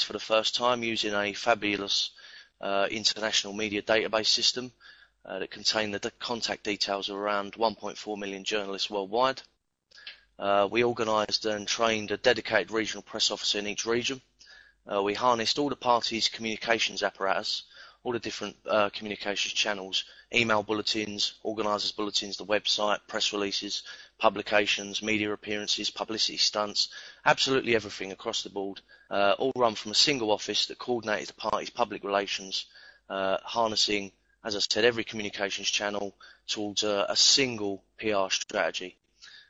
for the first time using a fabulous international media database system that contained the contact details of around 1.4 million journalists worldwide. We organised and trained a dedicated regional press officer in each region. We harnessed all the parties' communications apparatus, all the different communications channels, email bulletins, organisers' bulletins, the website, press releases, publications, media appearances, publicity stunts, absolutely everything across the board, all run from a single office that coordinated the party's public relations, harnessing, as I said, every communications channel towards a single PR strategy.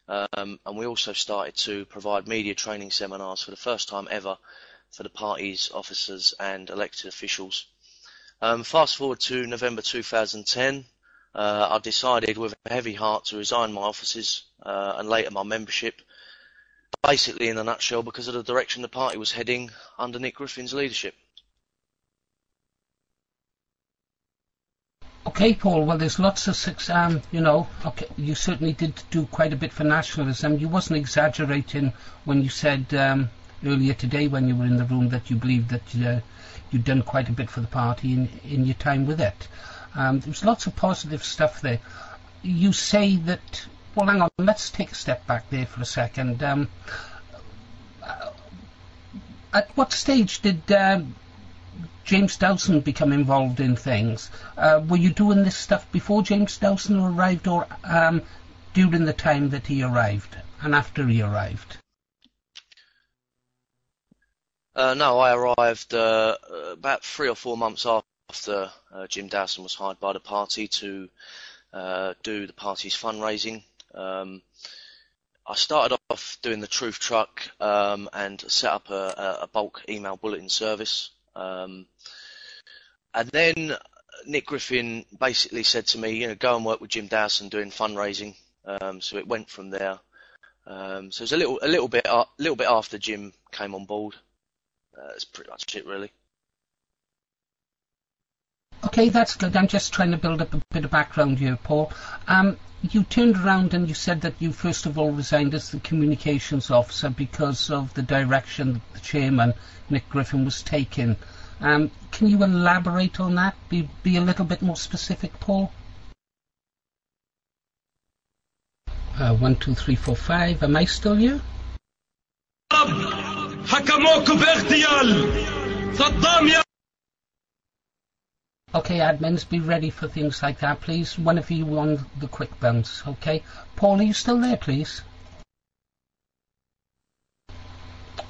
And we also started to provide media training seminars for the first time ever for the party's officers and elected officials. Fast forward to November 2010, I decided with a heavy heart to resign my offices and later my membership, basically in a nutshell because of the direction the party was heading under Nick Griffin's leadership. Okay, Paul, well, there's lots of success, okay, you certainly did do quite a bit for nationalism. You wasn't exaggerating when you said earlier today when you were in the room that you believed that you'd done quite a bit for the party in your time with it. There's lots of positive stuff there. You say that, well, hang on, let's take a step back there for a second. At what stage did James Dowson become involved in things? Were you doing this stuff before James Dowson arrived, or during the time that he arrived and after he arrived? No, I arrived about 3 or 4 months after Jim Dowson was hired by the party to do the party's fundraising. I started off doing the Truth Truck and set up a bulk email bulletin service. And then Nick Griffin basically said to me, go and work with Jim Dowson doing fundraising. So it went from there. So it was a little bit after Jim came on board. That's pretty much it, really. Okay, that's good. I'm just trying to build up a bit of background here, Paul. You turned around and you said that you first of all resigned as the communications officer because of the direction that the chairman, Nick Griffin, was taking. Can you elaborate on that? Be a little bit more specific, Paul? 1, 2, 3, 4, 5. Am I still here? Okay, admins, be ready for things like that, please. One of you on the quick bounce, okay? Paul, are you still there, please?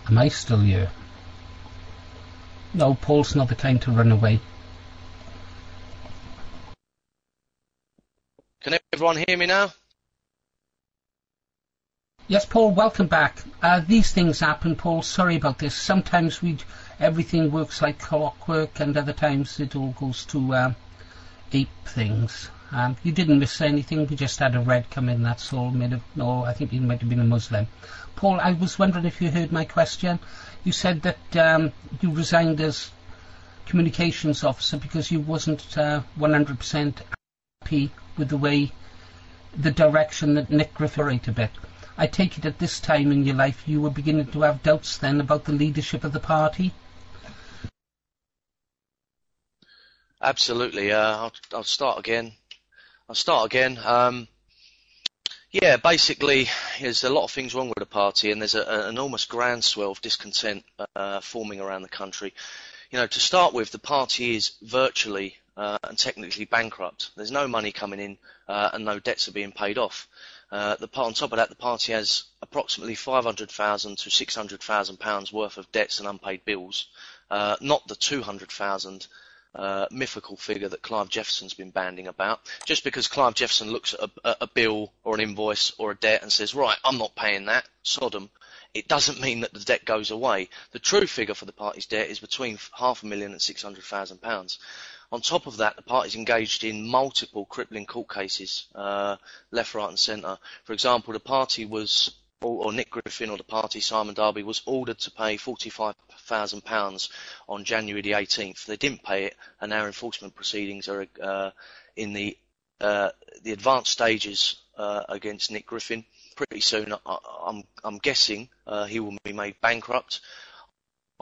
Am I still here? No, Paul's not the kind to run away. Can everyone hear me now? Yes, Paul, welcome back. These things happen, Paul. Sorry about this. Sometimes everything works like clockwork, and other times it all goes to ape things. You didn't miss anything. We just had a red come in, that's all. No, I think he might have been a Muslim. Paul, I was wondering if you heard my question. You said that you resigned as communications officer because you wasn't 100% happy with the direction that Nick Griffin operated a bit. I take it at this time in your life you were beginning to have doubts then about the leadership of the party? Absolutely. I'll start again. Yeah, basically, there's a lot of things wrong with the party, and there's an enormous groundswell of discontent forming around the country. To start with, the party is virtually and technically bankrupt. There's no money coming in, and no debts are being paid off. On top of that, the party has approximately £500,000 to £600,000 worth of debts and unpaid bills, not the 200,000 mythical figure that Clive Jefferson's been banding about. Just because Clive Jefferson looks at a bill or an invoice or a debt and says, right, I'm not paying that, sod 'em, it doesn't mean that the debt goes away. The true figure for the party's debt is between £500,000 and £600,000. On top of that, the party's engaged in multiple crippling court cases, left, right and centre. For example, the party was, or Nick Griffin or the party, Simon Darby, was ordered to pay £45,000 on January the 18th. They didn't pay it, and our enforcement proceedings are in the advanced stages against Nick Griffin. Pretty soon, I'm guessing he will be made bankrupt.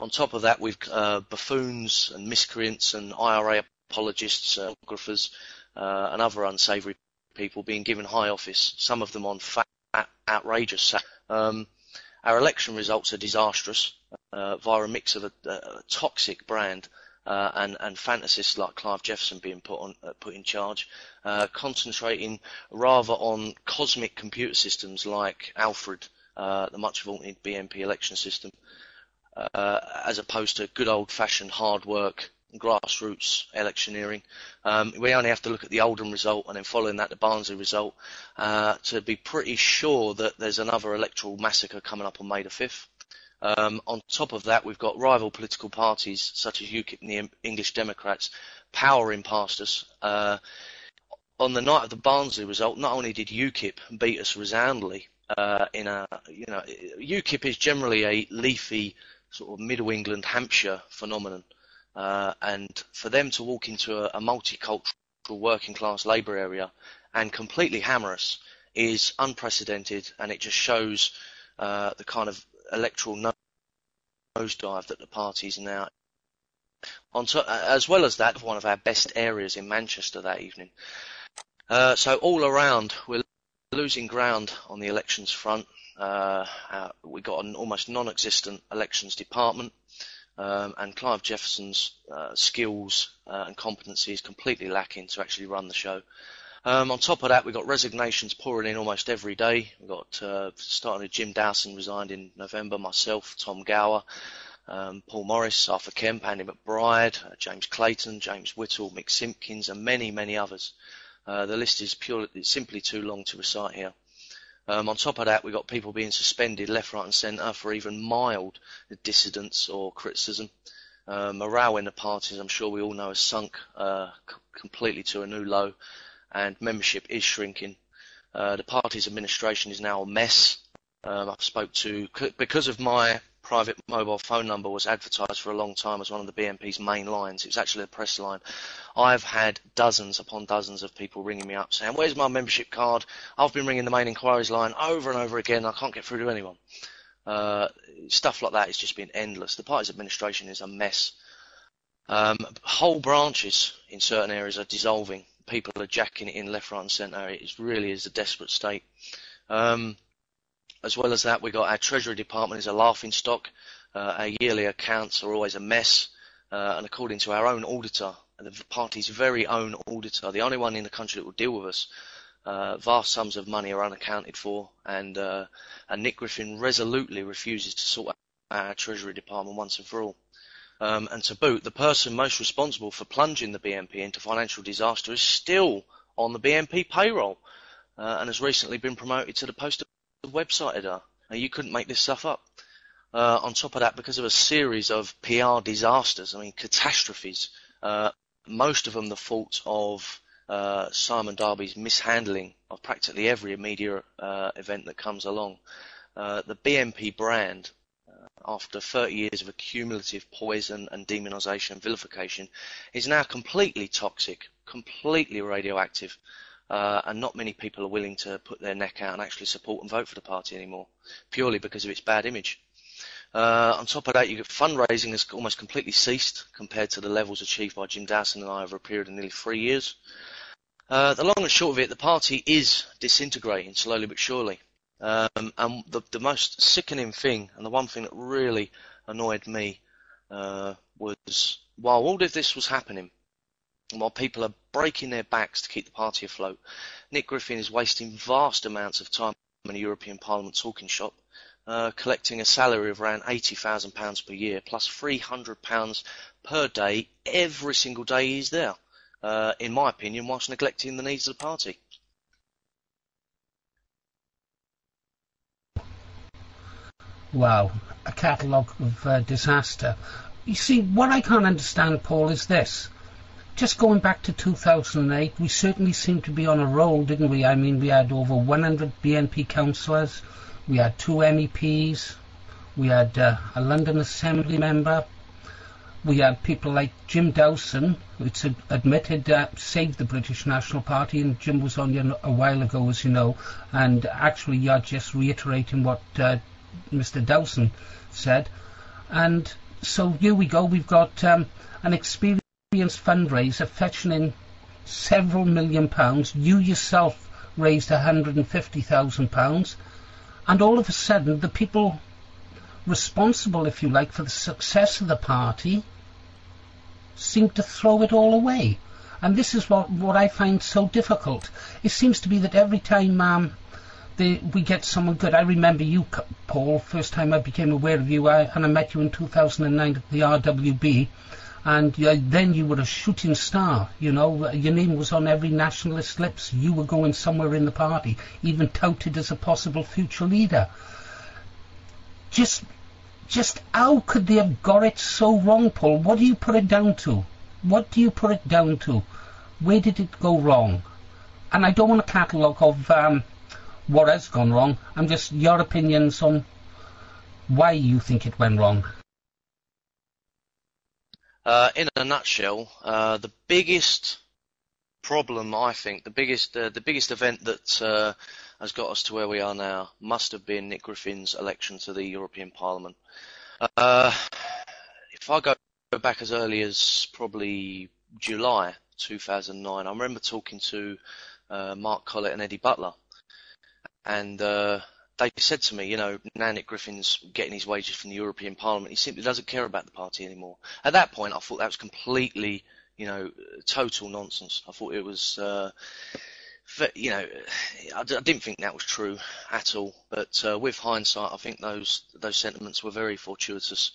On top of that, we've buffoons and miscreants and IRA apologists, photographers, and other unsavoury people being given high office, some of them on outrageous. Our election results are disastrous via a mix of a toxic brand and fantasists like Clive Jefferson being put in charge, concentrating rather on cosmic computer systems like Alfred, the much vaunted BNP election system, as opposed to good old-fashioned hard work, grassroots electioneering. We only have to look at the Oldham result and then following that the Barnsley result to be pretty sure that there's another electoral massacre coming up on May the 5th. On top of that, we've got rival political parties such as UKIP and the English Democrats powering past us. On the night of the Barnsley result, not only did UKIP beat us resoundingly UKIP is generally a leafy sort of Middle England, Hampshire phenomenon. And for them to walk into a multicultural working class Labour area and completely hammer us is unprecedented, and it just shows the kind of electoral nosedive that the party's now. As well as that, one of our best areas in Manchester that evening. So all around, we're losing ground on the elections front. We got an almost non-existent elections department. And Clive Jefferson's skills and competency is completely lacking to actually run the show. On top of that, we've got resignations pouring in almost every day. We've got, starting with Jim Dowson resigned in November, myself, Tom Gower, Paul Morris, Arthur Kemp, Andy McBride, James Clayton, James Whittle, Mick Simpkins, and many, many others. The list is simply too long to recite here. On top of that, we've got people being suspended left, right and centre for even mild dissidence or criticism. Morale in the parties, I'm sure we all know, has sunk completely to a new low, and membership is shrinking. The party's administration is now a mess. Because of my private mobile phone number was advertised for a long time as one of the BNP's main lines. It was actually a press line. I've had dozens upon dozens of people ringing me up saying, where's my membership card? I've been ringing the main inquiries line over and over again. I can't get through to anyone. Stuff like that has just been endless. The party's administration is a mess. Whole branches in certain areas are dissolving. People are jacking it in left, right and centre. It really is a desperate state. As well as that, we've got our Treasury Department is a laughing stock. Our yearly accounts are always a mess. And according to our own auditor, the party's very own auditor, the only one in the country that will deal with us, vast sums of money are unaccounted for. And Nick Griffin resolutely refuses to sort out our Treasury Department once and for all. And to boot, the person most responsible for plunging the BNP into financial disaster is still on the BNP payroll and has recently been promoted to the post of website editor. Now, you couldn't make this stuff up. On top of that, because of a series of PR disasters, catastrophes, most of them the fault of Simon Darby's mishandling of practically every media event that comes along. The BNP brand, after 30 years of accumulative poison and demonisation and vilification, is now completely toxic, completely radioactive, and not many people are willing to put their neck out and actually support and vote for the party anymore, purely because of its bad image. On top of that, you get fundraising has almost completely ceased compared to the levels achieved by Jim Dowson and I over a period of nearly 3 years. The long and short of it, the party is disintegrating slowly but surely. And the most sickening thing, and the one thing that really annoyed me, was while all of this was happening, and while people are breaking their backs to keep the party afloat, Nick Griffin is wasting vast amounts of time in a European Parliament talking shop, collecting a salary of around £80,000 per year, plus £300 per day every single day he's there, in my opinion, whilst neglecting the needs of the party. Wow, a catalogue of disaster. You see, what I can't understand, Paul, is this. Just going back to 2008, we certainly seemed to be on a roll, didn't we? I mean, we had over 100 BNP councillors, we had 2 MEPs, we had a London Assembly member, we had people like Jim Dowson, who's admitted saved the British National Party, and Jim was on you a while ago, as you know, and actually you're just reiterating what Mr. Dowson said. And So here we go. We've got an experienced fundraiser fetching in several £1,000,000. You yourself raised £150,000, and all of a sudden the people responsible, if you like, for the success of the party seem to throw it all away. And this is what I find so difficult. It seems to be that every time we get someone good. I remember you, Paul, first time I became aware of you, and I met you in 2009 at the RWB, and then you were a shooting star. You know, your name was on every nationalist lips. You were going somewhere in the party, even touted as a possible future leader. Just how could they have got it so wrong, Paul? What do you put it down to? What do you put it down to? Where did it go wrong? And I don't want a catalogue of what has gone wrong. I'm just your opinions on why you think it went wrong. In a nutshell, the biggest problem, I think, the biggest event that has got us to where we are now must have been Nick Griffin's election to the European Parliament. If I go back as early as probably July 2009, I remember talking to Mark Collett and Eddie Butler, and they said to me, you know, now Nick Griffin's getting his wages from the European Parliament, he simply doesn't care about the party anymore. At that point, I thought that was completely, you know, total nonsense. I thought it was, you know, I didn't think that was true at all. But with hindsight, I think those sentiments were very fortuitous.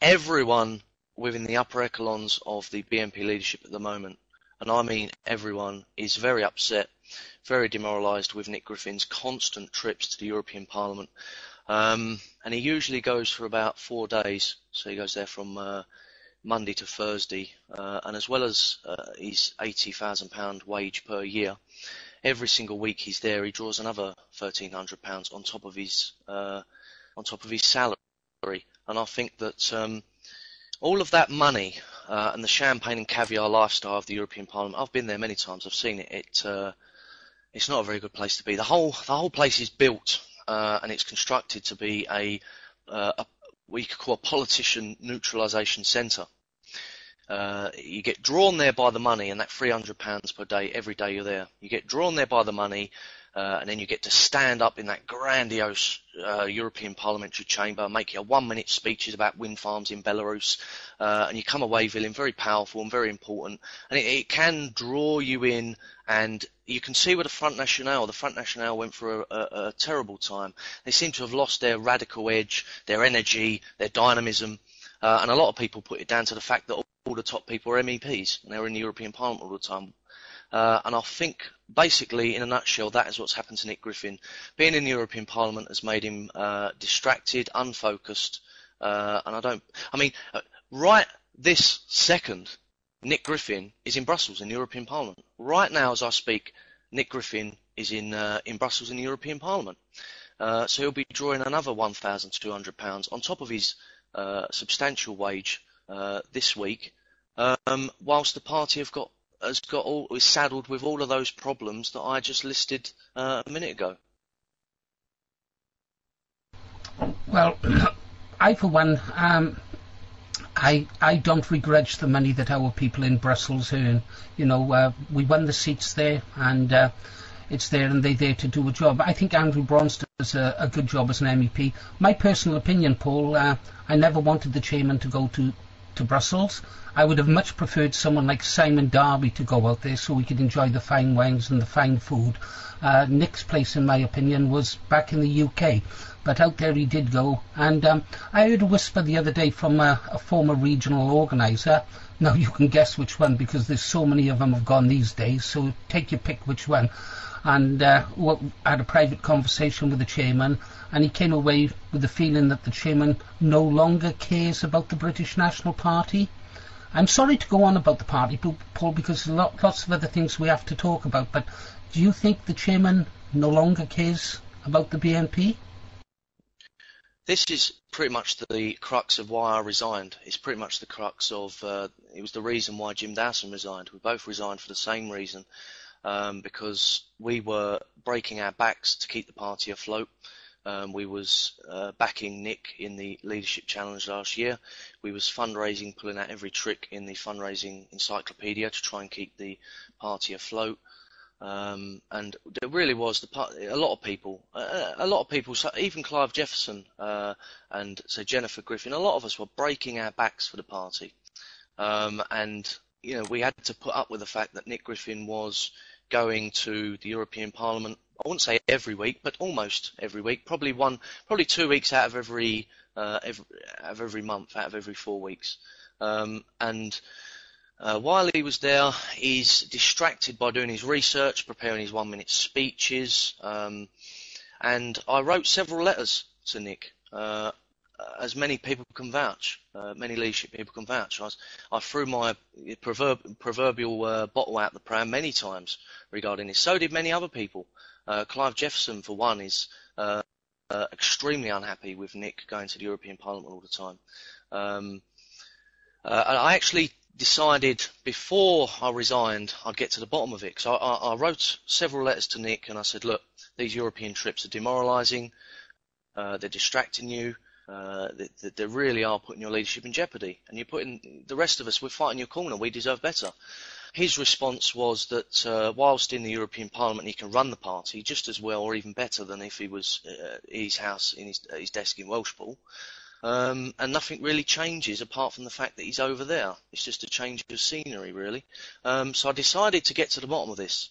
Everyone within the upper echelons of the BNP leadership at the moment, and I mean everyone, is very upset, very demoralised with Nick Griffin's constant trips to the European Parliament. And he usually goes for about 4 days. So he goes there from Monday to Thursday. And as well as his £80,000 wage per year, every single week he's there, he draws another £1,300 on top of his salary. And I think that all of that money and the champagne and caviar lifestyle of the European Parliament, I've been there many times, I've seen it. It's not a very good place to be. The whole place is built and it's constructed to be what you could call a politician neutralisation centre. You get drawn there by the money, and that £300 per day every day you're there. You get drawn there by the money, and then you get to stand up in that grandiose European Parliamentary chamber, make your 1-minute speeches about wind farms in Belarus, and you come away feeling very powerful and very important. And it can draw you in, and you can see with the Front National went through a terrible time. They seem to have lost their radical edge, their energy, their dynamism, and a lot of people put it down to the fact that all the top people are MEPs, and they're in the European Parliament all the time. And I think, basically, in a nutshell, that is what's happened to Nick Griffin. Being in the European Parliament has made him distracted, unfocused, and right this second, Nick Griffin is in Brussels in the European Parliament. Right now, as I speak, Nick Griffin is in Brussels in the European Parliament. So he'll be drawing another £1,200 on top of his substantial wage this week, whilst the party is saddled with all of those problems that I just listed a minute ago. Well, I for one, I don't begrudge the money that our people in Brussels earn. You know, we won the seats there, and it's there, and they're there to do a job. I think Andrew Brons does a good job as an MEP. My personal opinion, Paul, I never wanted the chairman to go to Brussels. I would have much preferred someone like Simon Darby to go out there so we could enjoy the fine wines and the fine food. Nick's place, in my opinion, was back in the UK, but out there he did go. And I heard a whisper the other day from a former regional organiser. Now you can guess which one, because there's so many of them have gone these days, so take your pick which one. And I had a private conversation with the chairman, and he came away with the feeling that the chairman no longer cares about the British National Party. I'm sorry to go on about the party, Paul, because there's lots of other things we have to talk about, but do you think the chairman no longer cares about the BNP? This is pretty much the crux of why I resigned. It's pretty much the crux of, it was the reason why Jim Dowson resigned. We both resigned for the same reason. Because we were breaking our backs to keep the party afloat. We was backing Nick in the Leadership Challenge last year. We was fundraising, pulling out every trick in the fundraising encyclopedia to try and keep the party afloat. And there really was a lot of people, so even Clive Jefferson and so Jennifer Griffin, a lot of us were breaking our backs for the party. And we had to put up with the fact that Nick Griffin was going to the European Parliament. I wouldn't say every week, but almost every week. Probably 2 weeks out of every month, out of every 4 weeks. While he was there, he's distracted by doing his research, preparing his 1-minute speeches, and I wrote several letters to Nick, as many people can vouch, many leadership people can vouch. I threw my proverbial bottle out the pram many times regarding this. So did many other people. Clive Jefferson, for one, is extremely unhappy with Nick going to the European Parliament all the time. And I actually decided before I resigned I'd get to the bottom of it. So I wrote several letters to Nick and I said, look, these European trips are demoralising, they're distracting you, they really are putting your leadership in jeopardy, and you're putting the rest of us, we're fighting your corner, we deserve better. His response was that whilst in the European Parliament he can run the party just as well or even better than if he was at his house in his desk in Welshpool. And nothing really changes apart from the fact that he's over there. It's just a change of scenery, really. So I decided to get to the bottom of this.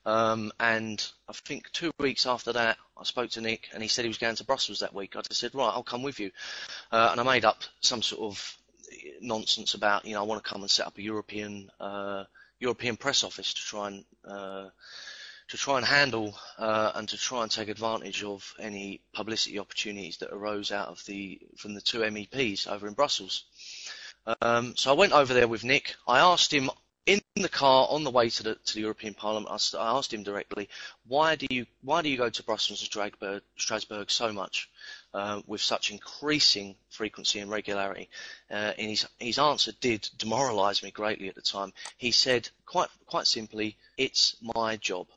And I think 2 weeks after that, I spoke to Nick, and he said he was going to Brussels that week. I just said, right, I'll come with you. And I made up some sort of nonsense about, I want to come and set up a European press office to try and handle and to try and take advantage of any publicity opportunities that arose from the two MEPs over in Brussels. So I went over there with Nick. I asked him in the car on the way to the European Parliament. I asked him directly, why do you go to Brussels and Strasbourg so much with such increasing frequency and regularity? And his answer did demoralise me greatly at the time. He said quite simply, it's my job.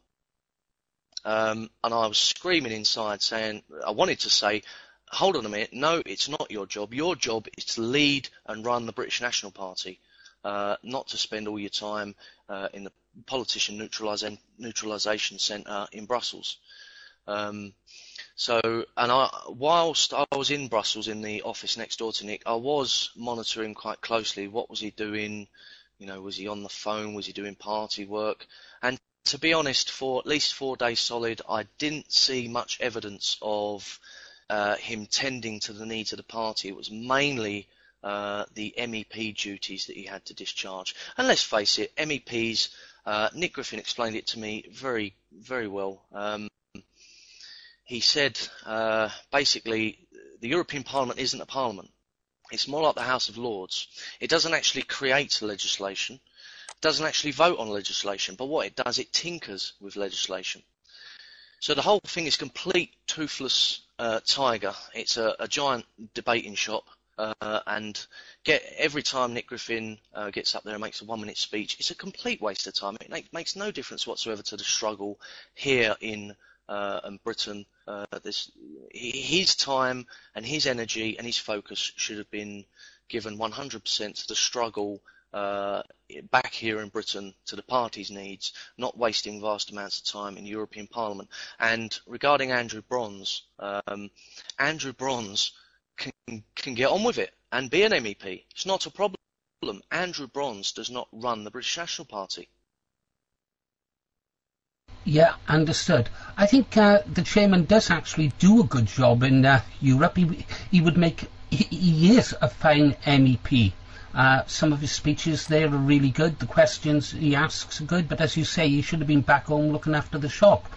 And I was screaming inside I wanted to say, hold on a minute, no, it's not your job. Your job is to lead and run the British National Party, not to spend all your time in the politician neutralisation centre in Brussels. Whilst I was in Brussels in the office next door to Nick, I was monitoring quite closely what was he doing. Was he on the phone? Was he doing party work? And to be honest, for at least 4 days solid, I didn't see much evidence of him tending to the needs of the party. It was mainly the MEP duties that he had to discharge. And let's face it, MEPs, Nick Griffin explained it to me very, very well. He said, basically, the European Parliament isn't a parliament. It's more like the House of Lords. It doesn't actually create legislation. Doesn't actually vote on legislation, but what it does, it tinkers with legislation. So the whole thing is complete toothless tiger. It's a giant debating shop, and every time Nick Griffin gets up there and makes a 1-minute speech, it's a complete waste of time. It makes no difference whatsoever to the struggle here in Britain. His time and his energy and his focus should have been given 100% to the struggle back here in Britain, to the party's needs, not wasting vast amounts of time in European Parliament. And regarding Andrew Bronze, Andrew Bronze can get on with it and be an MEP. It's not a problem. Andrew Bronze does not run the British National Party. Yeah, understood. I think the chairman does actually do a good job in Europe. He is a fine MEP. Some of his speeches there are really good. The questions he asks are good, but as you say, he should have been back home looking after the shop.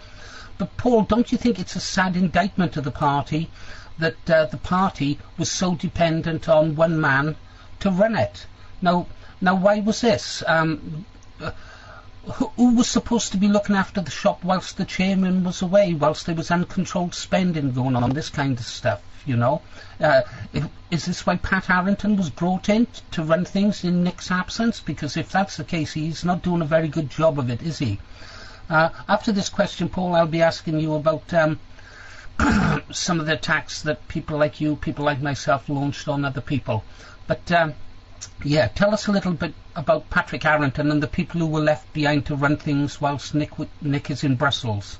But Paul, don't you think it's a sad indictment of the party that the party was so dependent on one man to run it? Now why was this? Who was supposed to be looking after the shop whilst the chairman was away, whilst there was uncontrolled spending going on, this kind of stuff, Is this why Pat Harrington was brought in to run things in Nick's absence? Because if that's the case, he's not doing a very good job of it, is he? After this question, Paul, I'll be asking you about some of the attacks that people like you, people like myself, launched on other people. But yeah, tell us a little bit about Patrick Harrington and the people who were left behind to run things whilst Nick is in Brussels.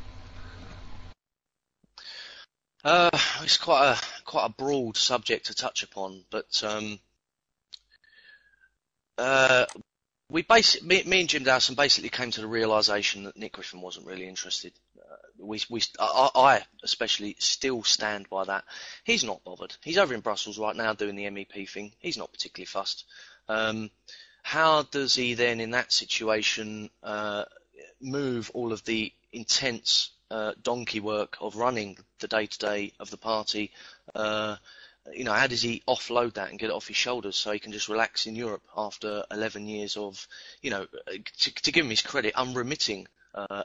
It's quite a broad subject to touch upon, but me and Jim Dowson basically came to the realisation that Nick Griffin wasn't really interested. I especially still stand by that. He's not bothered. He's over in Brussels right now doing the MEP thing. He's not particularly fussed. How does he then, in that situation, move all of the intense donkey work of running the day-to-day of the party? How does he offload that and get it off his shoulders so he can just relax in Europe after 11 years of, to give him his credit, unremitting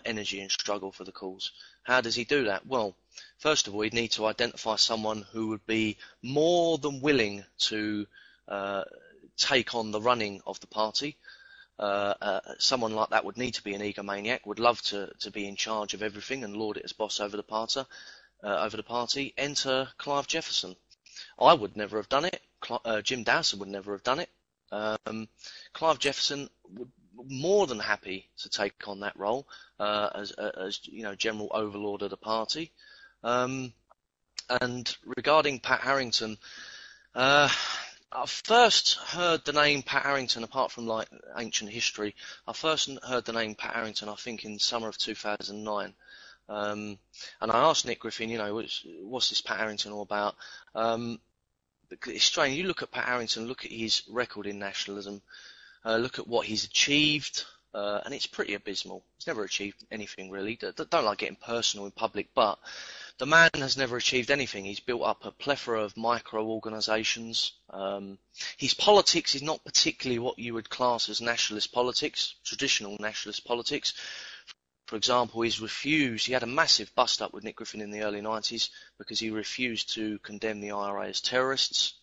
energy and struggle for the cause? How does he do that? Well, first of all, he'd need to identify someone who would be more than willing to take on the running of the party. Someone like that would need to be an egomaniac, would love to be in charge of everything and lord it as boss over the party. Enter Clive Jefferson. I would never have done it. Jim Dowson would never have done it. Clive Jefferson would more than happy to take on that role as general overlord of the party. And regarding Pat Harrington, I first heard the name Pat Harrington, apart from like ancient history. I first heard the name Pat Harrington, I think, in summer of 2009. And I asked Nick Griffin, what's this Pat Harrington all about? It's strange. You look at Pat Harrington, look at his record in nationalism, look at what he's achieved, and it's pretty abysmal. He's never achieved anything really. Don't like getting personal in public, but the man has never achieved anything. He's built up a plethora of micro-organisations. His politics is not particularly what you would class as nationalist politics, traditional nationalist politics. For example, he had a massive bust-up with Nick Griffin in the early 90s because he refused to condemn the IRA as terrorists.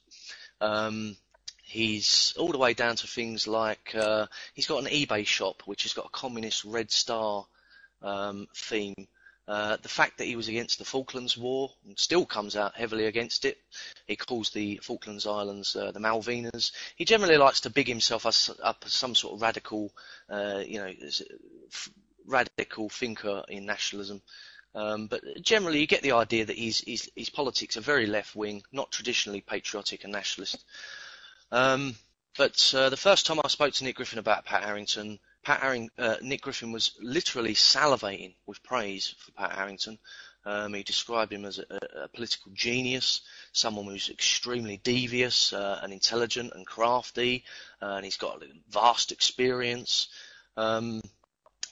He's all the way down to things like he's got an eBay shop which has got a communist Red Star theme. The fact that he was against the Falklands War and still comes out heavily against it. He calls the Falklands Islands the Malvinas. He generally likes to big himself up as some sort of radical, radical thinker in nationalism. But generally you get the idea that his politics are very left-wing, not traditionally patriotic and nationalist. But the first time I spoke to Nick Griffin about Pat Harrington, Nick Griffin was literally salivating with praise for Pat Harrington. He described him as a political genius, someone who's extremely devious and intelligent and crafty, and he's got vast experience.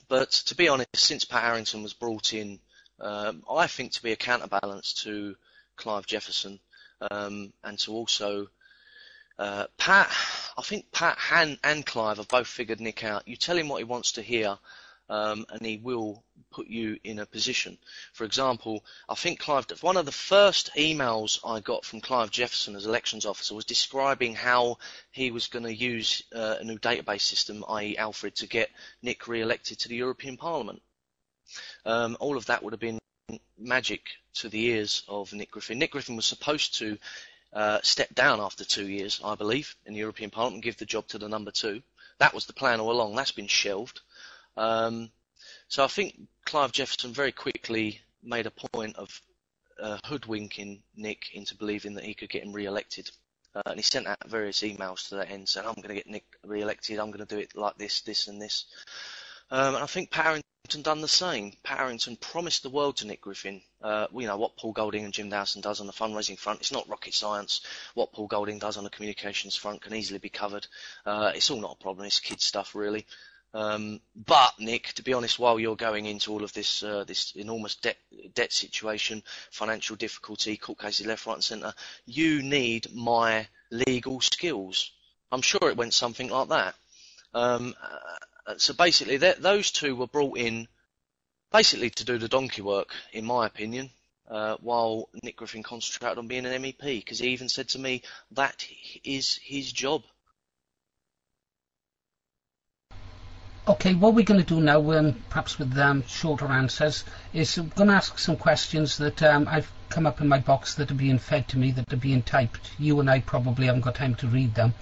But to be honest, since Pat Harrington was brought in, I think to be a counterbalance to Clive Jefferson, and to also I think Pat and Clive have both figured Nick out. You tell him what he wants to hear, and he will put you in a position. For example, I think one of the first emails I got from Clive Jefferson as elections officer was describing how he was going to use a new database system, i.e. Alfred, to get Nick re-elected to the European Parliament. All of that would have been magic to the ears of Nick Griffin. Nick Griffin was supposed to step down after 2 years, I believe, in the European Parliament and give the job to the number 2. That was the plan all along. That's been shelved. So I think Clive Jefferson very quickly made a point of hoodwinking Nick into believing that he could get him re-elected. And he sent out various emails to that end saying, I'm going to get Nick re-elected, I'm going to do it like this, this and this. And I think Pat Harrington done the same. Pat Harrington promised the world to Nick Griffin. What Paul Golding and Jim Dowson does on the fundraising front, it's not rocket science. What Paul Golding does on the communications front can easily be covered. It's all not a problem, it's kid stuff really. But Nick, to be honest, while you're going into all of this this enormous debt situation, financial difficulty, court cases left, right and centre, you need my legal skills. I'm sure it went something like that. So basically, those two were brought in basically to do the donkey work, in my opinion, while Nick Griffin concentrated on being an MEP, because he even said to me that is his job. Okay, what we're going to do now, perhaps with shorter answers, is I'm going to ask some questions that I've come up in my box that are being fed to me, that are being typed. You and I probably haven't got time to read them.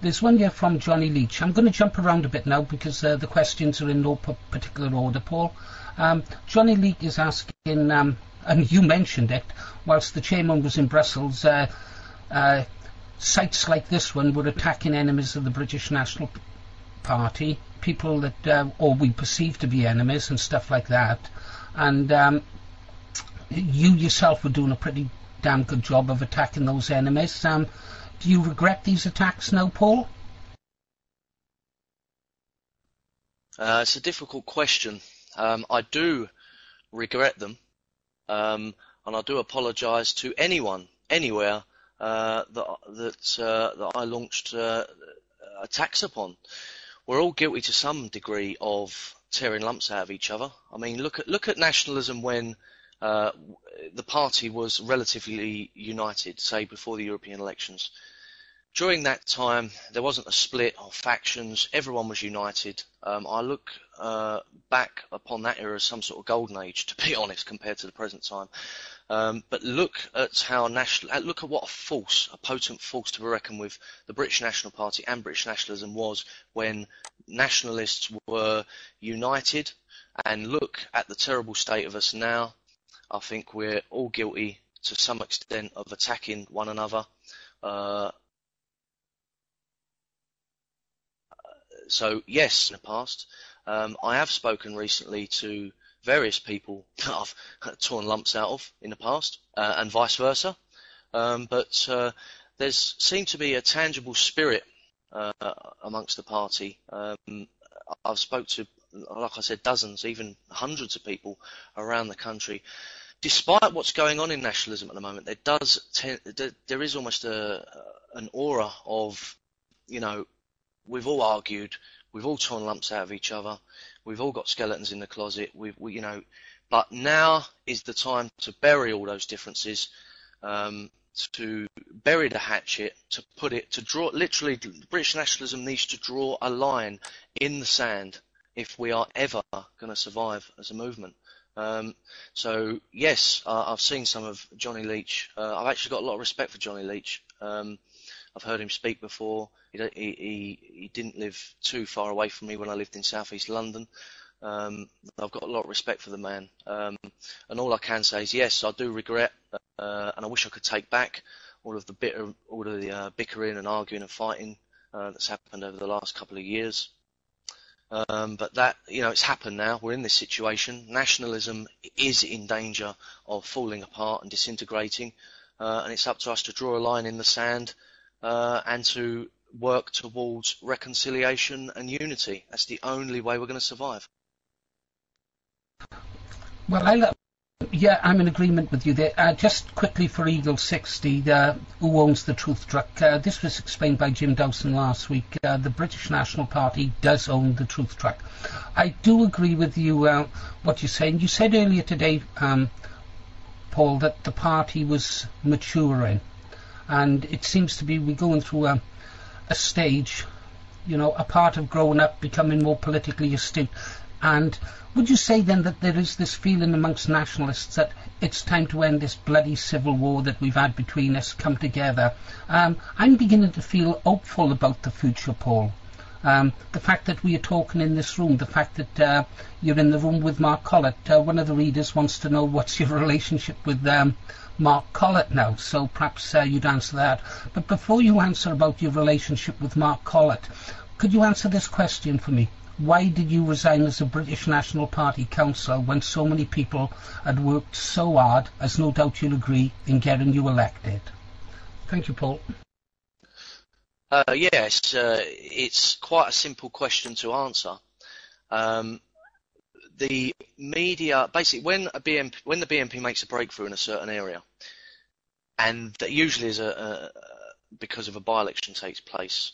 There's one here from Johnny Leach. I'm going to jump around a bit now because the questions are in no particular order, Paul. Johnny Leach is asking, and you mentioned it, whilst the chairman was in Brussels, sites like this one were attacking enemies of the British National Party, people that or we perceive to be enemies and stuff like that. And you yourself were doing a pretty damn good job of attacking those enemies. Do you regret these attacks now, Paul? It's a difficult question. I do regret them, and I do apologise to anyone, anywhere that I launched attacks upon. We're all guilty to some degree of tearing lumps out of each other. I mean, look at nationalism when the party was relatively united, say before the European elections. During that time, there wasn't a split or factions. Everyone was united. I look back upon that era as some sort of golden age, to be honest, compared to the present time. But look at how look at what a potent force to be reckoned with the British National Party and British nationalism was when nationalists were united. And look at the terrible state of us now. I think we're all guilty to some extent of attacking one another. So yes, in the past, I have spoken recently to various people that I've torn lumps out of in the past, and vice versa. But there's seemed to be a tangible spirit amongst the party. I've spoke to, like I said, dozens, even hundreds of people around the country. Despite what's going on in nationalism at the moment, there is almost an aura of, we've all argued, we've all torn lumps out of each other, we've all got skeletons in the closet, but now is the time to bury all those differences, to bury the hatchet, to draw, literally, British nationalism needs to draw a line in the sand if we are ever going to survive as a movement. So yes, I've seen some of Johnny Leach. I've actually got a lot of respect for Johnny Leach. I've heard him speak before. He didn't live too far away from me when I lived in southeast London. I've got a lot of respect for the man. And all I can say is yes, I do regret, and I wish I could take back all of the bickering and arguing and fighting that's happened over the last couple of years. But that, it's happened now. We're in this situation. Nationalism is in danger of falling apart and disintegrating, and it's up to us to draw a line in the sand and to work towards reconciliation and unity. That's the only way we're going to survive. Well, I'm in agreement with you there. Just quickly for Eagle 60, who owns the Truth Truck. This was explained by Jim Dawson last week. The British National Party does own the Truth Truck. I do agree with you, what you're saying. You said earlier today, Paul, that the party was maturing. And it seems to be we're going through a stage, a part of growing up, becoming more politically astute. And would you say then that there is this feeling amongst nationalists that it's time to end this bloody civil war that we've had between us, come together? I'm beginning to feel hopeful about the future, Paul. The fact that we are talking in this room, the fact that you're in the room with Mark Collett. One of the readers wants to know what's your relationship with Mark Collett now, so perhaps you'd answer that. But before you answer about your relationship with Mark Collett, could you answer this question for me? Why did you resign as a British National Party councillor when so many people had worked so hard, as no doubt you'll agree, in getting you elected? Thank you, Paul. Yes, it's quite a simple question to answer. The media, basically, when the BNP makes a breakthrough in a certain area, and that usually is because of a by-election takes place,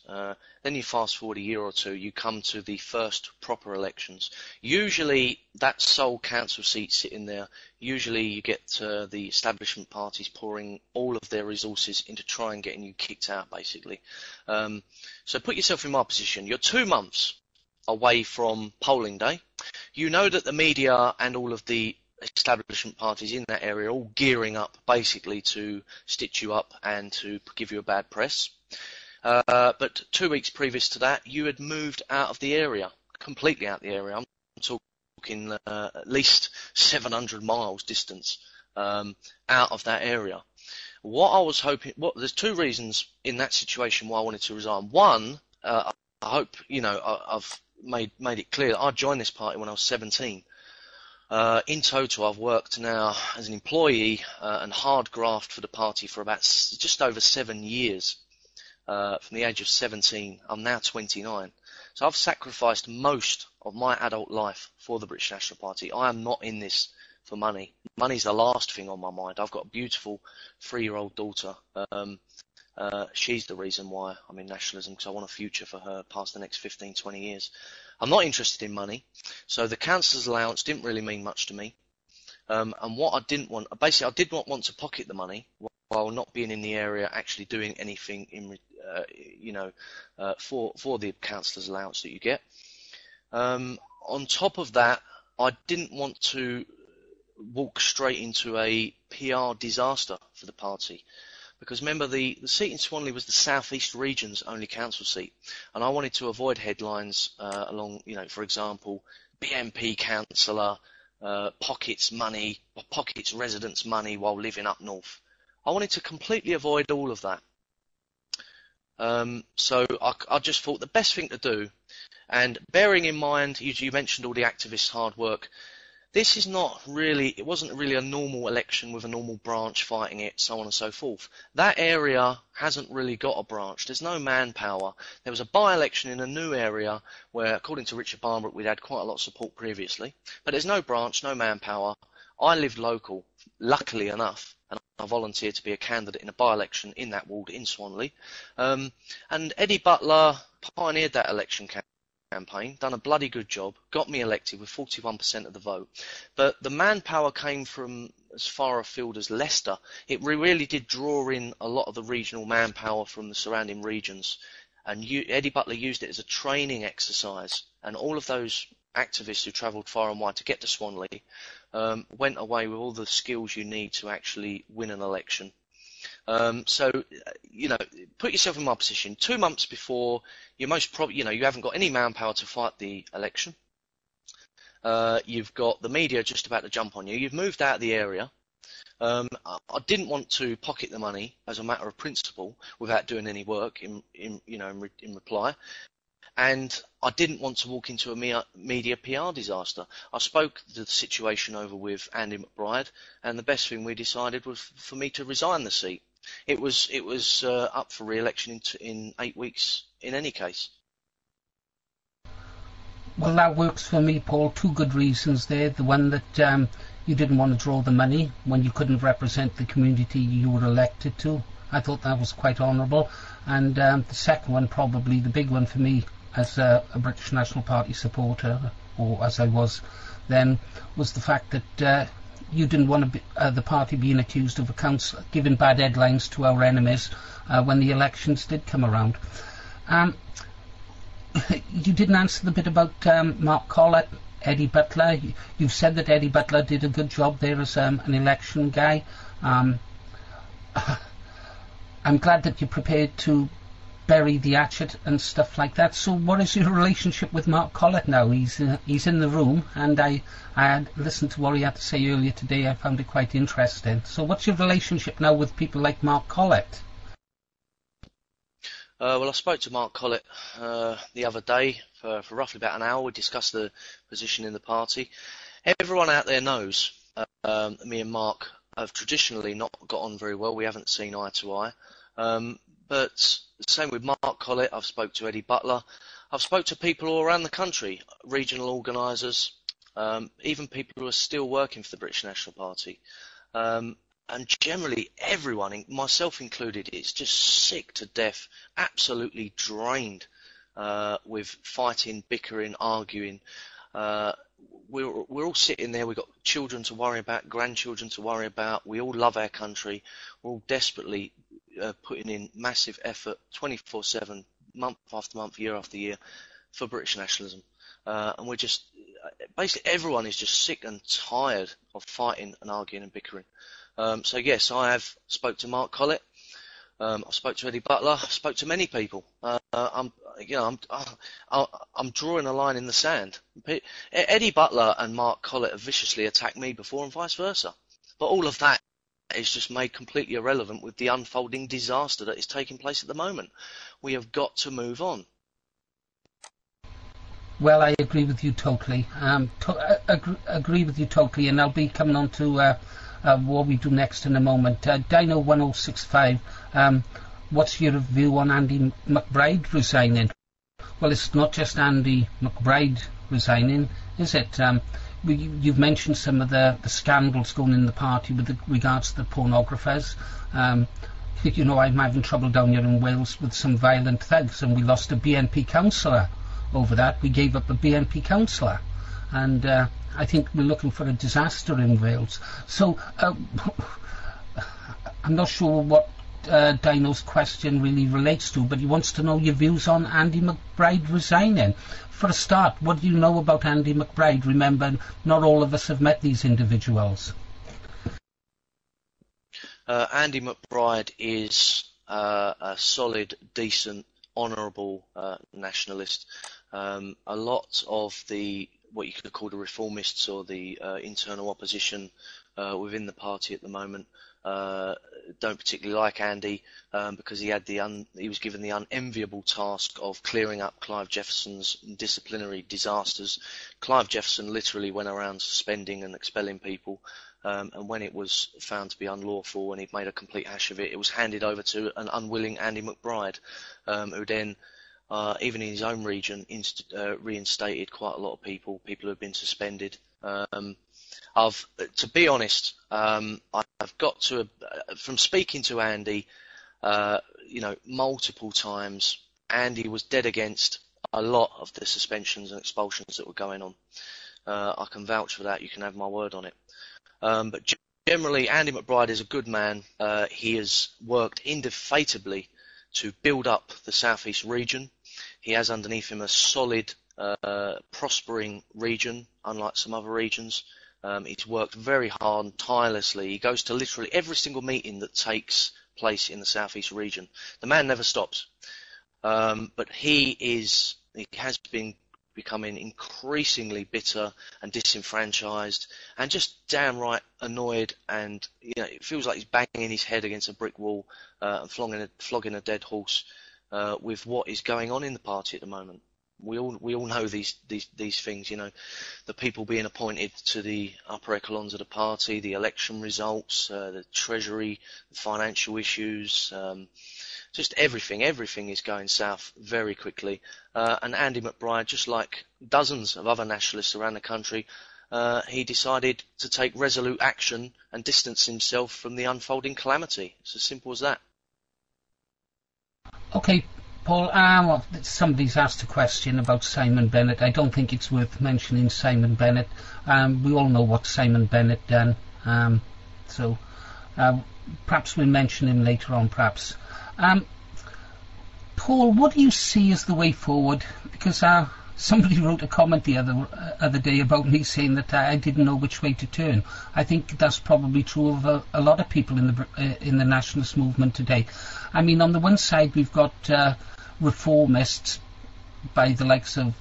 then you fast forward a year or two, you come to the first proper elections. Usually that sole council seat sitting there, usually you get the establishment parties pouring all of their resources into trying getting you kicked out, basically. So put yourself in my position. You're 2 months away from polling day. You know that the media and all of the establishment parties in that area are all gearing up basically to stitch you up and to give you a bad press. But 2 weeks previous to that, you had moved out of the area, completely out of the area. I'm talking at least 700 miles distance out of that area. What I was hoping, there's two reasons in that situation why I wanted to resign. One, I hope, I've made it clear that I joined this party when I was 17. In total, I've worked now as an employee and hard graft for the party for about just over 7 years. From the age of 17, I'm now 29. So I've sacrificed most of my adult life for the British National Party. I am not in this for money. Money's the last thing on my mind. I've got a beautiful 3-year-old daughter. She's the reason why I'm in nationalism, because I want a future for her past the next 15, 20 years. I'm not interested in money, so the councillor's allowance didn't really mean much to me. And what I didn't want, basically I did not want to pocket the money while not being in the area actually doing anything in, for the councillor's allowance that you get. On top of that, I didn't want to walk straight into a PR disaster for the party. Because remember, the seat in Swanley was the South East region's only council seat, and I wanted to avoid headlines along, for example, BNP councillor pockets residents' money while living up north. I wanted to completely avoid all of that. So I just thought the best thing to do, and bearing in mind, you mentioned all the activists' hard work. This is not really, it wasn't really a normal election with a normal branch fighting it, so on and so forth. That area hasn't really got a branch. There's no manpower. There was a by-election in a new area where, according to Richard Barnbrook, we'd had quite a lot of support previously. But there's no branch, no manpower. I lived local, luckily enough, and I volunteered to be a candidate in a by-election in that ward in Swanley. And Eddie Butler pioneered that election campaign, done a bloody good job, got me elected with 41% of the vote. But the manpower came from as far afield as Leicester. It really did draw in a lot of the regional manpower from the surrounding regions. And Eddie Butler used it as a training exercise. And all of those activists who travelled far and wide to get to Swanley went away with all the skills you need to actually win an election. So, put yourself in my position. 2 months before, you haven't got any manpower to fight the election. You've got the media just about to jump on you. You've moved out of the area. I didn't want to pocket the money as a matter of principle without doing any work in reply. And I didn't want to walk into a media PR disaster. I spoke the situation over with Andy McBride, and the best thing we decided was for me to resign the seat. It was up for re-election in 8 weeks in any case. Well, that works for me, Paul. Two good reasons there. The one that you didn't want to draw the money when you couldn't represent the community you were elected to. I thought that was quite honourable. And the second one, probably the big one for me as a British National Party supporter, or as I was then, was the fact that you didn't want the party being accused of giving bad headlines to our enemies when the elections did come around. You didn't answer the bit about Mark Collett, Eddie Butler. You've said that Eddie Butler did a good job there as an election guy. I'm glad that you're prepared to bury the hatchet and stuff like that. So what is your relationship with Mark Collett now? He's in the room, and I had listened to what he had to say earlier today. I found it quite interesting. So what's your relationship now with people like Mark Collett? Well, I spoke to Mark Collett the other day for roughly about an hour. We discussed the position in the party. Everyone out there knows me and Mark have traditionally not got on very well. We haven't seen eye to eye. But same with Mark Collett. I've spoke to Eddie Butler. I've spoke to people all around the country, regional organisers, even people who are still working for the British National Party. And generally everyone, myself included, is just sick to death, absolutely drained with fighting, bickering, arguing. We're all sitting there. We've got children to worry about, grandchildren to worry about. We all love our country. We're all desperately putting in massive effort, 24/7, month after month, year after year, for British nationalism. and we're just basically everyone is just sick and tired of fighting and arguing and bickering. So yes, I have spoke to Mark Collett. I spoke to Eddie Butler. I spoke to many people. I'm drawing a line in the sand. Eddie Butler and Mark Collett have viciously attacked me before, and vice versa. But all of that is just made completely irrelevant with the unfolding disaster that is taking place at the moment. We have got to move on. Well, I agree with you totally. Agree with you totally, and I'll be coming on to what we do next in a moment. Dino 1065, what's your view on Andy McBride resigning? Well, it's not just Andy McBride resigning, is it? You've mentioned some of the scandals going in the party with regards to the pornographers. I'm having trouble down here in Wales with some violent thugs, and we lost a BNP councillor over that. We gave up a BNP councillor, and I think we're looking for a disaster in Wales. So I'm not sure what Dino's question really relates to, but he wants to know your views on Andy McBride resigning. For a start, what do you know about Andy McBride? Remember, not all of us have met these individuals. Andy McBride is a solid, decent, honourable nationalist. A lot of what you could call the reformists or the internal opposition within the party at the moment don't particularly like Andy because he was given the unenviable task of clearing up Clive Jefferson's disciplinary disasters. Clive Jefferson literally went around suspending and expelling people, and when it was found to be unlawful and he'd made a complete hash of it, it was handed over to an unwilling Andy McBride, who then even in his own region reinstated quite a lot of people who had been suspended. To be honest, I've got to, from speaking to Andy, multiple times, Andy was dead against a lot of the suspensions and expulsions that were going on. I can vouch for that. You can have my word on it. But generally, Andy McBride is a good man. He has worked indefatigably to build up the South East region. He has underneath him a solid, prospering region, unlike some other regions. He's worked very hard and tirelessly. He goes to literally every single meeting that takes place in the South East region. The man never stops. But he has been becoming increasingly bitter and disenfranchised and just downright annoyed, and it feels like he's banging his head against a brick wall and flogging a dead horse with what is going on in the party at the moment. We all know these things, the people being appointed to the upper echelons of the party, the election results, the treasury, the financial issues, just everything is going south very quickly. And Andy McBride, just like dozens of other nationalists around the country, he decided to take resolute action and distance himself from the unfolding calamity. It's as simple as that. Okay, Paul, somebody's asked a question about Simon Bennett. I don't think it's worth mentioning Simon Bennett. We all know what Simon Bennett done. So perhaps we'll mention him later on, perhaps. Paul, what do you see as the way forward? Because somebody wrote a comment the other day about me saying that I didn't know which way to turn. I think that's probably true of a lot of people in the nationalist movement today. I mean, on the one side we've got reformists by the likes of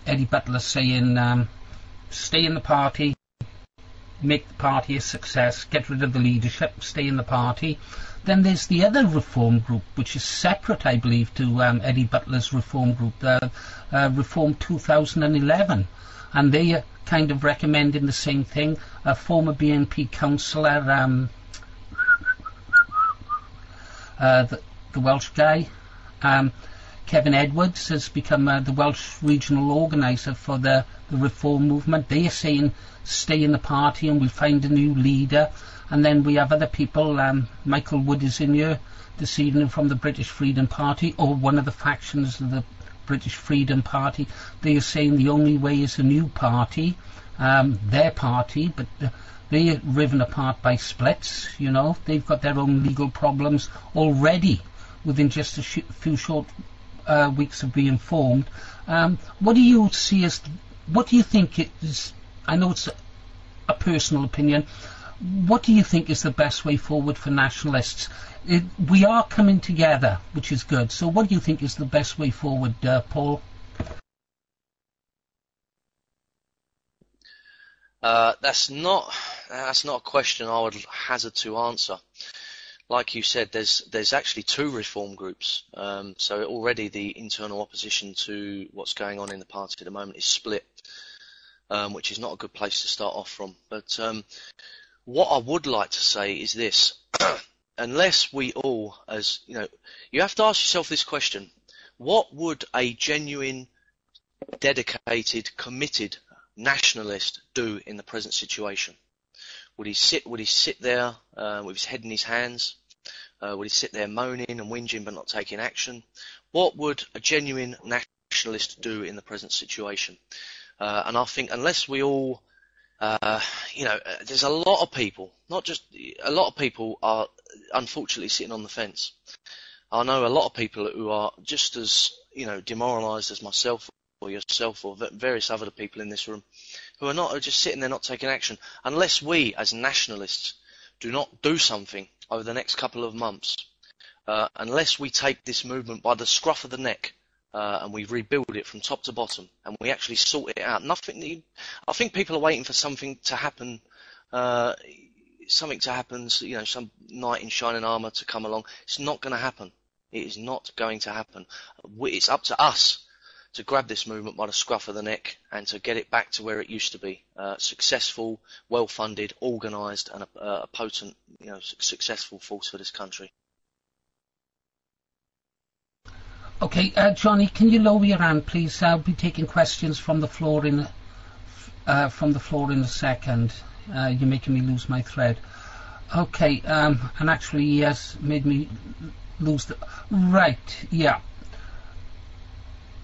Eddie Butler saying stay in the party, make the party a success, get rid of the leadership, stay in the party. Then there's the other reform group, which is separate, I believe, to Eddie Butler's reform group, Reform 2011. And they are kind of recommending the same thing. A former BNP councillor, the Welsh guy, Kevin Edwards, has become the Welsh regional organiser for the reform movement. They are saying stay in the party and we'll find a new leader. And then we have other people, Michael Wood is in here this evening from the British Freedom Party, or one of the factions of the British Freedom Party. They are saying the only way is a new party, their party, but they're riven apart by splits, They've got their own legal problems already within just a few short weeks of being formed. What do you see as? What do you think is? I know it's a personal opinion. What do you think is the best way forward for nationalists? We are coming together, which is good. So what do you think is the best way forward, Paul? That's not a question I would hazard to answer. Like you said, there's actually two reform groups. So already the internal opposition to what's going on in the party at the moment is split, which is not a good place to start off from. But what I would like to say is this: unless we all, as you know, you have to ask yourself this question: what would a genuine, dedicated, committed nationalist do in the present situation? Would he sit there with his head in his hands? Would he sit there moaning and whinging but not taking action? What would a genuine nationalist do in the present situation? And I think unless we all, there's a lot of people, a lot of people are unfortunately sitting on the fence. I know a lot of people who are just as, demoralised as myself or yourself or various other people in this room, who are just sitting there not taking action. Unless we as nationalists do not do something over the next couple of months, unless we take this movement by the scruff of the neck and we rebuild it from top to bottom and we actually sort it out. I think people are waiting for something to happen, some knight in shining armour to come along. It's not going to happen. It is not going to happen. It's up to us to grab this movement by the scruff of the neck and to get it back to where it used to be, successful, well-funded, organised, and a potent, successful force for this country. Okay, Johnny, can you lower your hand, please? I'll be taking questions from the floor in a second. You're making me lose my thread. Okay, and actually he has made me lose the... Right, yeah.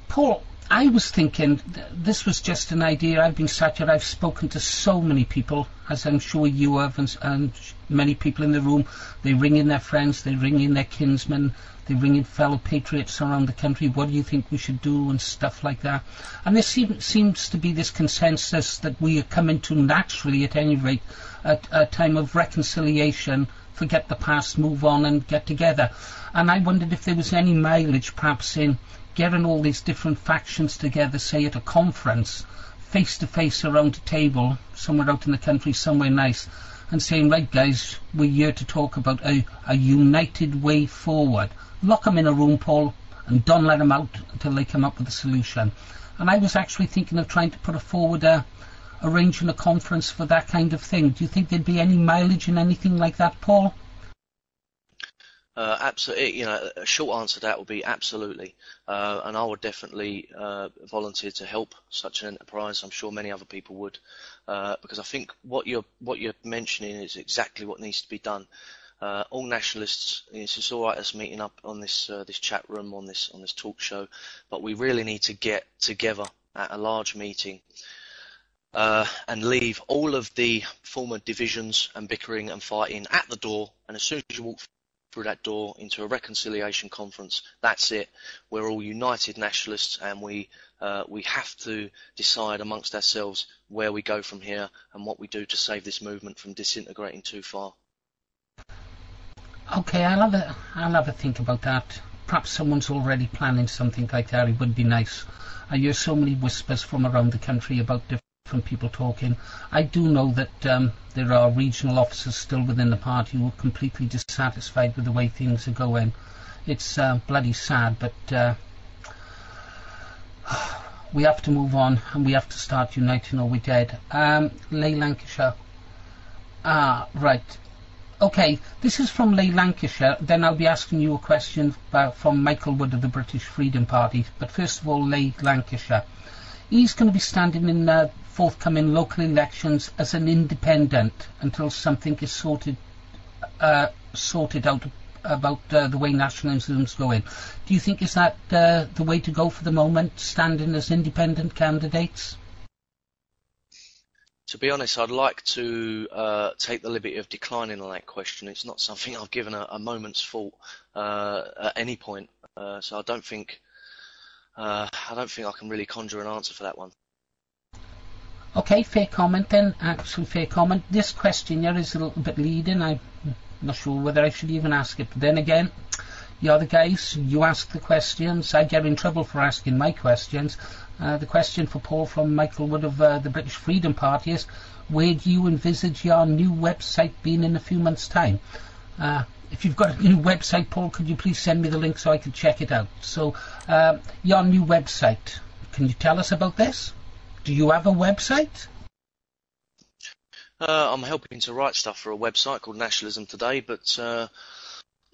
Paul, I was thinking this was just an idea. I've been sat here, I've spoken to so many people, as I'm sure you have, and many people in the room. They ring in their friends, they ring in their kinsmen, they ring in fellow patriots around the country. What do you think we should do, and stuff like that. And there seems to be this consensus that we are coming to naturally, at any rate, at a time of reconciliation, forget the past, move on and get together. And I wondered if there was any mileage perhaps in getting all these different factions together, say at a conference, face to face around a table, somewhere out in the country, somewhere nice, and saying, right guys, we're here to talk about a united way forward. Lock them in a room, Paul, and don't let them out until they come up with a solution. And I was actually thinking of trying to put forward arranging a conference for that kind of thing. Do you think there'd be any mileage in anything like that, Paul? Absolutely. A short answer to that would be absolutely. And I would definitely volunteer to help such an enterprise. I'm sure many other people would, because I think what you're mentioning is exactly what needs to be done. All nationalists, it's all right us meeting up on this chat room, on this talk show, but we really need to get together at a large meeting and leave all of the former divisions and bickering and fighting at the door. And as soon as you walk through that door into a reconciliation conference, that's it. We're all united nationalists, and we have to decide amongst ourselves where we go from here and what we do to save this movement from disintegrating too far. Okay, I'll have a think about that. Perhaps someone's already planning something like that. It would be nice. I hear so many whispers from around the country about different people talking. I do know that there are regional officers still within the party who are completely dissatisfied with the way things are going. It's bloody sad, but we have to move on, and we have to start uniting or we're dead. Leigh Lancashire. Right. Okay, this is from Leigh Lancashire. Then I'll be asking you a question from Michael Wood of the British Freedom Party. But first of all, Leigh Lancashire. He's going to be standing in forthcoming local elections as an independent until something is sorted out about the way nationalism's going. Do you think is that the way to go for the moment, standing as independent candidates? To be honest, I'd like to take the liberty of declining on that question. It's not something I've given a moment's thought at any point. So I don't think I don't think I can really conjure an answer for that one. Okay, fair comment then. Actually, fair comment. This question here is a little bit leading. I'm not sure whether I should even ask it. But then again, you're the guys. You ask the questions. I get in trouble for asking my questions. The question for Paul from Michael Wood of the British Freedom Party is, where do you envisage your new website being in a few months' time? If you've got a new website, Paul, could you please send me the link so I can check it out? So, your new website, can you tell us about this? Do you have a website? I'm helping to write stuff for a website called Nationalism Today, but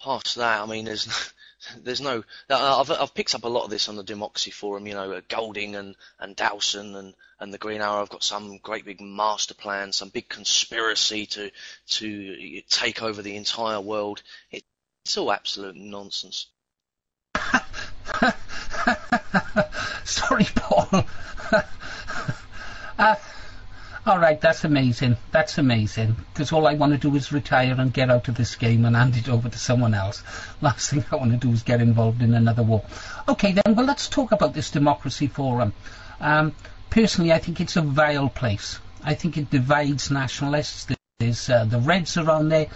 past that, I mean, there's no. I've picked up a lot of this on the Democracy Forum. You know, Golding and Dowson and the Green Arrow. I've got some great big master plan, some big conspiracy to take over the entire world. It's all absolute nonsense. Sorry, Paul. All right, that's amazing. That's amazing. Because all I want to do is retire and get out of this game and hand it over to someone else. Last thing I want to do is get involved in another war. Okay, then, well, let's talk about this Democracy Forum. Personally, I think it's a vile place. I think it divides nationalists. There's the Reds are on there.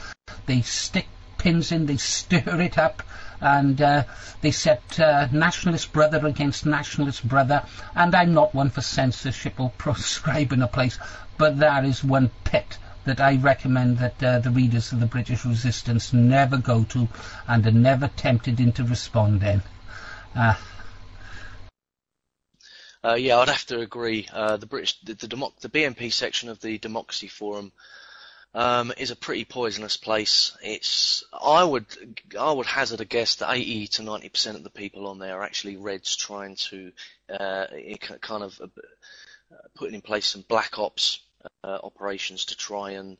They stick pins in, they stir it up, and they set nationalist brother against nationalist brother. And I'm not one for censorship or proscribing a place, but that is one pit that I recommend that the readers of the British Resistance never go to and are never tempted into responding. Yeah, I'd have to agree. The BNP section of the Democracy Forum is a pretty poisonous place. I would hazard a guess that 80 to 90% of the people on there are actually Reds trying to kind of putting in place some black ops operations to try and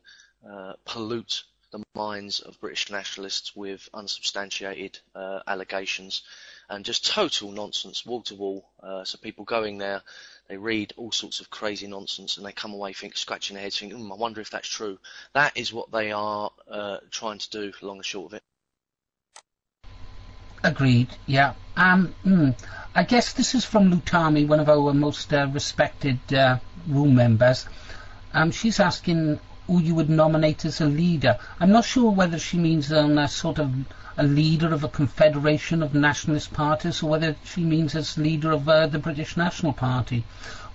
pollute the minds of British nationalists with unsubstantiated allegations and just total nonsense, wall to wall. So people going there, they read all sorts of crazy nonsense and they come away scratching their heads thinking, I wonder if that's true. That is what they are trying to do, long and short of it. Agreed, yeah. I guess this is from Lutami, one of our most respected room members. She's asking who you would nominate as a leader. I'm not sure whether she means a sort of a leader of a confederation of nationalist parties or whether she means as leader of the British National Party.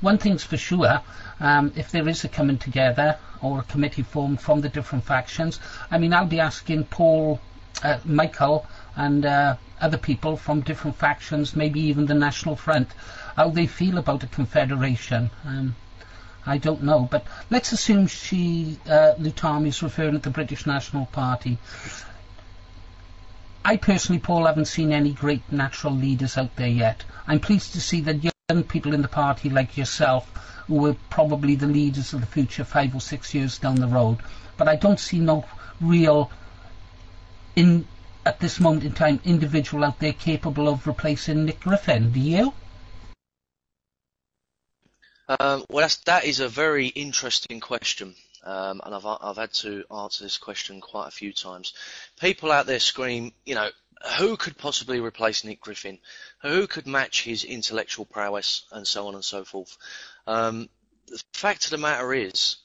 One thing's for sure, if there is a coming together or a committee formed from the different factions, I mean, I'll be asking Paul, Michael and other people from different factions, maybe even the National Front, how they feel about a confederation. I don't know, but let's assume Lutami is referring to the British National Party. I personally, Paul, haven't seen any great natural leaders out there yet. I'm pleased to see that young people in the party like yourself, who are probably the leaders of the future 5 or 6 years down the road, but I don't see no real, at this moment in time, individual out there capable of replacing Nick Griffin. Do you? Well, that is a very interesting question, and I've had to answer this question quite a few times. People out there scream, you know, who could possibly replace Nick Griffin? Who could match his intellectual prowess, and so on and so forth? The fact of the matter is,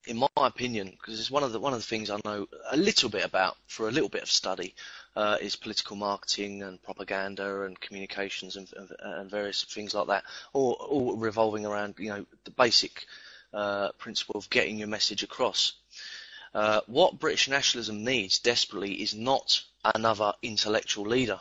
in my opinion, because it's one of the things I know a little bit about for a little bit of study, is political marketing and propaganda and communications and various things like that, all revolving around, you know, the basic principle of getting your message across. What British nationalism needs desperately is not another intellectual leader.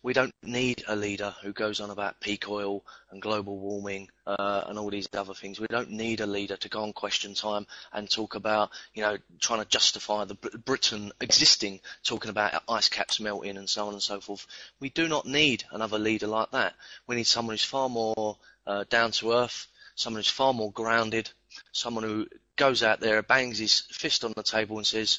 We don't need a leader who goes on about peak oil and global warming and all these other things. We don't need a leader to go on Question Time and talk about, you know, trying to justify the Britain existing, talking about ice caps melting and so on and so forth. We do not need another leader like that. We need someone who's far more down to earth, someone who's far more grounded, someone who goes out there, bangs his fist on the table and says,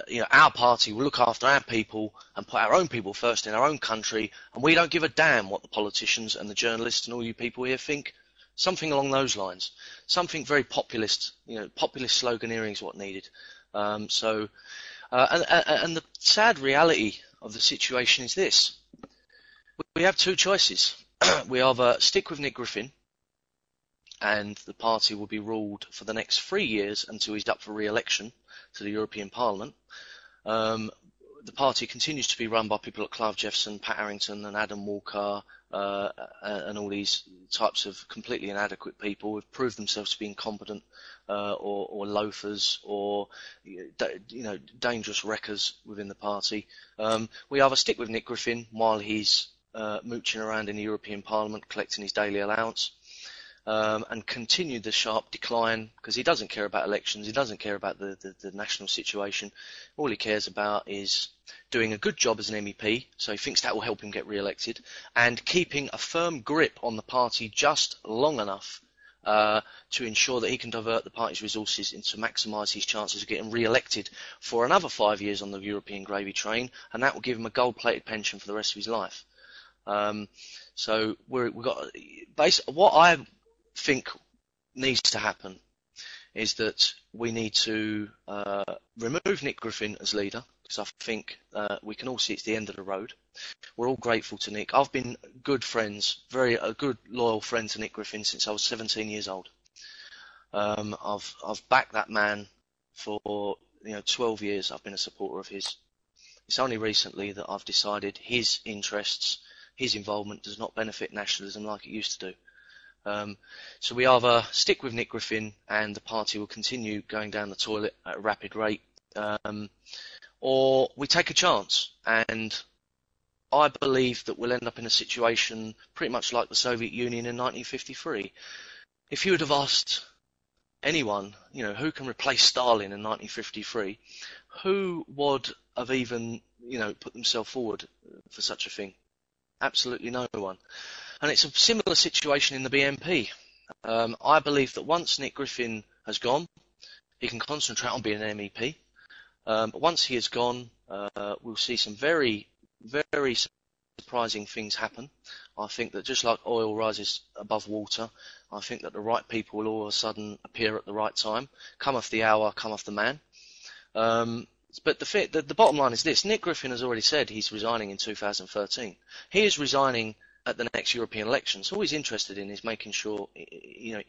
you know, our party will look after our people and put our own people first in our own country, and we don't give a damn what the politicians and the journalists and all you people here think. Something along those lines. Something very populist, you know, populist sloganeering is what needed. And the sad reality of the situation is this. We have two choices. we either stick with Nick Griffin, and the party will be ruled for the next 3 years until he's up for re-election to the European Parliament. The party continues to be run by people like Clive Jeffson, Pat Harrington and Adam Walker, and all these types of completely inadequate people who've proved themselves to be incompetent, or loafers, or dangerous wreckers within the party. We either stick with Nick Griffin while he's mooching around in the European Parliament collecting his daily allowance, and continue the sharp decline, because he doesn't care about elections, he doesn't care about the national situation. All he cares about is doing a good job as an MEP, so he thinks that will help him get re-elected, and keeping a firm grip on the party just long enough to ensure that he can divert the party's resources and to maximise his chances of getting re-elected for another 5 years on the European gravy train, and that will give him a gold-plated pension for the rest of his life. So we've got what I think needs to happen is that we need to remove Nick Griffin as leader, because I think we can all see it's the end of the road. We're all grateful to Nick. I've been good friends, a good loyal friend to Nick Griffin since I was 17 years old. I've backed that man for 12 years. I've been a supporter of his. It's only recently that I've decided his interests, his involvement does not benefit nationalism like it used to do. So we either stick with Nick Griffin and the party will continue going down the toilet at a rapid rate, or we take a chance. And I believe that we'll end up in a situation pretty much like the Soviet Union in 1953. If you would have asked anyone, who can replace Stalin in 1953, who would have even, put themselves forward for such a thing? Absolutely no one. And it's a similar situation in the BNP. I believe that once Nick Griffin has gone, he can concentrate on being an MEP. But once he has gone, we'll see some very, very surprising things happen. I think that just like oil rises above water, I think that the right people will all of a sudden appear at the right time. Come off the hour, come off the man. But the bottom line is this: Nick Griffin has already said he's resigning in 2013. He is resigning at the next European elections. So all he's interested in is making sure,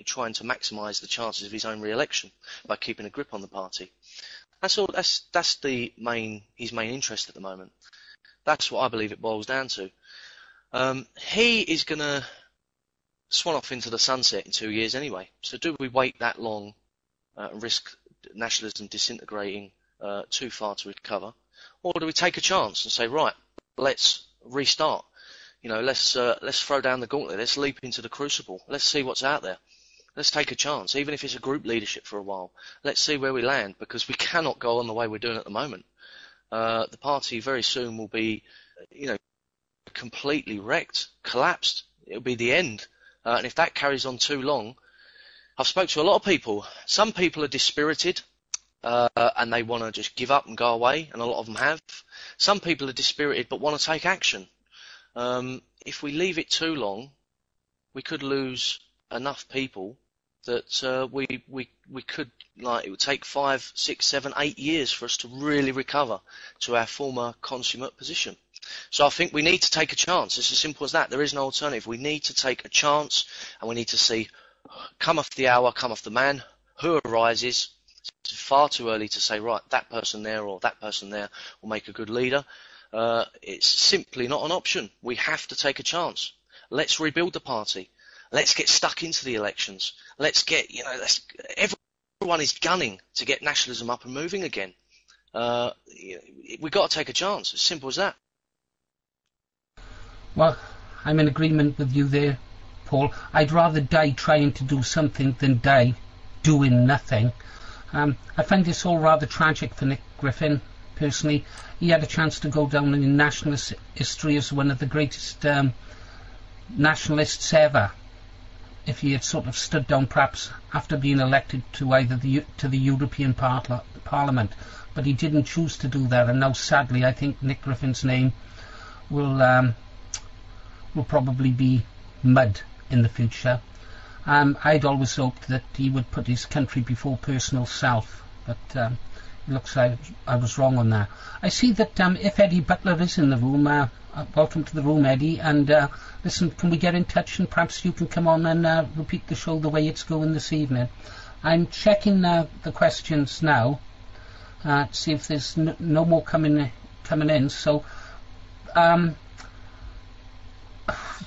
trying to maximise the chances of his own re-election by keeping a grip on the party. That's all. That's his main interest at the moment. That's what I believe it boils down to. He is going to swan off into the sunset in 2 years anyway. So do we wait that long and risk nationalism disintegrating too far to recover, or do we take a chance and say, right, let's restart? Let's throw down the gauntlet. Let's leap into the crucible. Let's see what's out there. Let's take a chance, even if it's a group leadership for a while. Let's see where we land, because we cannot go on the way we're doing at the moment. The party very soon will be, completely wrecked, collapsed. It'll be the end. And if that carries on too long, I've spoke to a lot of people. Some people are dispirited, and they want to just give up and go away, and a lot of them have. Some people are dispirited but want to take action. If we leave it too long, we could lose enough people that we could, it would take 5, 6, 7, 8 years for us to really recover to our former consummate position. So I think we need to take a chance. It's as simple as that. There is no alternative. We need to take a chance, and we need to see, come off the hour, come off the man, who arises. It's far too early to say, right, that person there or that person there will make a good leader. It's simply not an option. We have to take a chance. Let's rebuild the party. Let's get stuck into the elections. Let's get, everyone is gunning to get nationalism up and moving again. We've got to take a chance. As simple as that. Well, I'm in agreement with you there, Paul. I'd rather die trying to do something than die doing nothing. I find this all rather tragic for Nick Griffin. Personally, he had a chance to go down in nationalist history as one of the greatest nationalists ever, if he had sort of stood down perhaps after being elected to either the European Parliament. But he didn't choose to do that, and now sadly I think Nick Griffin's name will probably be mud in the future. I'd always hoped that he would put his country before personal self, but it looks like I was wrong on that. I see that if Eddie Butler is in the room, welcome to the room, Eddie. And listen, can we get in touch and perhaps you can come on and repeat the show the way it's going this evening? I'm checking the questions now to see if there's no more coming in. So,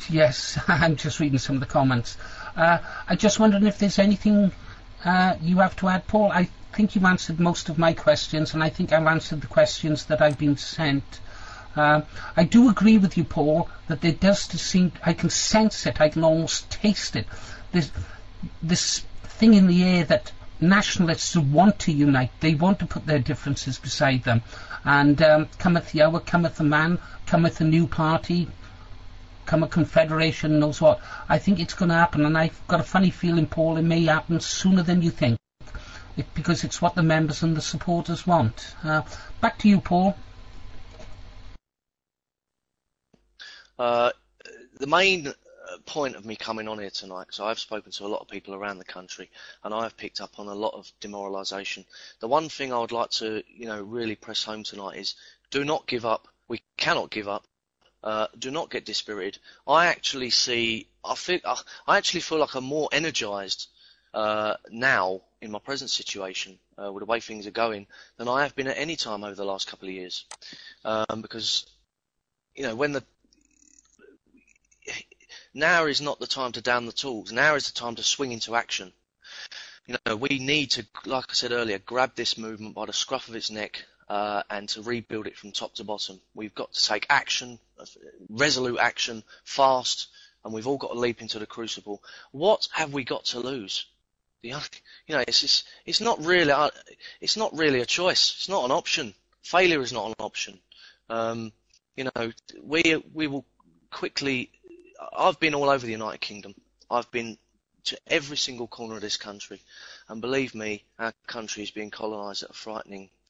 yes, I'm just reading some of the comments. I just wondering if there's anything you have to add, Paul. I think you've answered most of my questions, and I think I've answered the questions that I've been sent. I do agree with you, Paul, that there does seem, I can sense it, I can almost taste it. There's this thing in the air that nationalists want to unite. They want to put their differences beside them. And cometh the hour, cometh the man, cometh a new party, come a confederation, knows what. I think it's going to happen, and I've got a funny feeling, Paul, it may happen sooner than you think, because it's what the members and the supporters want. Back to you, Paul. The main point of me coming on here tonight, because I've spoken to a lot of people around the country, and I've picked up on a lot of demoralisation. The one thing I would like to, really press home tonight is: do not give up. We cannot give up. Do not get dispirited. I actually feel like I'm more energised now in my present situation with the way things are going than I have been at any time over the last couple of years. Because now is not the time to down the tools. Now is the time to swing into action. We need to, like I said earlier, grab this movement by the scruff of its neck and to rebuild it from top to bottom. We've got to take action, resolute action, fast, and we've all got to leap into the crucible. What have we got to lose? It's not really a choice. It's not an option. Failure is not an option. We will quickly. I've been all over the United Kingdom. I've been to every single corner of this country, and believe me, our country is being colonised at a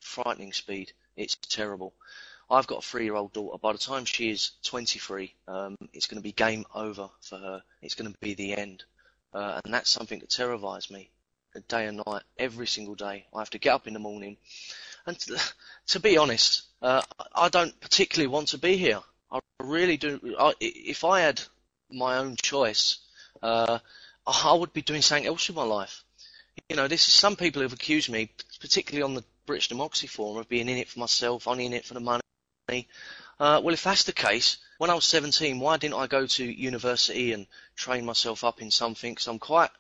frightening speed. It's terrible. I've got a 3-year-old daughter. By the time she is 23, it's going to be game over for her. It's going to be the end. And that's something that terrifies me day and night, every single day. I have to get up in the morning. And to be honest, I don't particularly want to be here. I really do. If I had my own choice, I would be doing something else with my life. Some people have accused me, particularly on the British Democracy Forum, of being in it for myself, only in it for the money. Well, if that's the case, when I was 17, why didn't I go to university and train myself up in something? Because I'm quite,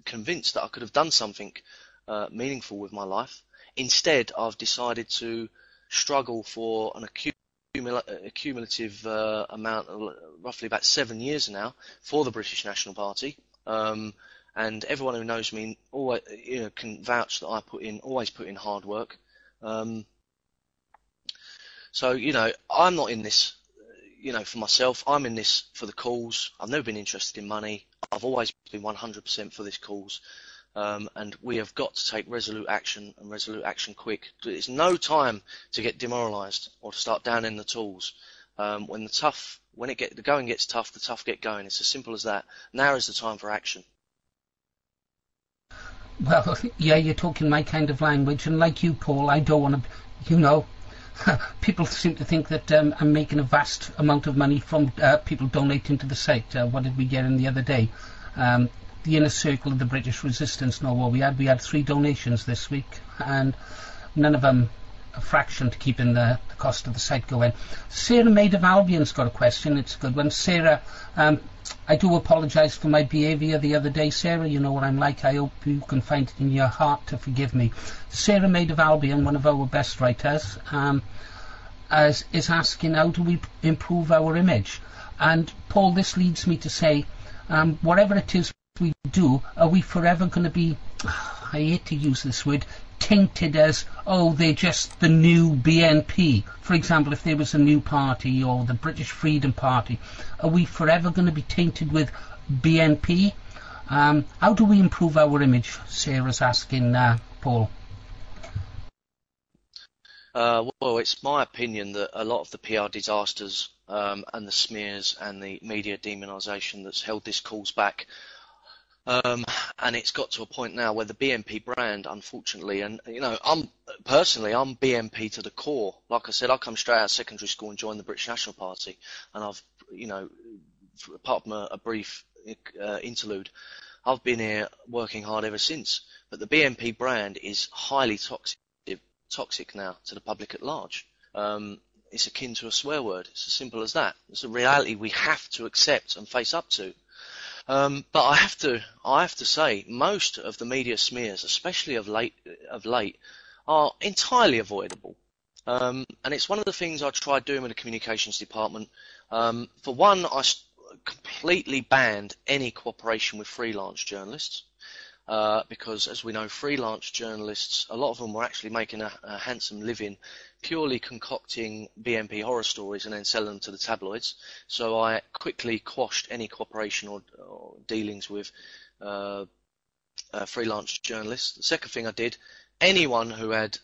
convinced that I could have done something meaningful with my life. Instead, I've decided to struggle for an accumulative amount, roughly about 7 years now, for the British National Party. And everyone who knows me always, can vouch that I always put in hard work. So, I'm not in this, for myself. I'm in this for the cause. I've never been interested in money. I've always been 100% for this cause. And we have got to take resolute action, and resolute action quick. It's no time to get demoralised or to start downing the tools. When the going gets tough, the tough get going. It's as simple as that. Now is the time for action. Well, yeah, you're talking my kind of language, and like you, Paul, I don't want to, people seem to think that I'm making a vast amount of money from people donating to the site. What did we get in the other day? The inner circle of the British resistance. No, what we had 3 donations this week, and none of them a fraction to keeping the cost of the site going. Sarah Maid of Albion's got a question. It's a good one. Sarah, I do apologise for my behaviour the other day. Sarah, you know what I'm like. I hope you can find it in your heart to forgive me. Sarah Maid of Albion, one of our best writers, is asking, how do we improve our image? And Paul, this leads me to say, whatever it is we do, are we forever going to be, I hate to use this word, tainted as, they're just the new BNP. For example, if there was a new party, or the British Freedom Party, are we forever going to be tainted with BNP? How do we improve our image? Sarah's asking Paul. Well, it's my opinion that a lot of the PR disasters and the smears and the media demonisation that's held this cause back And it's got to a point now where the BNP brand, unfortunately, and I'm BNP to the core. Like I said, I come straight out of secondary school and joined the British National Party, and I've, apart from a brief interlude, I've been here working hard ever since. But the BNP brand is highly toxic now to the public at large. It's akin to a swear word. It's as simple as that. It's a reality we have to accept and face up to. But I have to say, most of the media smears, especially of late, are entirely avoidable. And it's one of the things I tried doing with the communications department. For one, I completely banned any cooperation with freelance journalists. Because, as we know, freelance journalists, a lot of them were actually making a handsome living purely concocting BNP horror stories and then selling them to the tabloids. So I quickly quashed any cooperation or dealings with freelance journalists. The second thing I did, anyone who had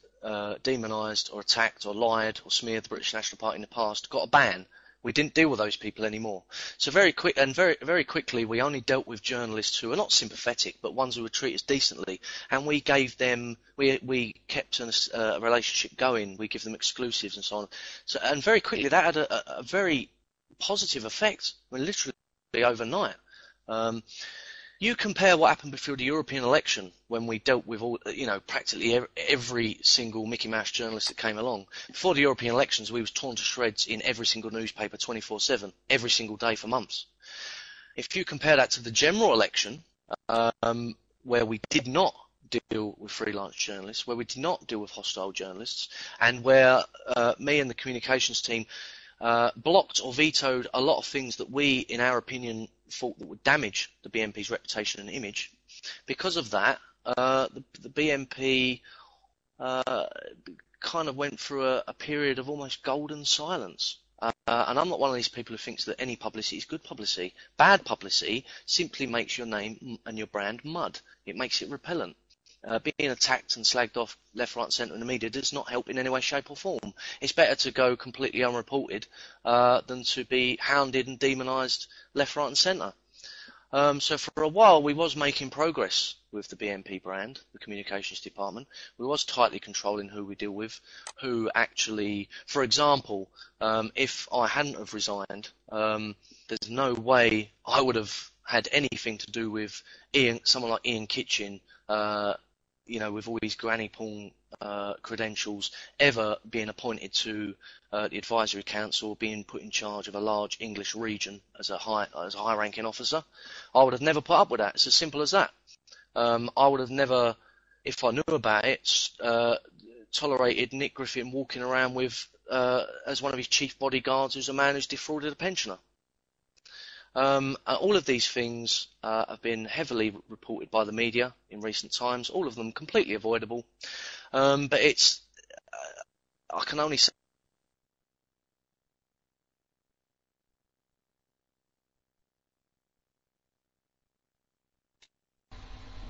demonised or attacked or lied or smeared the British National Party in the past got a ban. We didn't deal with those people anymore. So very quickly, we only dealt with journalists who are not sympathetic, but ones who would treat us decently. And we gave them, we kept a relationship going. We give them exclusives and so on. So, and very quickly, that had a very positive effect. I mean, literally overnight. You compare what happened before the European election, when we dealt with all, practically every single Mickey Mouse journalist that came along. Before the European elections, we was torn to shreds in every single newspaper 24/7, every single day for months. If you compare that to the general election, where we did not deal with freelance journalists, where we did not deal with hostile journalists, and where me and the communications team blocked or vetoed a lot of things that we, in our opinion, thought that would damage the BNP's reputation and image. Because of that, the BNP kind of went through a period of almost golden silence. And I'm not one of these people who thinks that any publicity is good publicity. Bad publicity simply makes your name and your brand mud. It makes it repellent. Being attacked and slagged off left, right and centre in the media does not help in any way, shape or form. It's better to go completely unreported than to be hounded and demonised left, right and centre. So for a while we was making progress with the BNP brand, the communications department. We was tightly controlling who we deal with, who actually, for example, if I hadn't have resigned, there's no way I would have had anything to do with someone like Ian Kitchen, with all these granny porn credentials, ever being appointed to the advisory council, being put in charge of a large English region as a high-ranking officer. I would have never put up with that. It's as simple as that. I would have never, if I knew about it, tolerated Nick Griffin walking around with as one of his chief bodyguards who's a man who's defrauded a pensioner. All of these things have been heavily reported by the media in recent times, all of them completely avoidable. But it's, I can only say,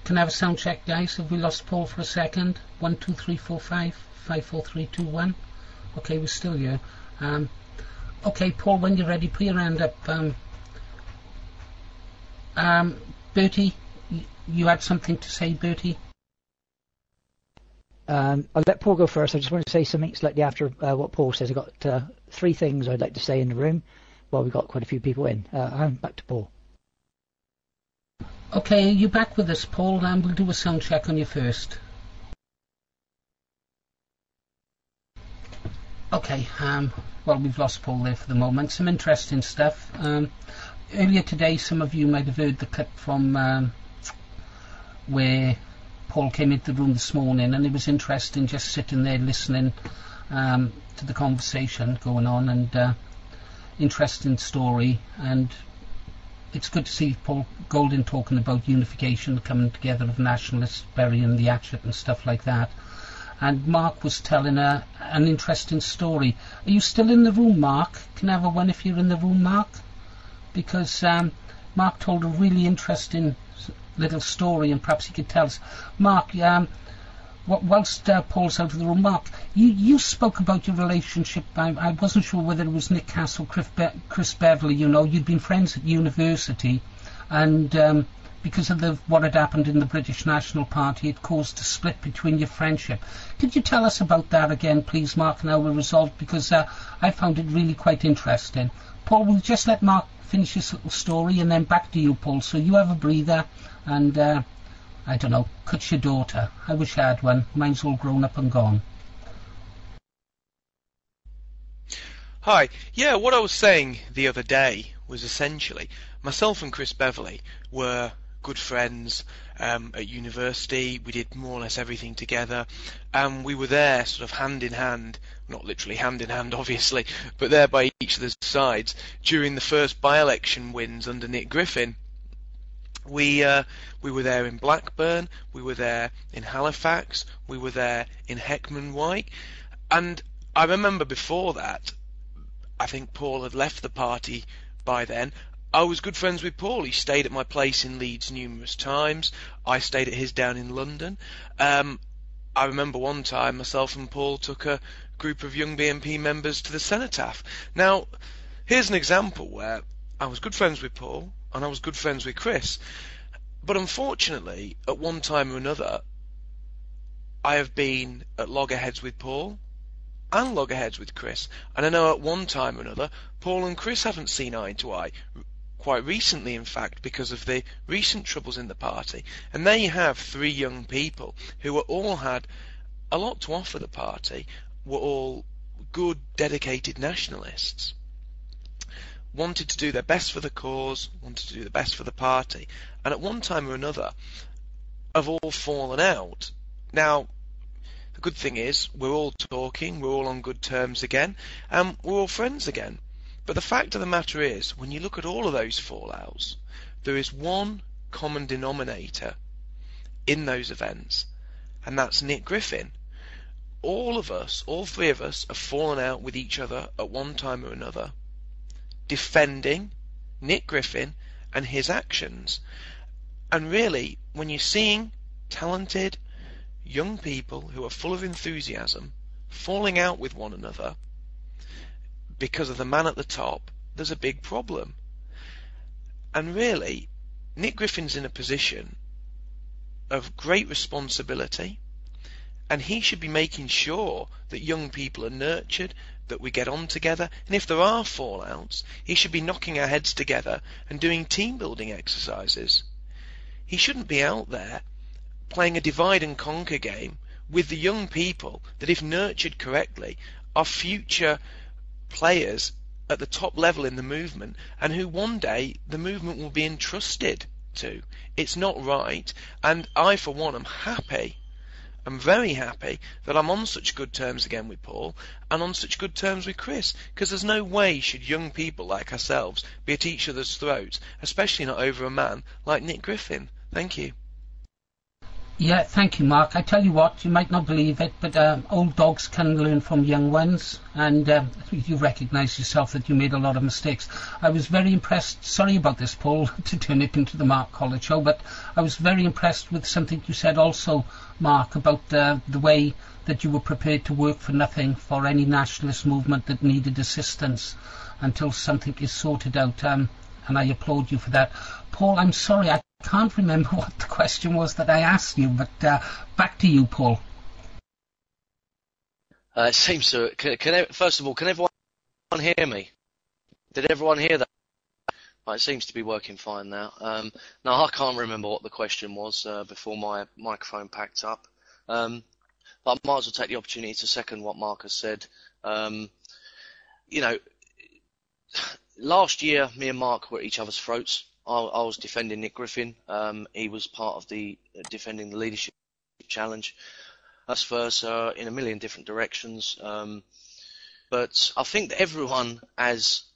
Can I have a sound check, guys? Have we lost Paul for a second? 1, 2, 3, 4, 5, 5, 4, 3, 2, 1. Okay, we're still here. Okay, Paul, when you're ready, put your hand up. Bertie, you had something to say, Bertie? I'll let Paul go first. I just want to say something slightly after what Paul says. I've got 3 things I'd like to say in the room while we've got quite a few people in. I'm back to Paul. Okay, are you back with us, Paul? We'll do a sound check on you first. Okay, well, we've lost Paul there for the moment. Some interesting stuff. Earlier today, some of you might have heard the clip from where Paul came into the room this morning, and it was interesting just sitting there listening to the conversation going on, and interesting story. And it's good to see Paul Golding talking about unification, coming together of nationalists, burying the hatchet and stuff like that. And Mark was telling an interesting story. Are you still in the room, Mark? Can I have a one if you're in the room, Mark? Because Mark told a really interesting little story, and perhaps he could tell us. Mark, whilst Paul's out of the room, Mark, you spoke about your relationship. I wasn't sure whether it was Nick Castle, Chris Beverley. You'd been friends at university, and because of what had happened in the British National Party, it caused a split between your friendship. Could you tell us about that again, please, Mark, and how it resolved? Because I found it really quite interesting. Paul, we'll just let Mark finish his little story, and then back to you, Paul. So you have a breather, and I don't know, cut your daughter. I wish I had one. Mine's all grown up and gone. Hi. Yeah, what I was saying the other day was essentially myself and Chris Beverley were good friends at university. We did more or less everything together, and we were there sort of hand in hand, not literally hand in hand obviously, but there by each other's sides during the first by-election wins under Nick Griffin. We were there in Blackburn, we were there in Halifax, we were there in Heckman White, and I remember before that, I think Paul had left the party by then. I was good friends with Paul. He stayed at my place in Leeds numerous times. I stayed at his down in London. I remember one time myself and Paul took a group of young BNP members to the cenotaph. Now, here's an example where I was good friends with Paul and I was good friends with Chris. But unfortunately, at one time or another, I have been at loggerheads with Paul and loggerheads with Chris. And I know at one time or another, Paul and Chris haven't seen eye to eye. Quite recently, in fact, because of the recent troubles in the party. And there you have three young people who were all had a lot to offer the party, were all good, dedicated nationalists, wanted to do their best for the cause, wanted to do the best for the party, and at one time or another have all fallen out. Now, the good thing is, we're all talking, we're all on good terms again, and we're all friends again. But the fact of the matter is, when you look at all of those fallouts, there is one common denominator in those events, and that's Nick Griffin. All of us, all three of us, have fallen out with each other at one time or another, defending Nick Griffin and his actions. And really, when you're seeing talented young people who are full of enthusiasm falling out with one another because of the man at the top, there's a big problem. And really, Nick Griffin's in a position of great responsibility, and he should be making sure that young people are nurtured, that we get on together, and if there are fallouts, he should be knocking our heads together and doing team building exercises. He shouldn't be out there playing a divide and conquer game with the young people that, if nurtured correctly, are future players at the top level in the movement, and who one day the movement will be entrusted to. It's not right, and I for one am happy, I'm very happy that I'm on such good terms again with Paul and on such good terms with Chris, because there's no way should young people like ourselves be at each other's throats, especially not over a man like Nick Griffin. Thank you. Yeah, thank you, Mark. I tell you what, you might not believe it, but old dogs can learn from young ones, and you recognise yourself that you made a lot of mistakes. I was very impressed, sorry about this, Paul, to turn it into the Mark College show, but I was very impressed with something you said also, Mark, about the way that you were prepared to work for nothing for any nationalist movement that needed assistance until something is sorted out, and I applaud you for that. Paul, I'm sorry, I can't remember what the question was that I asked you, but back to you, Paul. It seems to. First of all, can everyone hear me? Did everyone hear that? It seems to be working fine now. No, I can't remember what the question was before my microphone packed up. But I might as well take the opportunity to second what Mark has said. Last year, me and Mark were at each other's throats. I was defending Nick Griffin. He was part of the defending the leadership challenge. Us first in a million different directions. But I think that everyone,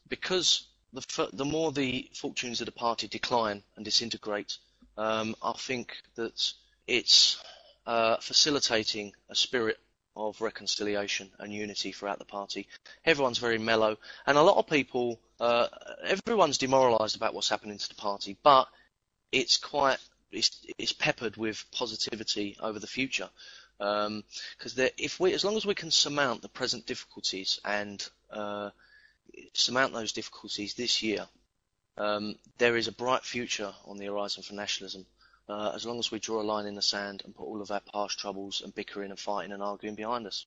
because the more the fortunes of the party decline and disintegrate, I think that it's facilitating a spirit of reconciliation and unity throughout the party. Everyone's very mellow, and a lot of people, everyone's demoralised about what's happening to the party, but it's peppered with positivity over the future. Because as long as we can surmount the present difficulties and surmount those difficulties this year, There is a bright future on the horizon for nationalism, as long as we draw a line in the sand and put all of our past troubles and bickering and fighting and arguing behind us.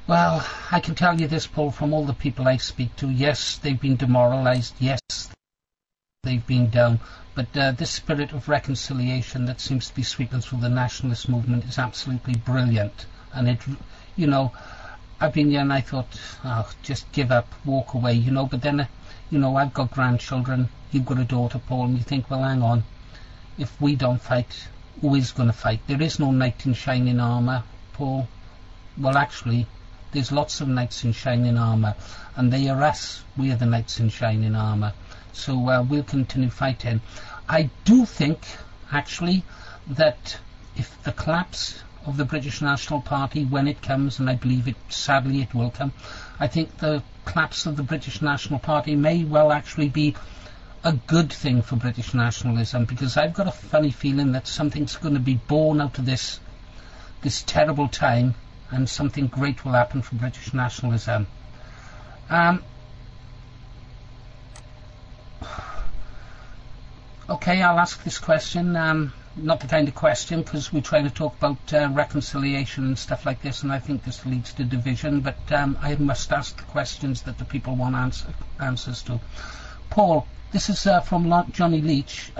Well, I can tell you this, Paul, from all the people I speak to, yes, they've been demoralised, yes, they've been down, but this spirit of reconciliation that seems to be sweeping through the nationalist movement is absolutely brilliant. And it, you know, I've been there and I thought, oh, just give up, walk away, you know, but then, you know, I've got grandchildren, you've got a daughter, Paul, and you think, well, hang on, if we don't fight, who is going to fight? There is no knight in shining armour, Paul. Well, actually, there's lots of knights in shining armour, and they are us. We are the knights in shining armour. So we'll continue fighting. I do think, actually, that if the collapse of the British National Party, when it comes, and I believe it, sadly it will come, I think the collapse of the British National Party may well actually be a good thing for British nationalism, because I've got a funny feeling that something's going to be born out of this terrible time, and something great will happen for British nationalism. Okay, I'll ask this question. Not the kind of question, because we're trying to talk about reconciliation and stuff like this, and I think this leads to division, but I must ask the questions that the people want answers to. Paul, this is from Johnny Leach.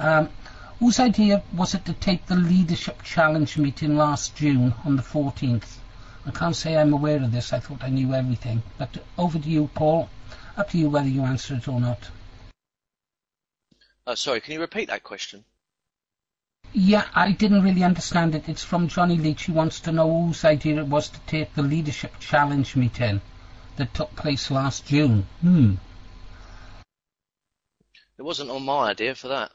Whose idea was it to take the leadership challenge meeting last June on the 14th? I can't say I'm aware of this. I thought I knew everything. But over to you, Paul. Up to you whether you answer it or not. Sorry, can you repeat that question? Yeah, I didn't really understand it. It's from Johnny Leach. He wants to know whose idea it was to take the leadership challenge meeting that took place last June. It wasn't on my idea for that.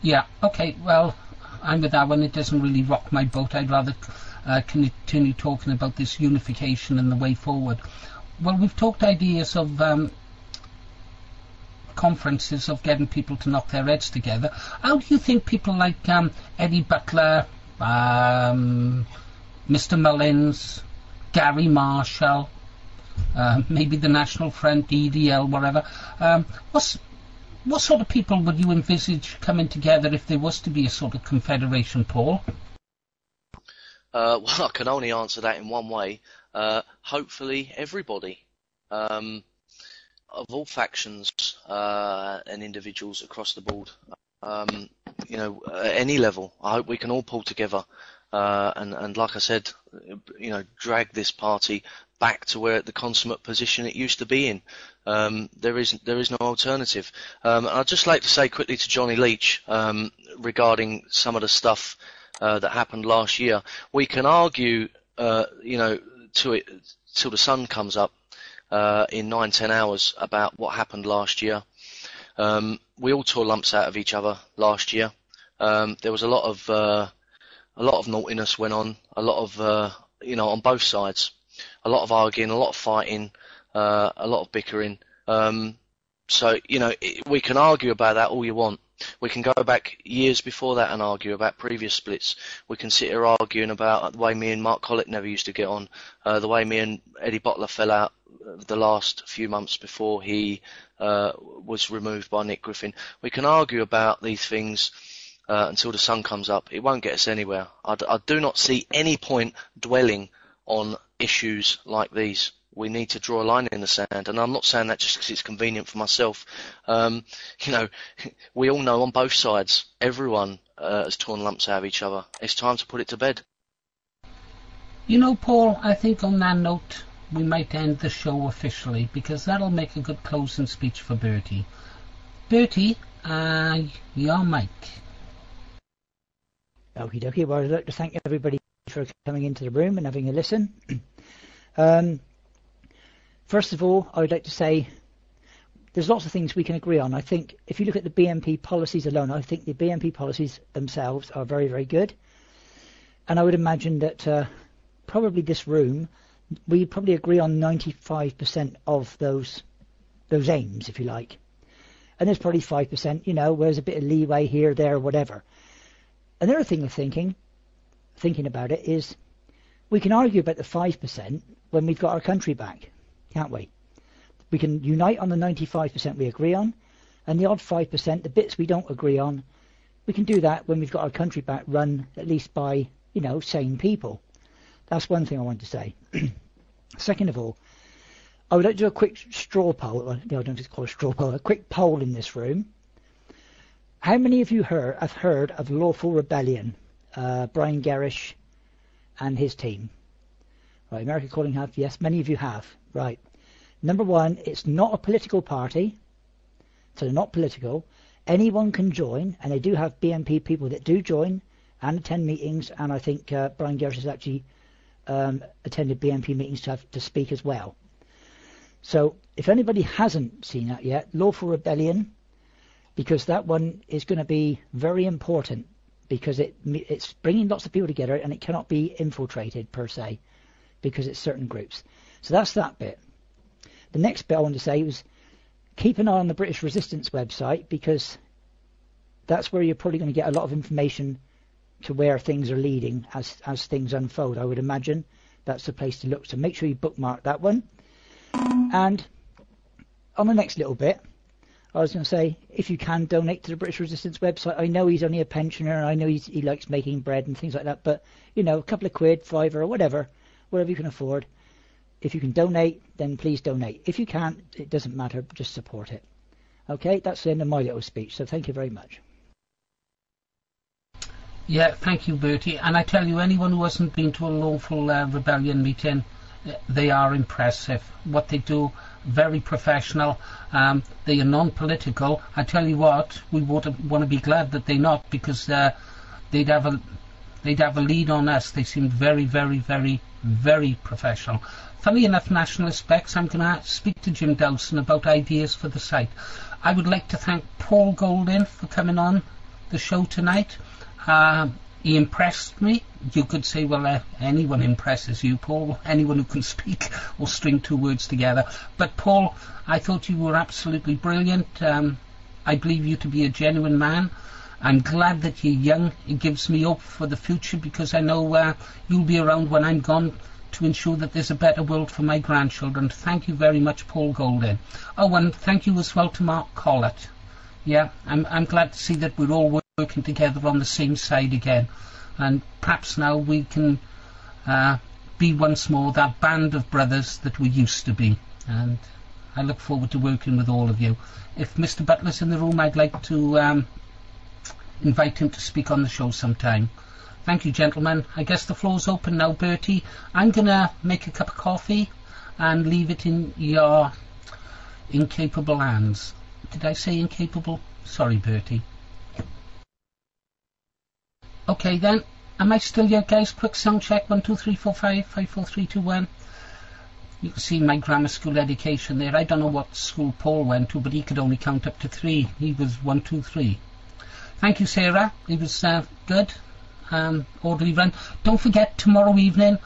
Yeah, okay, well, I'm with that one. It doesn't really rock my boat. I'd rather continue talking about this unification and the way forward. Well, we've talked ideas of conferences, of getting people to knock their heads together. How do you think people like Eddie Butler, Mr. Mullins, Gary Marshall, maybe the National Front, EDL, whatever, what sort of people would you envisage coming together if there was to be a sort of confederation, Paul? Well, I can only answer that in one way. Hopefully everybody, of all factions and individuals across the board, you know, at any level. I hope we can all pull together and like I said, you know, drag this party back to where the consummate position it used to be in. There is no alternative. I'd just like to say quickly to Johnny Leach regarding some of the stuff that happened last year. We can argue, you know, till the sun comes up in 9-10 hours about what happened last year. We all tore lumps out of each other last year. There was a lot of naughtiness went on, a lot of you know, on both sides, a lot of arguing, a lot of fighting, a lot of bickering. So you know, we can argue about that all you want. We can go back years before that and argue about previous splits. We can sit here arguing about the way me and Mark Collett never used to get on, the way me and Eddie Butler fell out the last few months before he was removed by Nick Griffin. We can argue about these things until the sun comes up. It won't get us anywhere. I do not see any point dwelling on issues like these. We need to draw a line in the sand, and I'm not saying that just because it's convenient for myself. You know, we all know on both sides, everyone has torn lumps out of each other. It's time to put it to bed. You know, Paul, I think on that note, we might end the show officially, because that'll make a good closing speech for Bertie. Bertie, your mic. Okie dokie. Well, I'd like to thank everybody for coming into the room and having a listen. First of all, I would like to say there's lots of things we can agree on. I think if you look at the BNP policies alone, I think the BNP policies themselves are very, very good. And I would imagine that probably this room, we probably agree on 95% of those aims, if you like. And there's probably 5%, you know, where there's a bit of leeway here, there, whatever. Another thing of thinking about it is we can argue about the 5% when we've got our country back, can't we? We can unite on the 95% we agree on, and the odd 5%, the bits we don't agree on, we can do that when we've got our country back run at least by, sane people. That's one thing I wanted to say. Second of all, I would like to do a quick straw poll. I don't know if it's called a straw poll. A quick poll in this room. How many of you have heard of Lawful Rebellion? Brian Gerrish and his team. Right, America Calling have. Yes, many of you have. Right. Number one, it's not a political party, so they're not political. Anyone can join, and they do have BNP people that do join and attend meetings, and I think Brian Gerrish has actually attended BNP meetings to speak as well. So if anybody hasn't seen that yet, Lawful Rebellion, because that one is going to be very important, because it's bringing lots of people together and it cannot be infiltrated per se, because it's certain groups. So that's that bit. The next bit I wanted to say was keep an eye on the British Resistance website, because that's where you're probably going to get a lot of information to where things are leading as things unfold. I would imagine that's the place to look. So make sure you bookmark that one. And on the next little bit, I was going to say, if you can donate to the British Resistance website. I know he's only a pensioner, and I know he likes making bread and things like that, but, a couple of quid, £5 or whatever you can afford. If you can donate, then please donate. If you can't, it doesn't matter, just support it. Okay, that's the end of my little speech, so thank you very much. Yeah, thank you, Bertie. And I tell you, anyone who hasn't been to a Lawful Rebellion meeting, they are impressive. What they do, very professional. They are non-political. I tell you what, we want to be glad that they're not, because they'd have a lead on us. They seem very, very, very, very professional. Funny enough, Nationalist Specs, I'm going to speak to Jim Dowson about ideas for the site. I would like to thank Paul Goldin for coming on the show tonight. He impressed me. You could say, well, anyone impresses you, Paul. Anyone who can speak or string two words together. But Paul, I thought you were absolutely brilliant. I believe you to be a genuine man. I'm glad that you're young. It gives me hope for the future, because I know you'll be around when I'm gone to ensure that there's a better world for my grandchildren. Thank you very much, Paul Goldin. Oh, and thank you as well to Mark Collett. Yeah, I'm glad to see that we're all working together on the same side again, and perhaps now we can be once more that band of brothers that we used to be. And I look forward to working with all of you. If Mr. Butler's in the room, I'd like to invite him to speak on the show sometime. Thank you, gentlemen. I guess the floor's open now, Bertie. I'm going to make a cup of coffee and leave it in your incapable hands. Did I say incapable? Sorry, Bertie. Okay, then. Am I still here, guys? Quick sound check. 1, 2, 3, 4, 5, 5, 4, 3, 2, 1. You can see my grammar school education there. I don't know what school Paul went to, but he could only count up to 3. He was 1, 2, 3. Thank you, Sarah. It was good. Orderly run. Don't forget, tomorrow evening,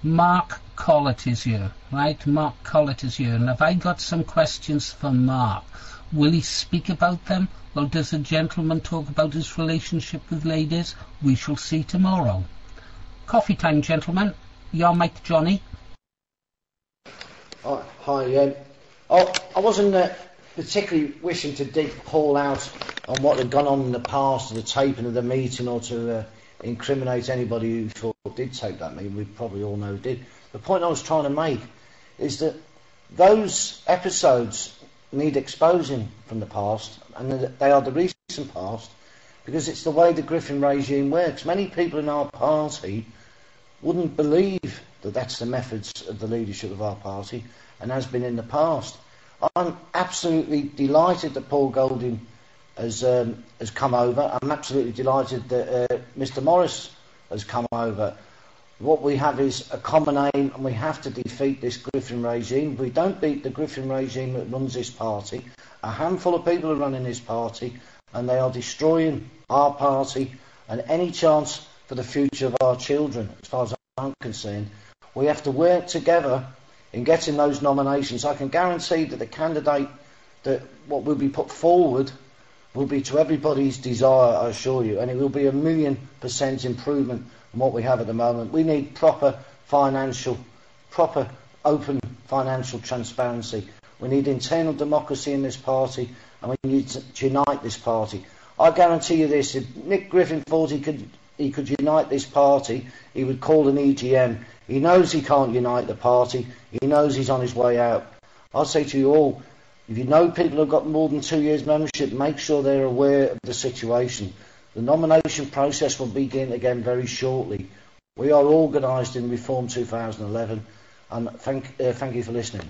Mark Collett is here, right? Mark Collett is here. And have I got some questions for Mark? Will he speak about them? Well, does a gentleman talk about his relationship with ladies? We shall see tomorrow. Coffee time, gentlemen. Your Mike Johnny. Hi. I wasn't particularly wishing to dig Paul out on what had gone on in the past, or the taping of the meeting, or to incriminate anybody who thought did tape that meeting. We probably all know did. The point I was trying to make is that those episodes need exposing from the past, and they are the recent past, because it's the way the Griffin regime works. Many people in our party wouldn't believe that that's the methods of the leadership of our party, and has been in the past. I'm absolutely delighted that Paul Golding has come over. I'm absolutely delighted that Mr. Morris has come over. What we have is a common aim, and we have to defeat this Griffin regime. If we don't beat the Griffin regime that runs this party, a handful of people are running this party, and they are destroying our party and any chance for the future of our children. As far as I'm concerned, we have to work together in getting those nominations. I can guarantee that the candidate that what will be put forward will be to everybody's desire, I assure you, and it will be 1,000,000% improvement on what we have at the moment. We need proper open financial transparency. We need internal democracy in this party, and we need to unite this party. I guarantee you this: if Nick Griffin thought he could unite this party, he would call an EGM. He knows he can't unite the party. He knows he's on his way out. I'll say to you all, if you know people who've got more than 2 years membership, make sure they're aware of the situation. The nomination process will begin again very shortly. We are organised in Reform 2011, and thank you for listening.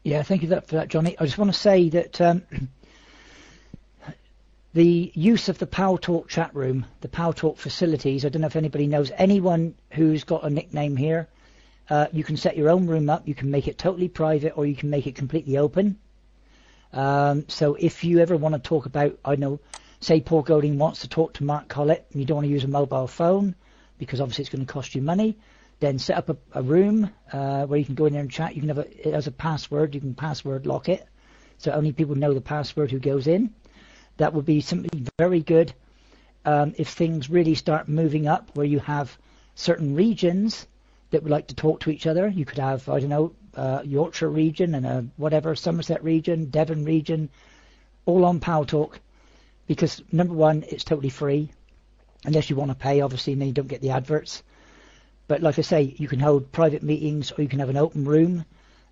Yeah, thank you for that, Johnny. I just want to say that the use of the Paltalk chat room, the Paltalk facilities, I don't know if anybody knows anyone who's got a nickname here. You can set your own room up, you can make it totally private, or you can make it completely open. So if you ever want to talk about, I know, say Paul Golding wants to talk to Mark Collett, and you don't want to use a mobile phone, because obviously it's going to cost you money, then set up a room where you can go in there and chat. You can have it as a password, you can password lock it, so only people know the password who goes in. That would be something very good if things really start moving up, where you have certain regions that would like to talk to each other. You could have, I don't know, Yorkshire region and a whatever, Somerset region, Devon region, all on Paltalk, because number one, it's totally free, unless you want to pay, obviously, and then you don't get the adverts. But like I say, you can hold private meetings, or you can have an open room,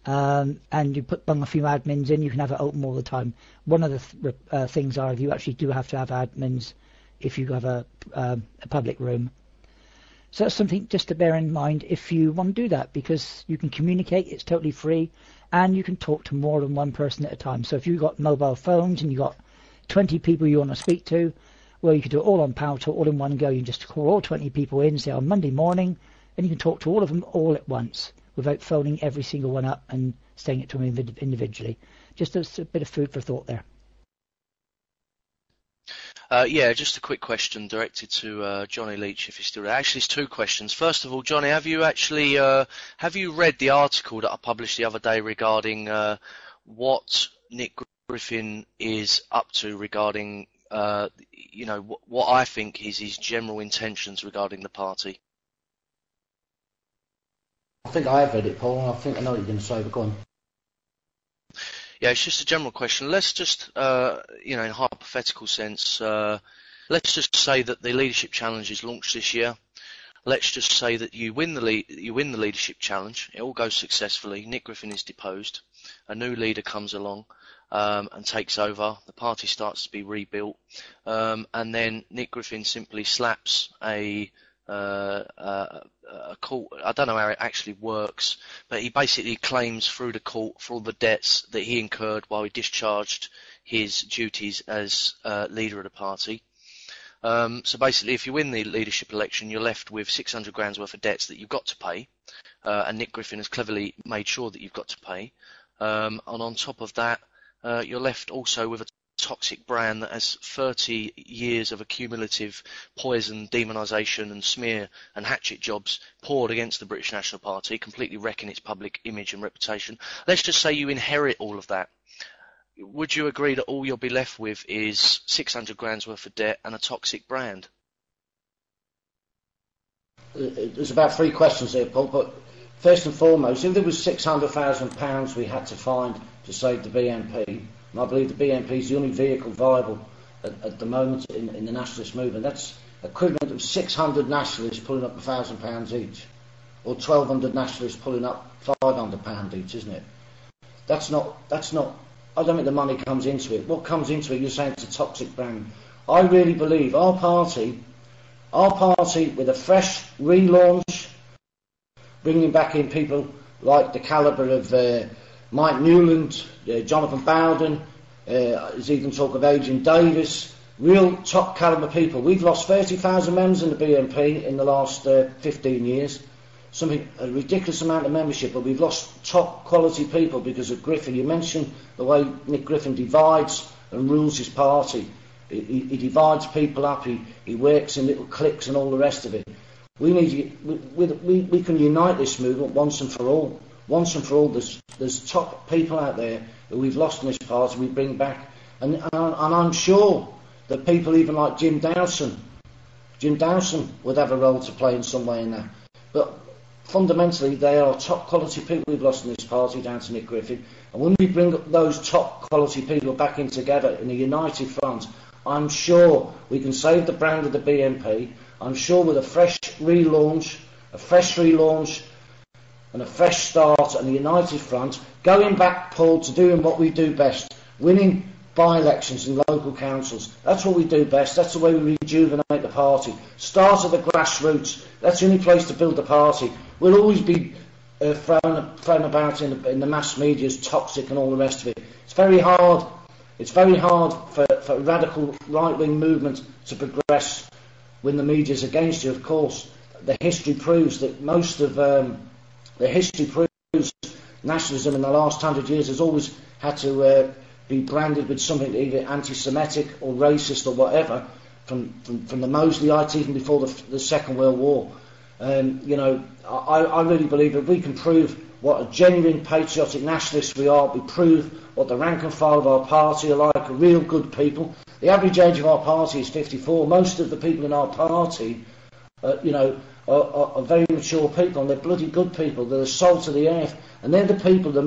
and you bung a few admins in, you can have it open all the time. One of the things are, you actually do have to have admins if you have a public room. So that's something just to bear in mind if you want to do that, because you can communicate, it's totally free, and you can talk to more than one person at a time. So if you've got mobile phones and you've got 20 people you want to speak to, well, you can do it all on Paltalk, all in one go. You can just call all 20 people in, say on Monday morning, and you can talk to all of them all at once without phoning every single one up and saying it to them individually. Just a bit of food for thought there. Yeah, just a quick question directed to Johnny Leach, if he's still there. Actually, it's two questions. First of all, Johnny, have you read the article that I published the other day regarding what Nick Griffin is up to regarding, what I think is his general intentions regarding the party? I think I have read it, Paul, and I think I know what you're going to say, but go on. Yeah, it's just a general question. Let's just, in a hypothetical sense, let's just say that the leadership challenge is launched this year. Let's just say that you win the leadership challenge. It all goes successfully. Nick Griffin is deposed. A new leader comes along and takes over. The party starts to be rebuilt, and then Nick Griffin simply slaps a court. I don't know how it actually works, but he basically claims through the court for all the debts that he incurred while he discharged his duties as leader of the party. So basically, if you win the leadership election, you're left with 600 grand's worth of debts that you've got to pay, and Nick Griffin has cleverly made sure that you've got to pay. And on top of that, you're left also with a toxic brand that has 30 years of accumulative poison, demonisation and smear and hatchet jobs poured against the British National Party, completely wrecking its public image and reputation. Let's just say you inherit all of that. Would you agree that all you'll be left with is 600 grand's worth of debt and a toxic brand? There's about three questions there, Paul, but first and foremost, if there was £600,000 we had to find to save the BNP, and I believe the BNP is the only vehicle viable at the moment in the nationalist movement, that's equivalent of 600 nationalists pulling up £1,000 each, or 1,200 nationalists pulling up £500 each, isn't it? That's not. I don't think the money comes into it. What comes into it, you're saying it's a toxic brand. I really believe our party with a fresh relaunch, bringing back in people like the calibre of Mike Newland, Jonathan Bowden, there's even talk of Adrian Davis, real top calibre people. We've lost 30,000 members in the BNP in the last 15 years. A ridiculous amount of membership, but we've lost top quality people because of Griffin. You mentioned the way Nick Griffin divides and rules his party. He divides people up, he works in little cliques and all the rest of it. We can unite this movement once and for all. Once and for all, there's top people out there who we've lost in this party, we bring back. And I'm sure that people even like Jim Dowson would have a role to play in some way in that. But fundamentally, they are top quality people we've lost in this party down to Nick Griffin. And when we bring those top quality people back in together in a united front, I'm sure we can save the brand of the BNP. I'm sure with a fresh relaunch and a fresh start and a united front, going back, Paul, to doing what we do best, winning by-elections in local councils. That's what we do best. That's the way we rejuvenate the party. Start at the grassroots. That's the only place to build the party. We'll always be thrown about in the mass media as toxic and all the rest of it. It's very hard. It's very hard for radical right-wing movement to progress when the media's against you. Of course, the history proves that nationalism in the last 100 years has always had to be branded with something either anti-Semitic or racist or whatever from the Mosleyite even before the Second World War. I really believe that we can prove what a genuine patriotic nationalists we are. We prove what the rank and file of our party are like, real good people. The average age of our party is 54. Most of the people in our party, are very mature people, and they're bloody good people. They're the salt of the earth, and they're the people the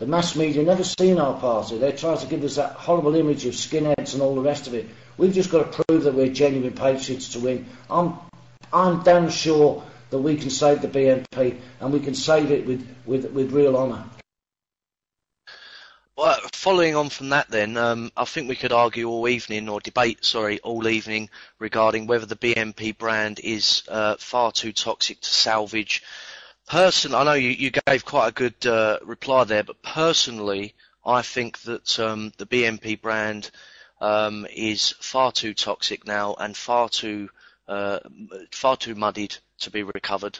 mass media never see in our party. They try to give us that horrible image of skinheads and all the rest of it. We've just got to prove that we're genuine patriots to win. I'm damn sure that we can save the BNP, and we can save it with real honour. Well, following on from that then, I think we could argue all evening regarding whether the BNP brand is far too toxic to salvage. I know you gave quite a good reply there, but personally, I think that the BNP brand is far too toxic now and far too muddied to be recovered.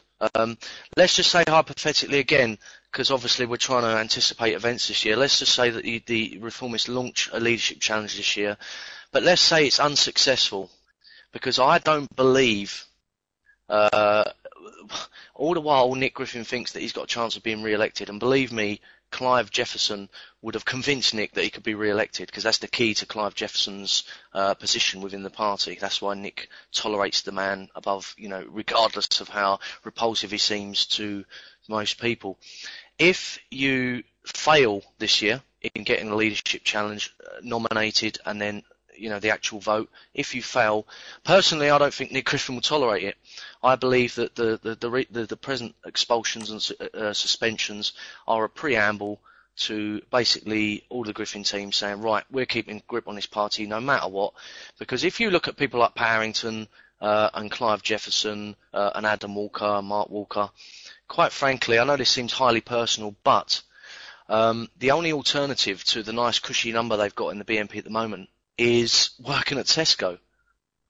Let's just say hypothetically again, because obviously we're trying to anticipate events this year. Let's just say that the Reformists launch a leadership challenge this year, but let's say it's unsuccessful, because I don't believe. All the while, Nick Griffin thinks that he's got a chance of being re-elected, and believe me, Clive Jefferson would have convinced Nick that he could be re-elected, because that's the key to Clive Jefferson's position within the party. That's why Nick tolerates the man above, regardless of how repulsive he seems to most people. If you fail this year in getting the leadership challenge nominated and then the actual vote, if you fail, personally, I don't think Nick Griffin will tolerate it. I believe that the present expulsions and suspensions are a preamble to basically all the Griffin team saying, right, we're keeping grip on this party no matter what. Because if you look at people like Pat Harrington and Clive Jefferson and Adam Walker, Mark Walker, quite frankly, I know this seems highly personal, but the only alternative to the nice cushy number they've got in the BNP at the moment is working at Tesco,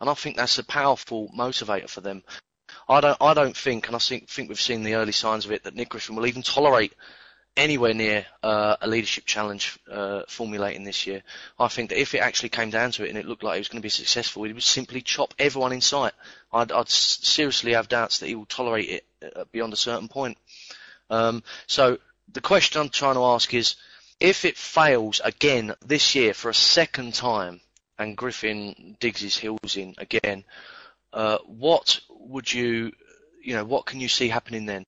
and I think that's a powerful motivator for them. I don't think, and I think we've seen the early signs of it, that Nick Griffin will even tolerate anywhere near a leadership challenge formulating this year. I think that if it actually came down to it and it looked like it was going to be successful, he would simply chop everyone in sight. I'd seriously have doubts that he will tolerate it beyond a certain point. So the question I'm trying to ask is, if it fails again this year for a second time and Griffin digs his heels in again, what can you see happening then?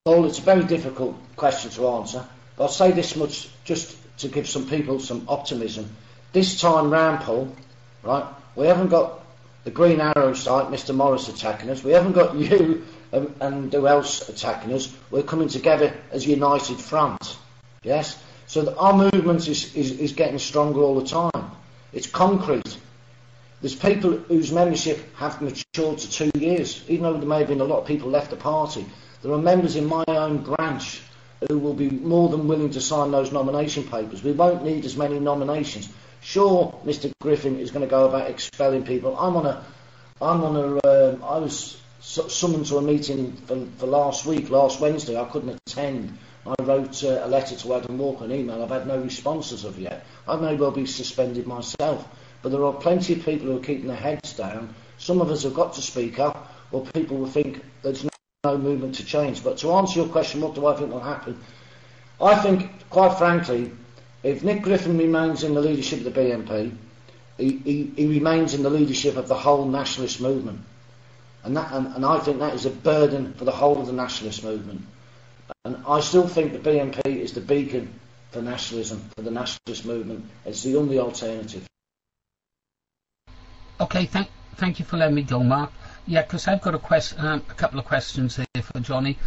Well, it's a very difficult question to answer, but I'll say this much just to give some people some optimism. This time round, Paul, right, we haven't got the Green Arrow site, Mr. Morris, attacking us. We haven't got you and who else attacking us. We're coming together as a united front. Yes? So our movement is getting stronger all the time. It's concrete. There's people whose membership have matured to 2 years, even though there may have been a lot of people left the party. There are members in my own branch who will be more than willing to sign those nomination papers. We won't need as many nominations. Sure, Mr. Griffin is going to go about expelling people. I was summoned to a meeting for last Wednesday. I couldn't attend. I wrote a letter to Adam Walker, an email. I've had no response as of yet. I may well be suspended myself. But there are plenty of people who are keeping their heads down. Some of us have got to speak up, or people will think there's no movement to change. But to answer your question, what do I think will happen? I think, quite frankly, if Nick Griffin remains in the leadership of the BNP, he remains in the leadership of the whole nationalist movement. and I think that is a burden for the whole of the nationalist movement. And I still think the BNP is the beacon for nationalism, for the nationalist movement. It's the only alternative. Okay, thank you for letting me go, Mark. Yeah, because I've got a couple of questions here for Johnny.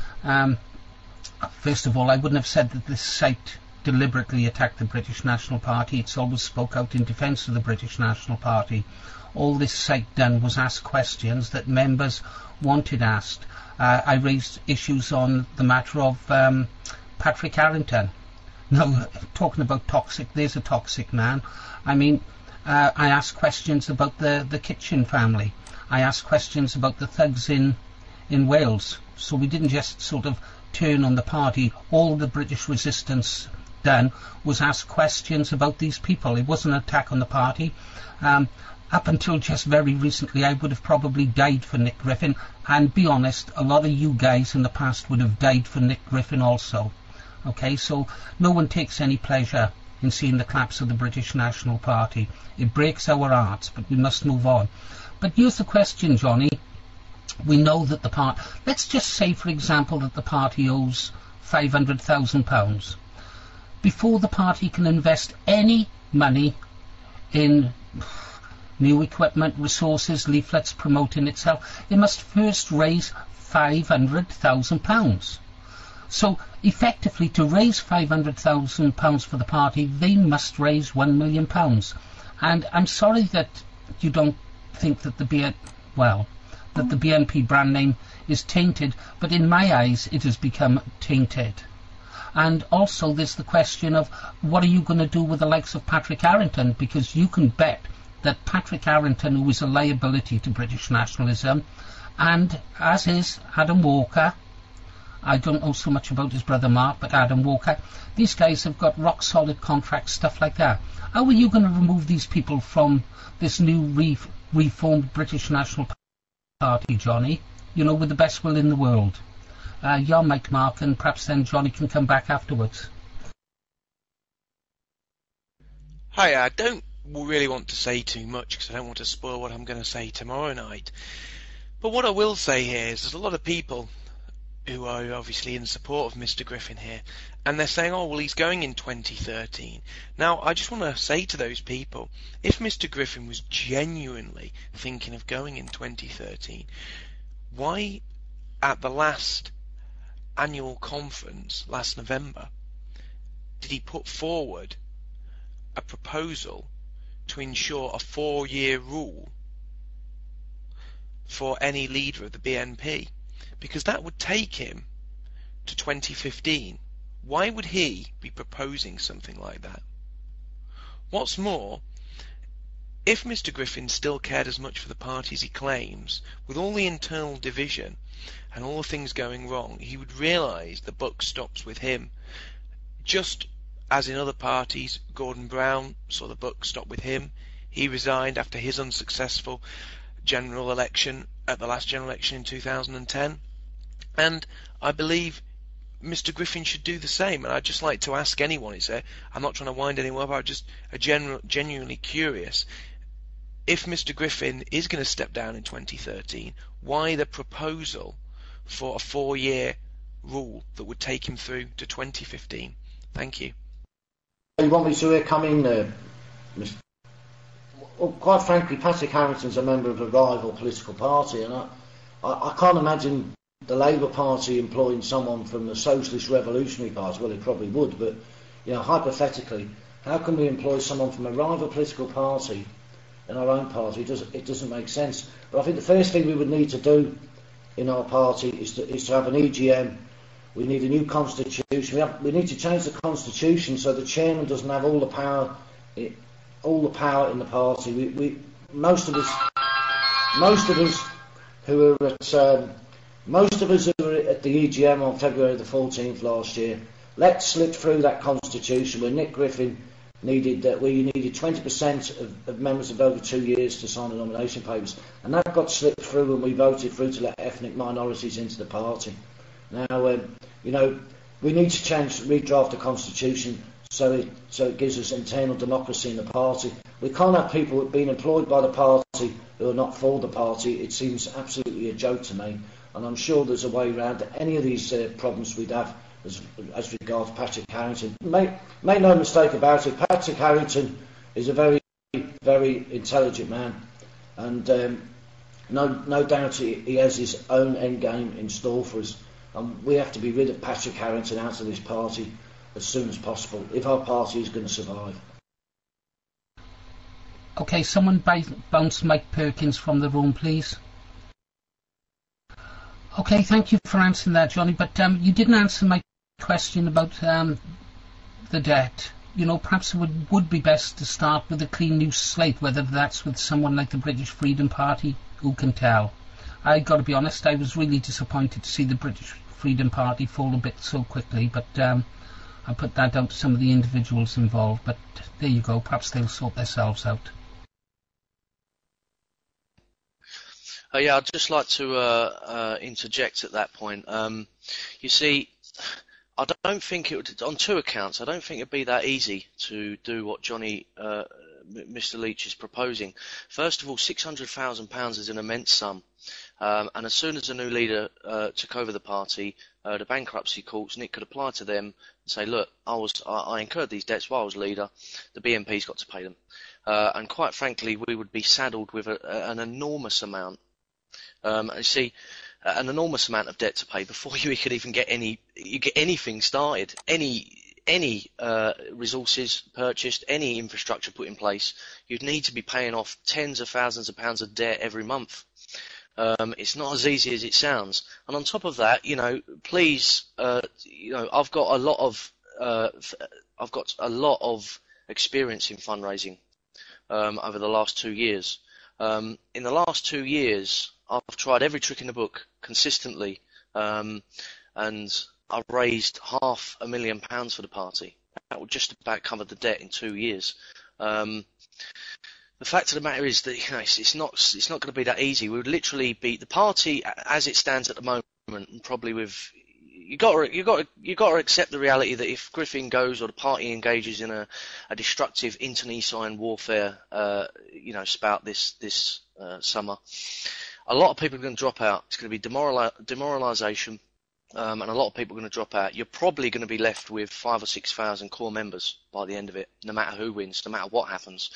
First of all, I wouldn't have said that this site deliberately attacked the British National Party. It's always spoke out in defence of the British National Party. All this site done was ask questions that members wanted asked. I raised issues on the matter of Patrick Harrington. No, talking about toxic, there's a toxic man. I mean, I asked questions about the Kitchen family. I asked questions about the thugs in Wales. So we didn't just sort of turn on the party. All the British resistance done was ask questions about these people. It wasn't an attack on the party. Up until just very recently, I would have probably died for Nick Griffin, and be honest, a lot of you guys in the past would have died for Nick Griffin also. Okay, so no one takes any pleasure in seeing the collapse of the British National Party. It breaks our hearts, but we must move on. But here's the question, Johnny. We know that the party, let's just say, for example, that the party owes £500,000. Before the party can invest any money in new equipment, resources, leaflets promoting itself, it must first raise £500,000. So, effectively, to raise £500,000 for the party, they must raise £1 million. And I'm sorry that you don't think that the BNP brand name is tainted, but in my eyes, it has become tainted. And also, there's the question of what are you going to do with the likes of Patrick Harrington, because you can bet that Patrick Harrington, who is a liability to British nationalism, and as is Adam Walker, I don't know so much about his brother Mark, but Adam Walker, these guys have got rock solid contracts, stuff like that. How are you going to remove these people from this new reformed British National Party, Johnny? You know, with the best will in the world. Your mic, Mark, and perhaps then Johnny can come back afterwards. Hi, I don't really want to say too much because I don't want to spoil what I'm going to say tomorrow night. But what I will say here is there's a lot of people who are obviously in support of Mr. Griffin here, and they're saying, oh, well, he's going in 2013. Now, I just want to say to those people, if Mr. Griffin was genuinely thinking of going in 2013, why at the last annual conference last November did he put forward a proposal to ensure a 4-year rule for any leader of the BNP? Because that would take him to 2015. Why would he be proposing something like that? What's more, if Mr. Griffin still cared as much for the party as he claims, with all the internal division and all the things going wrong, he would realise the buck stops with him. Just as in other parties, Gordon Brown saw the buck stop with him. He resigned after his unsuccessful general election at the last general election in 2010. And I believe Mr. Griffin should do the same. And I'd just like to ask anyone, I'm not trying to wind anyone up, I'm just genuinely curious. If Mr. Griffin is going to step down in 2013, why the proposal for a 4-year rule that would take him through to 2015? Thank you. You want me to come in, Mr. Well, quite frankly, Patrick Harrington's a member of a rival political party, and I can't imagine the Labour Party employing someone from the Socialist Revolutionary Party. Well, it probably would, but hypothetically, how can we employ someone from a rival political party in our own party? It doesn't make sense. But I think the first thing we would need to do in our party is to have an EGM. We need a new constitution. We need to change the constitution so the chairman doesn't have all the power in the party. Most of us who were at the EGM on February the 14th last year, let slip through that constitution where Nick Griffin needed 20% of members of over 2 years to sign the nomination papers, and that got slipped through when we voted through to let ethnic minorities into the party. Now, we need to redraft the constitution so it gives us internal democracy in the party. We can't have people being employed by the party who are not for the party. It seems absolutely a joke to me, and I'm sure there's a way around any of these problems we'd have as regards Patrick Harrington. Make no mistake about it, Patrick Harrington is a very, very intelligent man, and no doubt he has his own end game in store for us. And we have to be rid of Patrick Harrington out of this party as soon as possible if our party is going to survive. Okay, someone bounce Mike Perkins from the room, please. Okay, thank you for answering that, Johnny, but you didn't answer my question about the debt. You know, perhaps it would be best to start with a clean new slate, whether that's with someone like the British Freedom Party. Who can tell? I got to be honest, I was really disappointed to see the British Freedom Party fall a bit so quickly, but I put that down to some of the individuals involved, but there you go, perhaps they'll sort themselves out. Yeah, I'd just like to interject at that point. You see, I don't think it would, on two accounts, I don't think it'd be that easy to do what Johnny, Mr. Leach is proposing. First of all, £600,000 is an immense sum. And as soon as a new leader took over the party, the bankruptcy courts, Nick could apply to them and say, look, I incurred these debts while I was leader, the BNP's got to pay them. And quite frankly, we would be saddled with an enormous amount. You see, an enormous amount of debt to pay before you could even get anything started, any resources purchased, any infrastructure put in place. You'd need to be paying off tens of thousands of pounds of debt every month. It's not as easy as it sounds. And on top of that, you know, please, you know, I've got a lot of experience in fundraising over the last 2 years. In the last 2 years, I've tried every trick in the book consistently, and I've raised £500,000 for the party. That would just about cover the debt in 2 years. The fact of the matter is that, you know, it's not going to be that easy. We would literally be the party as it stands at the moment, and probably with you got to accept the reality that if Griffin goes or the party engages in a destructive internecine warfare, you know, spout this summer, a lot of people are going to drop out. It's going to be demoralisation, and a lot of people are going to drop out. You're probably going to be left with 5,000 or 6,000 core members by the end of it, no matter who wins, no matter what happens.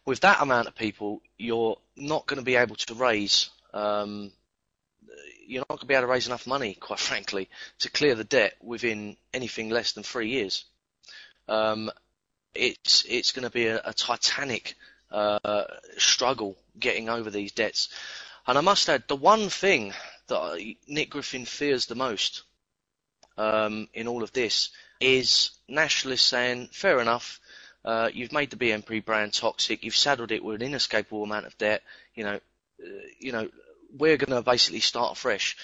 With that amount of people, you're not going to be able to raise. You're not going to be able to raise enough money, quite frankly, to clear the debt within anything less than 3 years. It's going to be a titanic struggle getting over these debts. And I must add, the one thing that Nick Griffin fears the most in all of this is nationalists saying, fair enough, you've made the BNP brand toxic, you've saddled it with an inescapable amount of debt, you know, we're going to basically start afresh.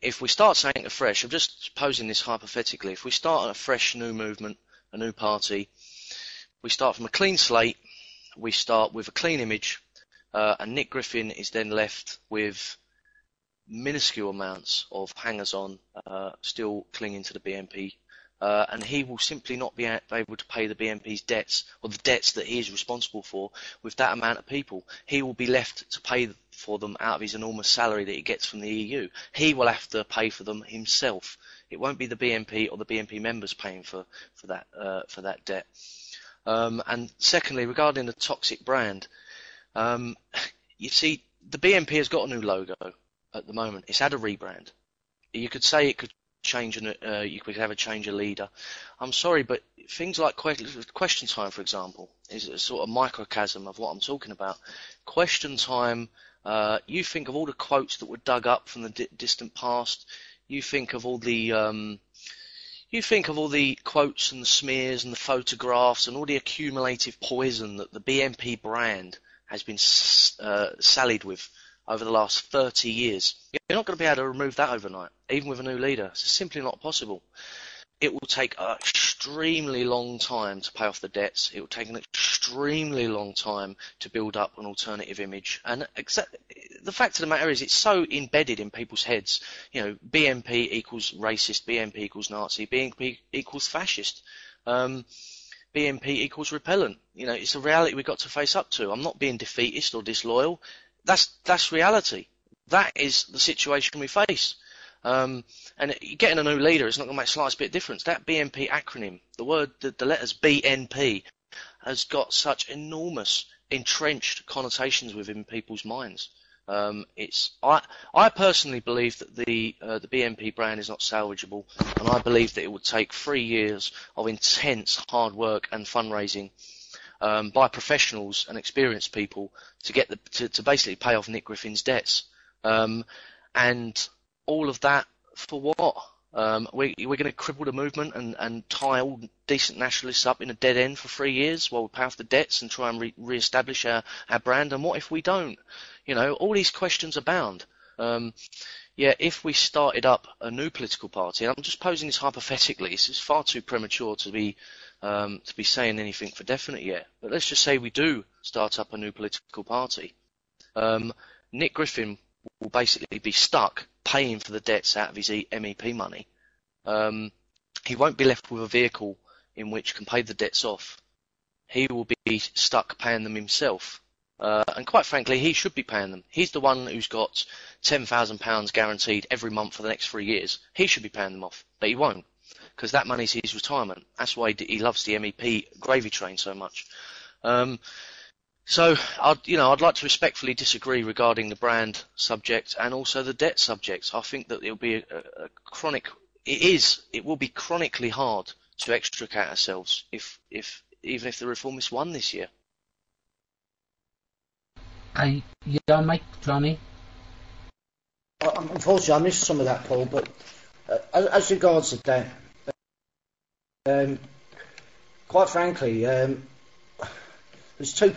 If we start saying afresh, I'm just posing this hypothetically, if we start a fresh new movement, a new party, we start from a clean slate, we start with a clean image, and Nick Griffin is then left with minuscule amounts of hangers-on still clinging to the BNP, and he will simply not be able to pay the BNP's debts, or the debts that he is responsible for, with that amount of people. He will be left to pay for them out of his enormous salary that he gets from the EU. He will have to pay for them himself. It won't be the BNP or the BNP members paying for that debt. And secondly, regarding the toxic brand, you see, the BNP has got a new logo at the moment. It's had a rebrand. You could say it could change, you could have a change of leader. I'm sorry, but things like Question Time, for example, is a sort of microcosm of what I'm talking about. Question Time, you think of all the quotes that were dug up from the distant past. You think of all the quotes and the smears and the photographs and all the accumulative poison that the BNP brand has been sallied with over the last 30 years. You're not going to be able to remove that overnight, even with a new leader. It's simply not possible. It will take an extremely long time to pay off the debts. It will take an extremely long time to build up an alternative image. And the fact of the matter is, it's so embedded in people's heads. You know, BNP equals racist, BNP equals Nazi, BNP equals fascist. BNP equals repellent. You know, it's a reality we've got to face up to. I'm not being defeatist or disloyal. That's reality. That is the situation we face. And getting a new leader is not going to make the slightest bit of difference. That BNP acronym, the letters BNP, has got such enormous entrenched connotations within people's minds. I personally believe that the BNP brand is not salvageable, and I believe that it would take 3 years of intense hard work and fundraising by professionals and experienced people to get to basically pay off Nick Griffin's debts, and all of that for what? We're going to cripple the movement and tie all decent nationalists up in a dead end for 3 years while we pay off the debts and try and re-establish our brand. And what if we don't? You know, all these questions abound. If we started up a new political party, and I'm just posing this hypothetically, this is far too premature to be saying anything for definite yet. But let's just say we do start up a new political party. Nick Griffin will basically be stuck paying for the debts out of his MEP money. He won't be left with a vehicle in which can pay the debts off. He will be stuck paying them himself. And quite frankly, he should be paying them. He's the one who's got £10,000 guaranteed every month for the next 3 years. He should be paying them off, but he won't, because that money's his retirement. That's why he loves the MEP gravy train so much. So I'd like to respectfully disagree regarding the brand subject and also the debt subject. I think that it'll be it will be chronically hard to extricate ourselves even if the reformists won this year. Yeah, Mike, Johnny. Unfortunately, I missed some of that, Paul. But as regards to debt, quite frankly, there's two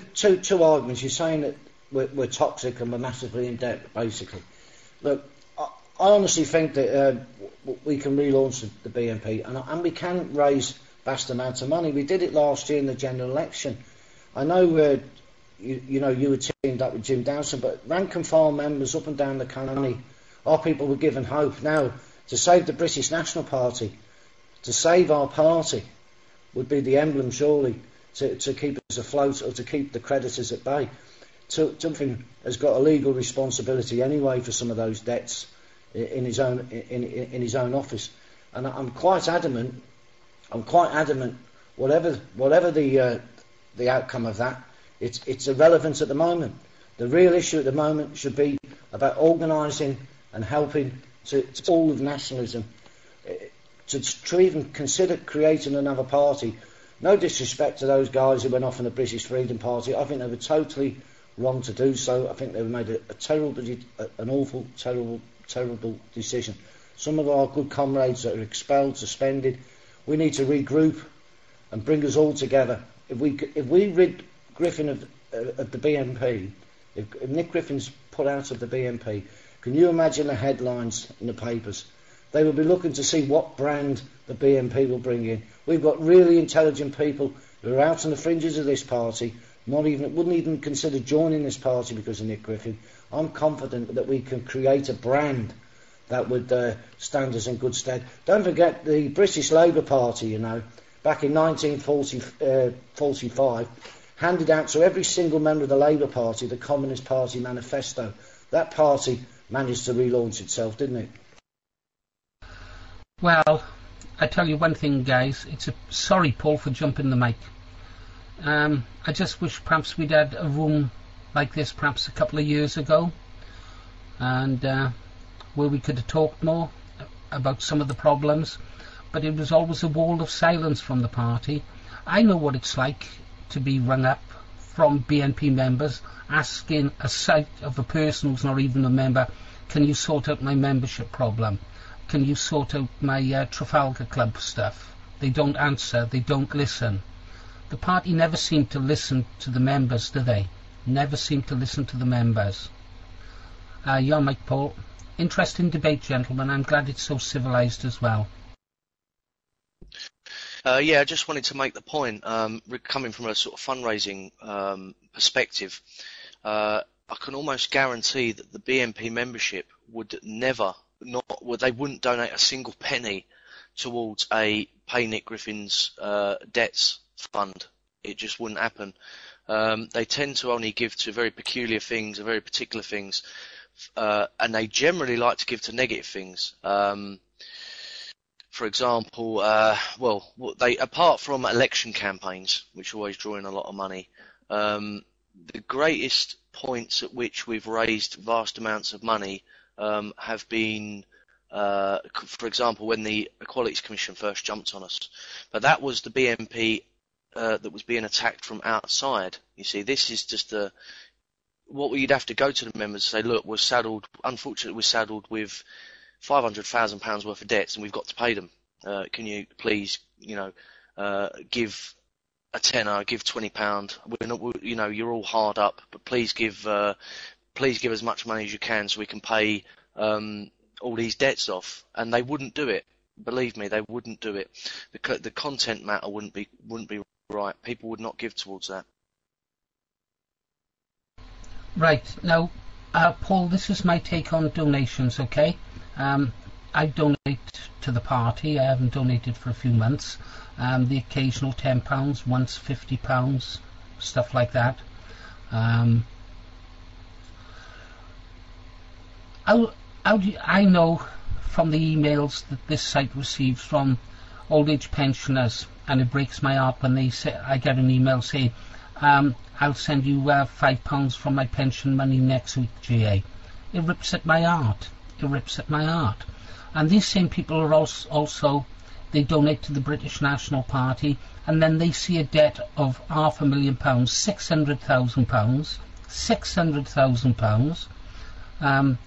arguments. You're saying that we're toxic and we're massively in debt, basically. Look, I honestly think that we can relaunch the BNP and we can raise vast amounts of money. We did it last year in the general election. I know you were teamed up with Jim Dowson, but rank and file members up and down the country, our people were given hope. Now, to save the British National Party, to save our party, would be the emblem, surely, to keep us afloat or to keep the creditors at bay. Something has got a legal responsibility anyway for some of those debts in his own office, and I'm quite adamant. Whatever the outcome of that, it's irrelevant at the moment. The real issue at the moment should be about organising and helping to all of nationalism, to even consider creating another party. No disrespect to those guys who went off in the British Freedom Party. I think they were totally wrong to do so. I think they made an awful, terrible decision. Some of our good comrades that are expelled, suspended, we need to regroup and bring us all together. If we rid Griffin of the BNP, if Nick Griffin's put out of the BNP, can you imagine the headlines in the papers? They will be looking to see what brand the BNP will bring in. We've got really intelligent people who are out on the fringes of this party, wouldn't even consider joining this party because of Nick Griffin. I'm confident that we can create a brand that would stand us in good stead. Don't forget the British Labour Party, back in 1945, handed out to every single member of the Labour Party the Communist Party manifesto. That party managed to relaunch itself, didn't it? Well, I tell you one thing, guys. Sorry, Paul, for jumping the mic. I just wish perhaps we'd had a room like this perhaps a couple of years ago, and where we could have talked more about some of the problems, but it was always a wall of silence from the party. I know what it's like to be rung up from BNP members asking a sight of a person who's not even a member, can you sort out my membership problem? Can you sort out my Trafalgar Club stuff? They don't answer, they don't listen. The party never seemed to listen to the members, do they? Never seemed to listen to the members. You're Mike, Paul. Interesting debate, gentlemen. I'm glad it's so civilised as well. I just wanted to make the point, coming from a sort of fundraising perspective, I can almost guarantee that the BNP membership they wouldn't donate a single penny towards a pay Nick Griffin's debts fund. It just wouldn't happen. They tend to only give to very peculiar things, very particular things, and they generally like to give to negative things. For example, they apart from election campaigns, which always draw in a lot of money, the greatest points at which we've raised vast amounts of money have been, for example, when the Equalities Commission first jumped on us. But that was the BNP that was being attacked from outside. You see, this is just what you'd have to go to the members and say, look, unfortunately, we're saddled with £500,000 worth of debts, and we've got to pay them. Can you please, give a tenner, give £20? We're not, you're all hard up, but please give as much money as you can so we can pay all these debts off. And they wouldn't do it. Believe me, they wouldn't do it. The content matter wouldn't be right. People would not give towards that. Right. Now, Paul, this is my take on donations, okay? I donate to the party. I haven't donated for a few months. The occasional £10, once £50, stuff like that. I know from the emails that this site receives from old age pensioners, and it breaks my heart when they say, I get an email saying, I'll send you £5 from my pension money next week, GA. It rips at my heart. It rips at my heart. And these same people are also, they donate to the British National Party, and then they see a debt of £500,000, £600,000,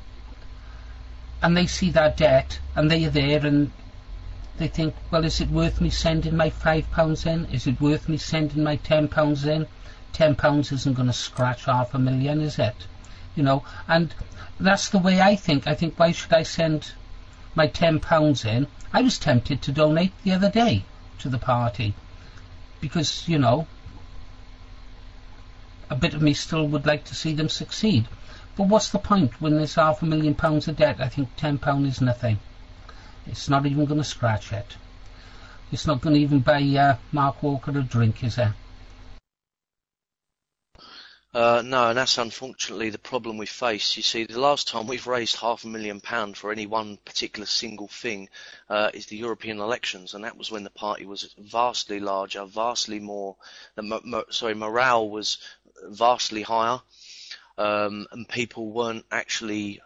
and they see that debt, and they are there, and they think, well, is it worth me sending my £5 in? Is it worth me sending my £10 in? £10 isn't going to scratch £500,000, is it? And that's the way I think. I think, why should I send my £10 in? I was tempted to donate the other day to the party because, a bit of me still would like to see them succeed. But what's the point when there's £500,000 of debt? I think £10 is nothing. It's not even going to scratch it. It's not going to even buy Mark Walker a drink, is it? No, and that's unfortunately the problem we face. You see, the last time we've raised £500,000 for any one particular single thing is the European elections, and that was when the party was vastly larger, vastly more. Morale was vastly higher, and people weren't actually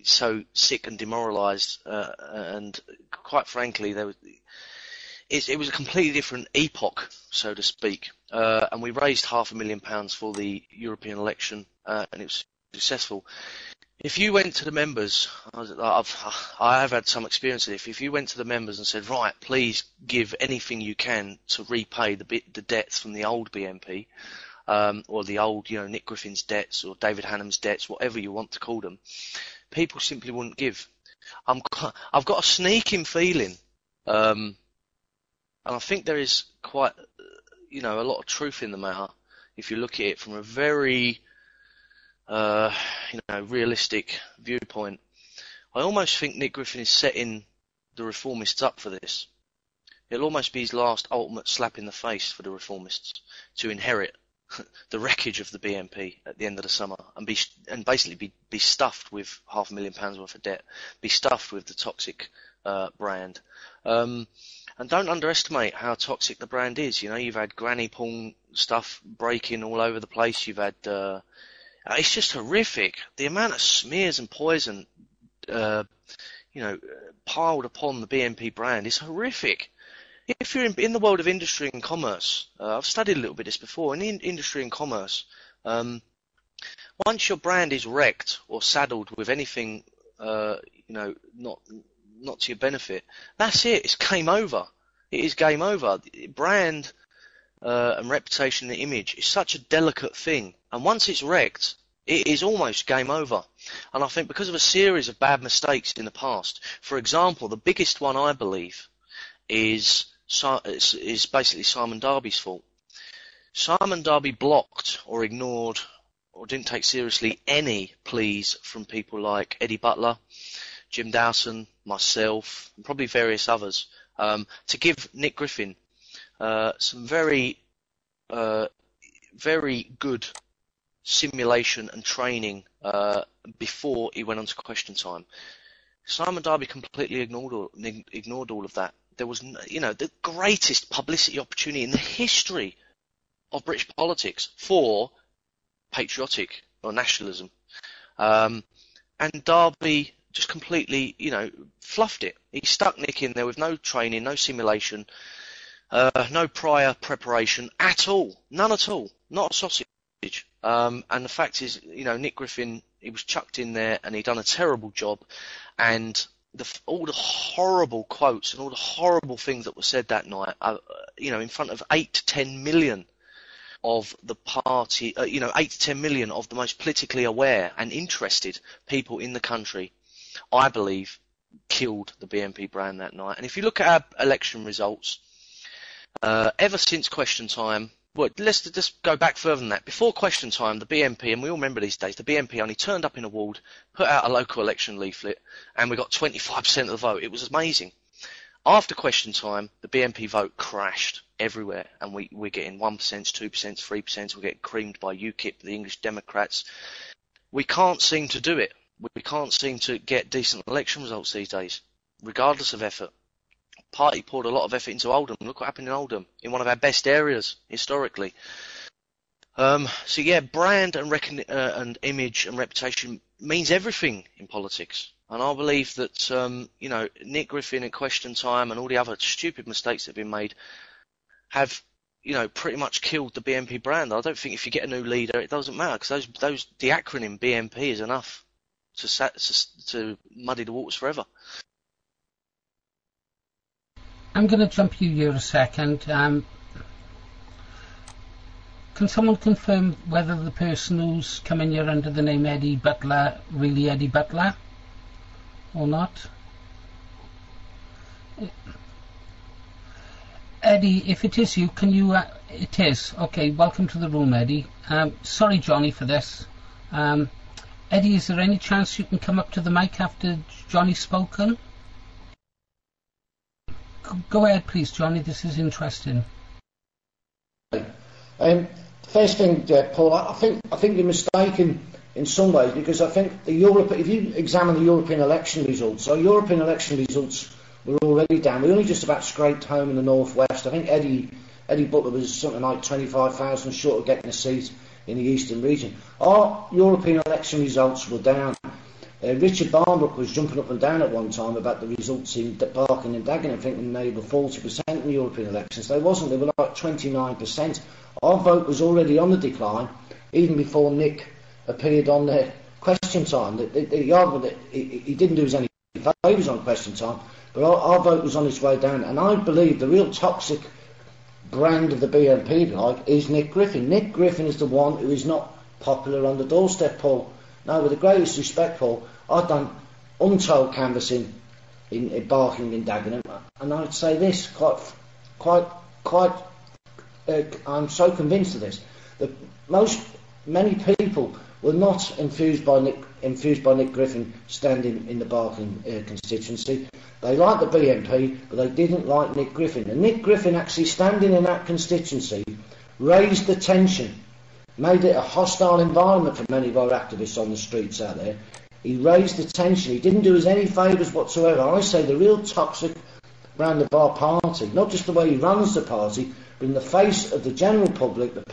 so sick and demoralised. And quite frankly, it was a completely different epoch, so to speak. And we raised £500,000 for the European election, and it was successful. If you went to the members, I have had some experience with it. If you went to the members and said, right, please give anything you can to repay the debts from the old BNP, or the old, Nick Griffin's debts, or David Hannam's debts, whatever you want to call them, people simply wouldn't give. I've got a sneaking feeling, and I think there is quite, a lot of truth in the matter if you look at it from a very, realistic viewpoint. I almost think Nick Griffin is setting the reformists up for this. It'll almost be his last ultimate slap in the face for the reformists to inherit the wreckage of the BNP at the end of the summer and basically be stuffed with £500,000 worth of debt, be stuffed with the toxic brand. And don't underestimate how toxic the brand is. You've had granny porn stuff breaking all over the place. You've had, it's just horrific. The amount of smears and poison, piled upon the BNP brand is horrific. If you're in the world of industry and commerce, I've studied a little bit of this before, in industry and commerce, once your brand is wrecked or saddled with anything, not to your benefit, that's it. It's game over. It is game over. Brand and reputation and image is such a delicate thing, and once it's wrecked, it is almost game over. And I think because of a series of bad mistakes in the past, for example, the biggest one I believe is basically Simon Darby's fault. Simon Darby blocked or ignored or didn't take seriously any pleas from people like Eddie Butler, Jim Dawson, myself, and probably various others, to give Nick Griffin some very very good simulation and training before he went on to question time. Simon Darby completely ignored all of that. There was, the greatest publicity opportunity in the history of British politics for patriotic or nationalism. And Darby just completely, fluffed it. He stuck Nick in there with no training, no simulation, no prior preparation at all. None at all. Not a sausage. And the fact is, Nick Griffin, he was chucked in there and he'd done a terrible job. And all the horrible quotes and all the horrible things that were said that night, in front of 8 to 10 million of the party, 8 to 10 million of the most politically aware and interested people in the country, I believe, killed the BNP brand that night. And if you look at our election results, ever since question time, well, let's just go back further than that. Before question time, the BNP, and we all remember these days, the BNP only turned up in a ward, put out a local election leaflet, and we got 25% of the vote. It was amazing. After question time, the BNP vote crashed everywhere, and we're getting 1%, 2%, 3%. We're getting creamed by UKIP, the English Democrats. We can't seem to do it. We can't seem to get decent election results these days, regardless of effort. Party poured a lot of effort into Oldham. Look what happened in Oldham, in one of our best areas historically. So yeah, brand and image and reputation means everything in politics. And I believe that Nick Griffin at question time and all the other stupid mistakes that have been made have pretty much killed the BNP brand. I don't think if you get a new leader, it doesn't matter, because the acronym BNP is enough to muddy the waters forever. I'm going to jump you here a second. Can someone confirm whether the person who's come in here under the name Eddie Butler really Eddie Butler or not? Eddie, if it is you, can you... it is. Okay, welcome to the room, Eddie. Sorry, Johnny, for this. Eddie, is there any chance you can come up to the mic after Johnny's spoken? Go ahead, please, Johnny. This is interesting. First thing, Paul, I think you're mistaken in some ways, because I think if you examine the European election results, our European election results were already down. We only just about scraped home in the northwest. I think Eddie Butler was something like 25,000 short of getting a seat in the eastern region. Our European election results were down. Richard Barnbrook was jumping up and down at one time about the results in Barking and Dagenham, thinking they were 40% in the European elections. They wasn't. They were like 29%. Our vote was already on the decline, even before Nick appeared on the question time. The argument that he didn't do us any favours on question time, but our vote was on its way down. And I believe the real toxic brand of the BNP, is Nick Griffin. Nick Griffin is the one who is not popular on the doorstep, Paul. Now, with the greatest respect, Paul, I've done untold canvassing in Barking and Dagenham, and I would say this I'm so convinced of this, that many people were not enthused by Nick Griffin standing in the Barking constituency. They liked the BNP, but they didn't like Nick Griffin. And Nick Griffin actually standing in that constituency raised the tension, made it a hostile environment for many of our activists on the streets out there. He raised the tension. He didn't do us any favours whatsoever. I say the real toxic brand of our party, not just the way he runs the party, but in the face of the general public, the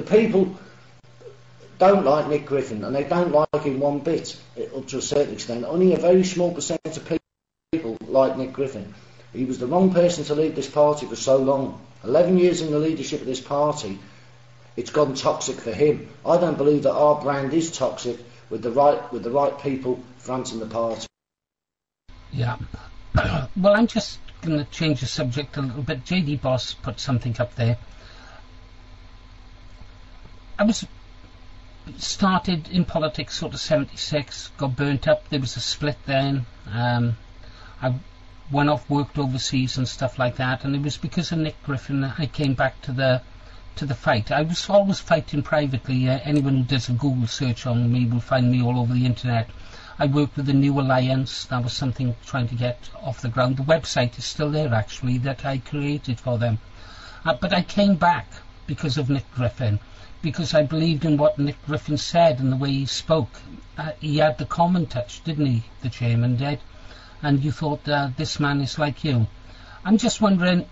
people don't like Nick Griffin, and they don't like him one bit, up to a certain extent. Only a very small percentage of people like Nick Griffin. He was the wrong person to lead this party for so long. 11 years in the leadership of this party, it's gone toxic for him. I don't believe that our brand is toxic with the right people fronting the party. Yeah. Well, I'm just going to change the subject a little bit. JD Boss put something up there. I was started in politics sort of 76, got burnt up. There was a split then. I went off, worked overseas and stuff like that, and it was because of Nick Griffin that I came back to the fight. I was always fighting privately. Anyone who does a Google search on me will find me all over the internet. I worked with the New Alliance. That was something trying to get off the ground. The website is still there, actually, that I created for them. But I came back because of Nick Griffin, because I believed in what Nick Griffin said and the way he spoke. He had the common touch, didn't he? The chairman did. And you thought, this man is like you. I'm just wondering,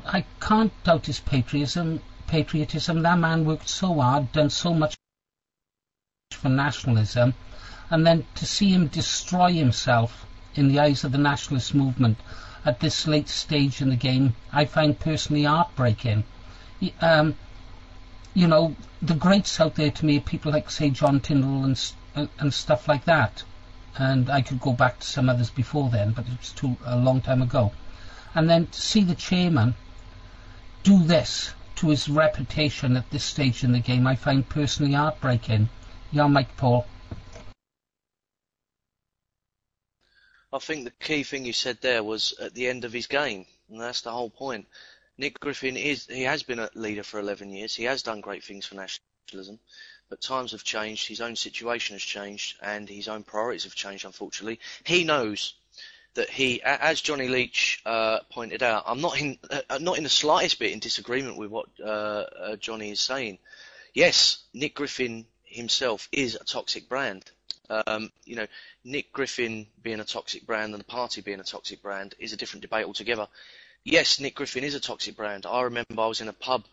I can't doubt his patriotism. That man worked so hard, done so much for nationalism, and then to see him destroy himself in the eyes of the nationalist movement at this late stage in the game, I find personally heartbreaking. You know, the greats out there to me are people like, say, John Tyndall and stuff like that. And I could go back to some others before then, but it was a long time ago. And then to see the chairman do this to his reputation at this stage in the game, I find personally heartbreaking. Yeah, Mike Paul. I think the key thing you said there was at the end of his game, and that's the whole point. Nick Griffin he has been a leader for 11 years. He has done great things for nationalism, but times have changed. His own situation has changed, and his own priorities have changed, unfortunately. He knows that as Johnny Leach pointed out, I'm not in the slightest bit in disagreement with what Johnny is saying. Yes, Nick Griffin himself is a toxic brand. You know, Nick Griffin being a toxic brand and the party being a toxic brand is a different debate altogether. Yes, Nick Griffin is a toxic brand. I remember I was in a pub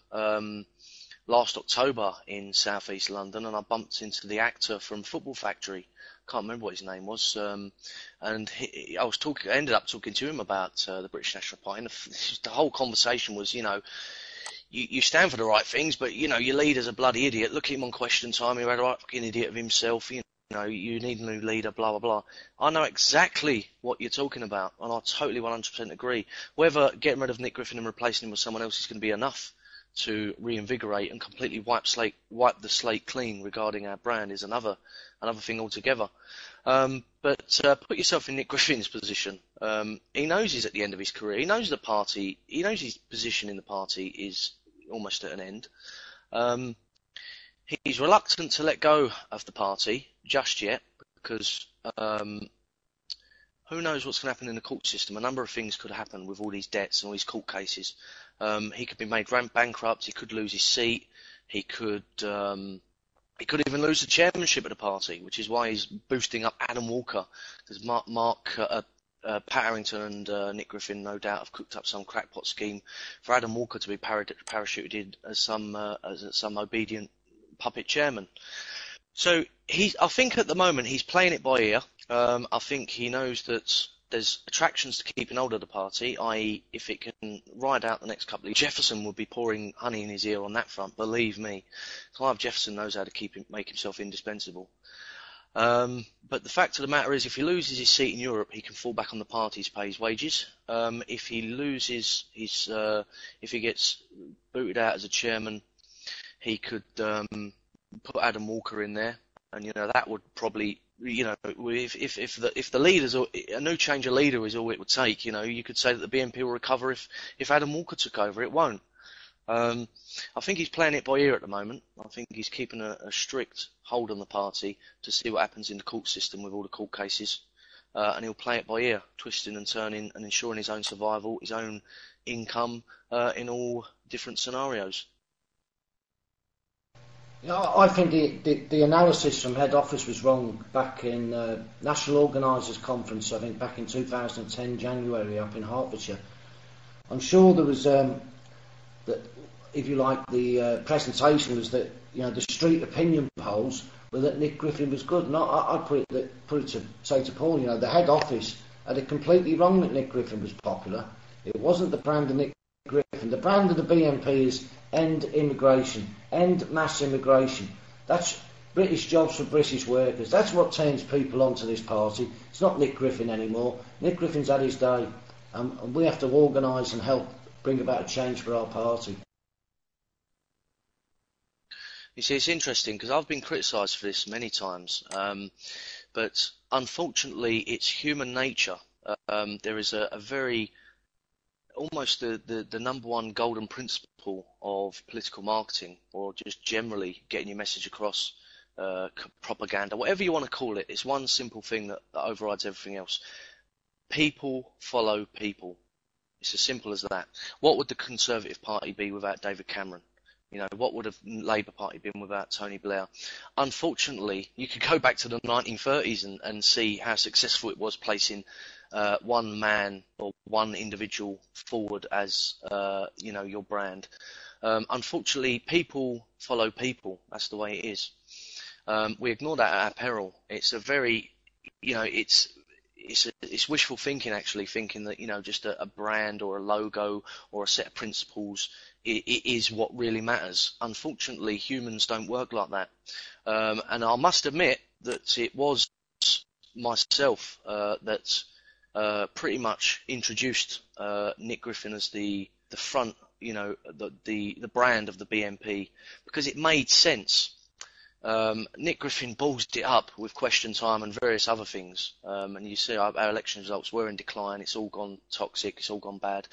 last October in southeast London, and I bumped into the actor from Football Factory. Can't remember what his name was, and I ended up talking to him about the British National Party, and the whole conversation was, you know, you stand for the right things, but, you know, your leader's a bloody idiot. Look at him on Question Time. He had a right fucking idiot of himself. You know, you need a new leader, blah, blah, blah. I know exactly what you're talking about, and I totally 100% agree. Whether getting rid of Nick Griffin and replacing him with someone else is going to be enough to reinvigorate and completely wipe the slate clean regarding our brand is another thing altogether. But put yourself in Nick Griffin's position. He knows he's at the end of his career. He knows his position in the party is almost at an end. He's reluctant to let go of the party just yet because who knows what's going to happen in the court system. A number of things could happen with all these debts and all these court cases. He could be made bankrupt. He could lose his seat. He could even lose the chairmanship of the party, which is why he's boosting up Adam Walker. Because Mark Patterington and Nick Griffin no doubt have cooked up some crackpot scheme for Adam Walker to be parachuted as some obedient puppet chairman. So I think at the moment he's playing it by ear. I think he knows that there's attractions to keeping hold of the party, i.e. if it can ride out the next couple of years, Jefferson would be pouring honey in his ear on that front, believe me. Clive Jefferson knows how to make himself indispensable. But the fact of the matter is, if he loses his seat in Europe, he can fall back on the party to pay his wages. If he loses if he gets booted out as a chairman, he could put Adam Walker in there, and that would probably, if the leaders, or a new change of leader is all it would take, you could say that the BNP will recover if Adam Walker took over. It won't. I think he's playing it by ear at the moment. I think he's keeping a strict hold on the party to see what happens in the court system with all the court cases, and he'll play it by ear, twisting and turning and ensuring his own survival, his own income in all different scenarios. I think the analysis from head office was wrong back in National Organisers Conference, I think back in 2010 January up in Hertfordshire. I'm sure there was that, if you like, the presentation was that the street opinion polls were that Nick Griffin was good. And I'd put it to say to Paul, the head office had it completely wrong that Nick Griffin was popular. It wasn't the brand of Nick Griffin. The brand of the BNP is end immigration, end mass immigration. That's British jobs for British workers. That's what turns people onto this party. It's not Nick Griffin anymore. Nick Griffin's had his day, and we have to organise and help bring about a change for our party. You see, it's interesting because I've been criticised for this many times, but unfortunately it's human nature. There is a very, almost the number one golden principle of political marketing, or just generally getting your message across propaganda, whatever you want to call it. It's one simple thing that overrides everything else. People follow people. It's as simple as that. What would the Conservative Party be without David Cameron? You know, what would have Labour Party been without Tony Blair? Unfortunately, you could go back to the 1930s and see how successful it was placing one man or one individual forward as, your brand. Unfortunately, people follow people. That's the way it is. We ignore that at our peril. It's a very, it's wishful thinking, actually, thinking that, just a brand or a logo or a set of principles it is what really matters. Unfortunately, humans don't work like that. And I must admit that it was myself that pretty much introduced Nick Griffin as the front, the brand of the BNP, because it made sense. Nick Griffin ballsed it up with Question Time and various other things, and you see our election results were in decline. It's all gone toxic, it's all gone bad.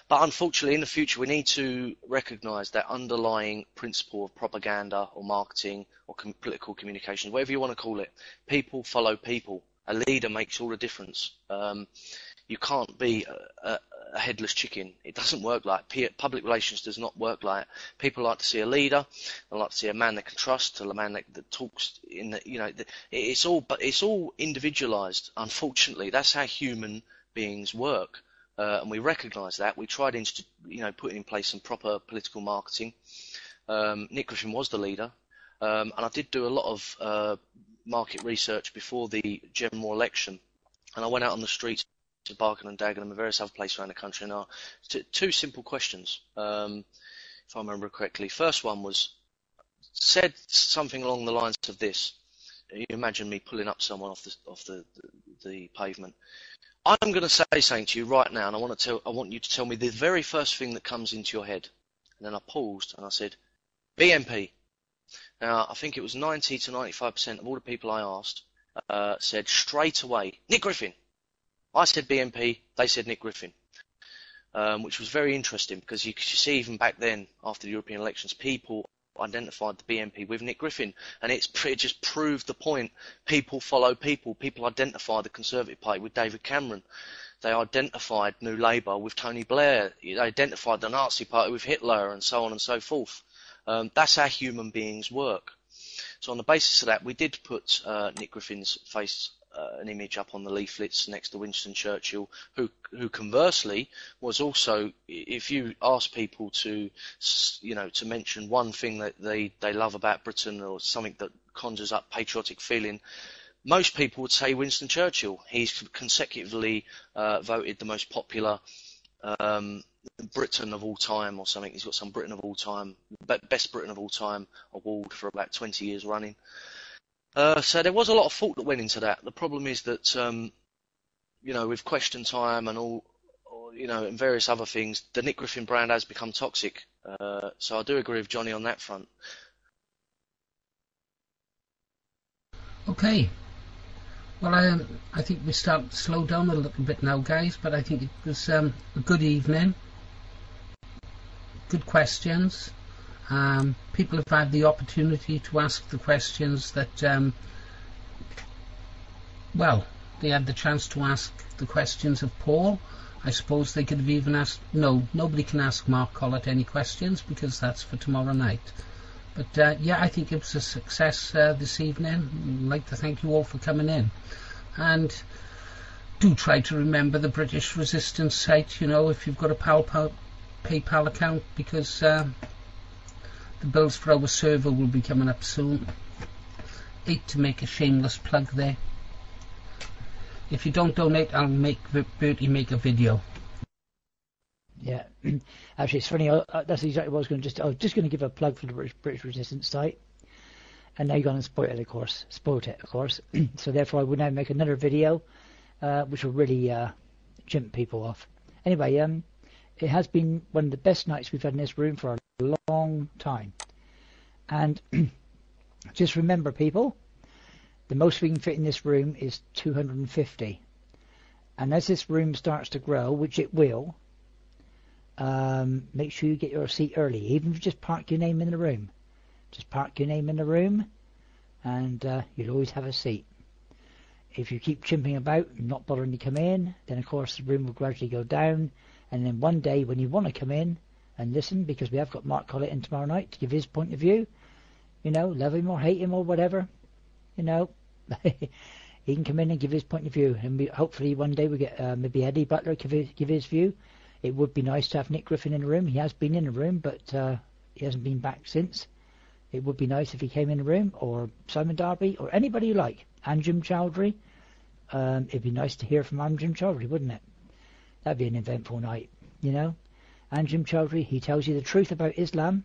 But unfortunately, in the future, we need to recognise that underlying principle of propaganda or marketing or political communication, whatever you want to call it. People follow people. A leader makes all the difference. You can't be a headless chicken. It doesn't work like public relations. Does not work like. People like to see a leader. They like to see a man they can trust, a man that talks in the, it's all individualized. Unfortunately, that's how human beings work, and we recognise that. We tried putting in place some proper political marketing. Nick Griffin was the leader, and I did do a lot of market research before the general election, and I went out on the streets to Barking and Dagenham and various other places around the country, and two simple questions, if I remember correctly. First one said something along the lines of this. You imagine me pulling up someone off the pavement. I'm going to say something to you right now, and I want you to tell me the very first thing that comes into your head. And then I paused and I said, BNP. Now, I think it was 90 to 95% of all the people I asked said straight away, Nick Griffin. I said BNP, they said Nick Griffin, which was very interesting, because you could see even back then, after the European elections, people identified the BNP with Nick Griffin, and it just proved the point. People follow people. People identify the Conservative Party with David Cameron. They identified New Labour with Tony Blair. They identified the Nazi Party with Hitler, and so on and so forth. That's how human beings work. So on the basis of that, we did put Nick Griffin's face, an image up on the leaflets next to Winston Churchill, who conversely was also, if you ask people to mention one thing that they love about Britain or something that conjures up patriotic feeling, most people would say Winston Churchill. He's consecutively voted the most popular Briton of all time or something. He's got some Briton of all time, best Briton of all time award for about 20 years running. So there was a lot of thought that went into that. The problem is that, with Question Time and and various other things, the Nick Griffin brand has become toxic. So I do agree with Johnny on that front. Okay. Well, I think we start to slow down a little bit now, guys, but I think it was a good evening. Good questions. People have had the opportunity to ask the questions that, they had the chance to ask the questions of Paul. I suppose they could have even asked... No, nobody can ask Mark Collett any questions, because that's for tomorrow night. But, I think it was a success this evening. I'd like to thank you all for coming in. And do try to remember the British Resistance site, if you've got a PayPal account, because... the bills for our server will be coming up soon. Hate to make a shameless plug there. If you don't donate, I'll make Bertie make a video. Yeah, actually, it's funny. That's exactly what I was going to I was just going to give a plug for the British Resistance site, and now you're going to spoil it, of course. So therefore, I will now make another video, which will really jump people off. Anyway, it has been one of the best nights we've had in this room for a long time. And just remember, people, the most we can fit in this room is 250. And as this room starts to grow, which it will, make sure you get your seat early. Even if you just park your name in the room. Just park your name in the room, and you'll always have a seat. If you keep chimping about and not bothering to come in, then of course the room will gradually go down, and then one day when you want to come in and listen, because we have got Mark Collett in tomorrow night to give his point of view, you know, love him or hate him or whatever, you know, he can come in and give his point of view, and hopefully one day we get maybe Eddie Butler give his view. It would be nice to have Nick Griffin in the room. He has been in the room, but he hasn't been back since. It would be nice if he came in the room, or Simon Darby, or anybody you like. Anjum Chowdhury. It'd be nice to hear from Anjum Chowdhury, wouldn't it? That'd be an eventful night, you know. Anjum Chowdhury, he tells you the truth about Islam,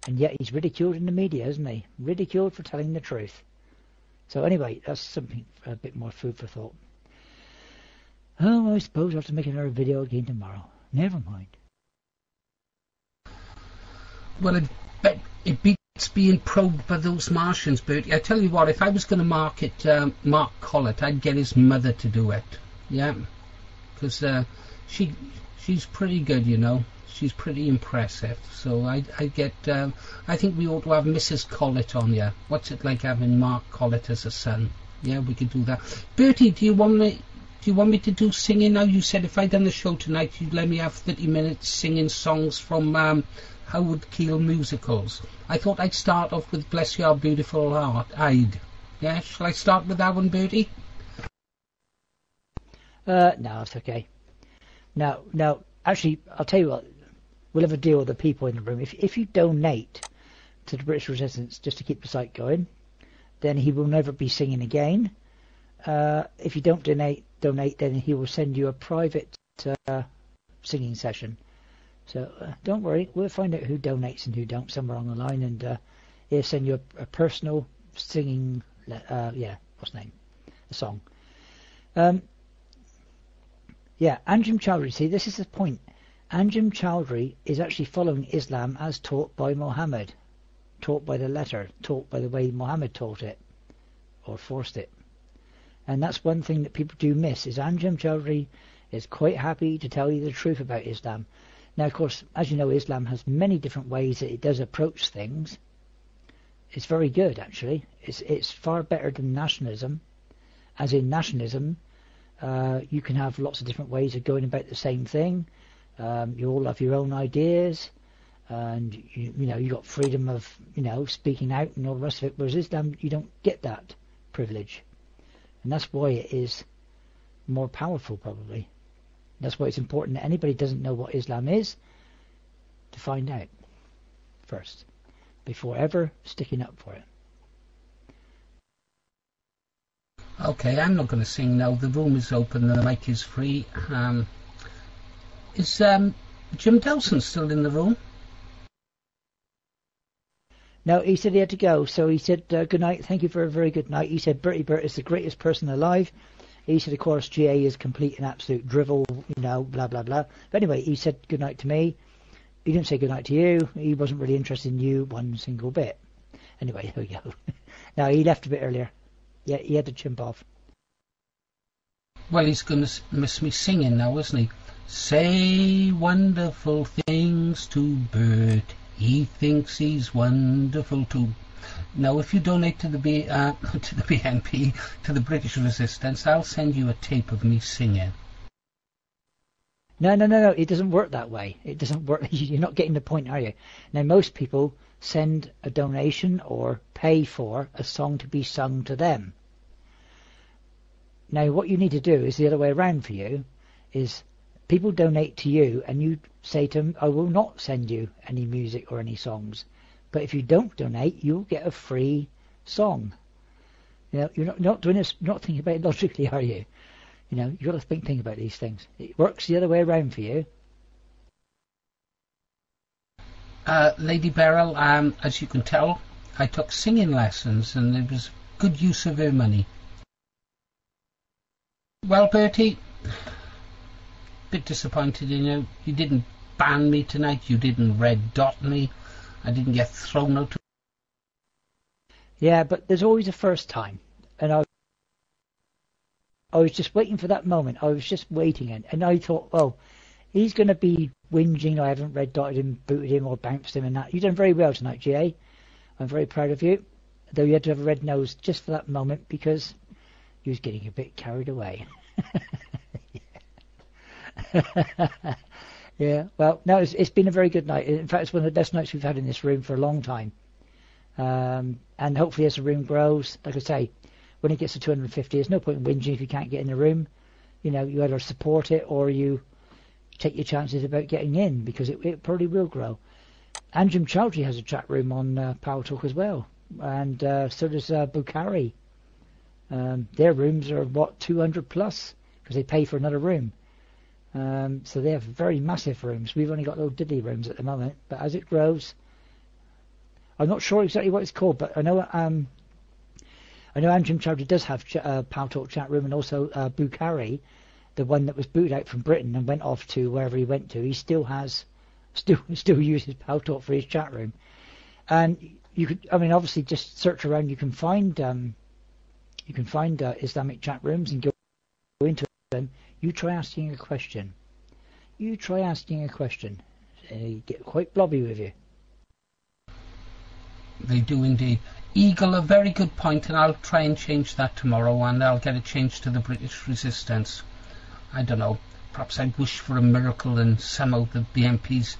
and yet he's ridiculed in the media, isn't he? Ridiculed for telling the truth. So anyway, that's something, a bit more food for thought. Oh, I suppose I'll have to make another video again tomorrow. Never mind. Well, it beats being probed by those Martians, Bertie. I tell you what, if I was going to market Mark Collett, I'd get his mother to do it. Yeah, because she's pretty good, you know. She's pretty impressive. So I get. I think we ought to have Mrs. Collett on here. What's it like having Mark Collett as a son? Yeah, we could do that. Bertie, do you want me to do singing now? You said if I'd done the show tonight, you'd let me have 30 minutes singing songs from Howard Keel musicals. I thought I'd start off with Bless Your Beautiful Heart, I'd. Yeah, shall I start with that one, Bertie? No, it's okay. No, actually, I'll tell you what, we'll have a deal with the people in the room. If you donate to the British Resistance just to keep the site going, then he will never be singing again. If you don't donate, then he will send you a private singing session. So don't worry, we'll find out who donates and who don't somewhere on the line, and he'll send you a personal singing, what's the name? A song. Anjum Chowdhury, see, this is the point. Anjum Chowdhury is actually following Islam as taught by Muhammad, taught by the letter, taught by the way Muhammad taught it, or forced it. And that's one thing that people do miss, is Anjum Chowdhury is quite happy to tell you the truth about Islam. Now, of course, as you know, Islam has many different ways that it does approach things. It's very good, actually. It's far better than nationalism. As in nationalism, you can have lots of different ways of going about the same thing. You all have your own ideas, and you got freedom of speaking out and all the rest of it. Whereas Islam, you don't get that privilege, and that's why it is more powerful, probably. That's why it's important that anybody who doesn't know what Islam is to find out first, before ever sticking up for it. Okay, I'm not going to sing now. The room is open and the mic is free. Is Jim Dawson still in the room? No, he said he had to go. So he said, good night, thank you for a very good night. He said Bertie Burt is the greatest person alive. He said, of course, GA is complete and absolute drivel, blah, blah, blah. But anyway, he said good night to me. He didn't say good night to you. He wasn't really interested in you one single bit. Anyway, here we go. No, he left a bit earlier. Yeah, he had to chimp off. Well, he's going to miss me singing now, isn't he? Say wonderful things to Bert. He thinks he's wonderful too. Now, if you donate to the BNP, to the British Resistance, I'll send you a tape of me singing. No. It doesn't work that way. It doesn't work. You're not getting the point, are you? Now, most people send a donation or pay for a song to be sung to them. Now, what you need to do is the other way around for you, is people donate to you and you say to them, I will not send you any music or any songs. But if you don't donate, you'll get a free song. You're not doing this, not thinking about it logically, are you? You've got to think about these things. It works the other way around for you. Lady Beryl, as you can tell, I took singing lessons and it was good use of her money. Well, Bertie, bit disappointed in you. You didn't ban me tonight. You didn't red dot me. I didn't get thrown out. Yeah, but there's always a first time. And I was just waiting for that moment. I was just waiting. And I thought, well, he's going to be whinging. I haven't red dotted him, booted him or bounced him and that. You've done very well tonight, GA. I'm very proud of you. though you had to have a red nose just for that moment because you was getting a bit carried away. Yeah, well, no, it's been a very good night. In fact, it's one of the best nights we've had in this room for a long time. And hopefully as the room grows, like I say, when it gets to 250, there's no point in whinging if you can't get in the room. You know, you either support it or you take your chances about getting in, because it probably will grow. Anjum Chowdhury has a chat room on Paltalk as well, and so does Bukhari. Their rooms are, 200 plus, because they pay for another room. So they have very massive rooms. We've only got little diddly rooms at the moment, but as it grows, I'm not sure exactly what it's called, but I know Anjum Chowdhury does have Paltalk chat room, and also Bukhari, the one that was booted out from Britain and went off to wherever he went to. He still uses Paltalk for his chat room, and you could, I mean, obviously just search around. You can find Islamic chat rooms and go into them. You try asking a question. You get quite blobby with you. They do indeed. Eagle, a very good point, and I'll try and change that tomorrow, and I'll get it changed to the British Resistance. I don't know, perhaps I wish for a miracle and somehow the BMPs,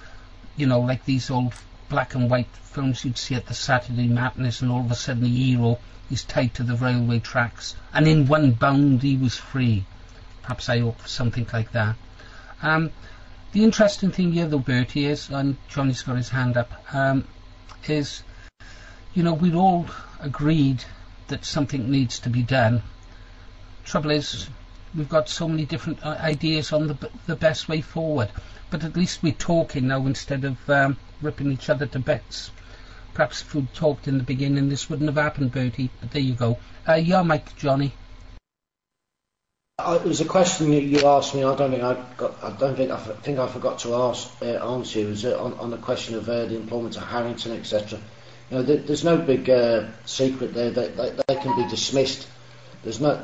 you know, like these old black and white films you'd see at the Saturday matinees, and all of a sudden the hero is tied to the railway tracks, and in one bound he was free. Perhaps I hope for something like that. The interesting thing here, though, Bertie, is, and Johnny's got his hand up, is, you know, we'd all agreed that something needs to be done. Trouble is, we've got so many different ideas on the best way forward. But at least we're talking now instead of ripping each other to bits. Perhaps if we'd talked in the beginning, this wouldn't have happened, Bertie. But there you go. Your mic, Johnny. It was a question that you asked me. I think I forgot to answer you. It was on the question of the employment of Harrington, etc. You know, there's no big secret there that they can be dismissed. There's no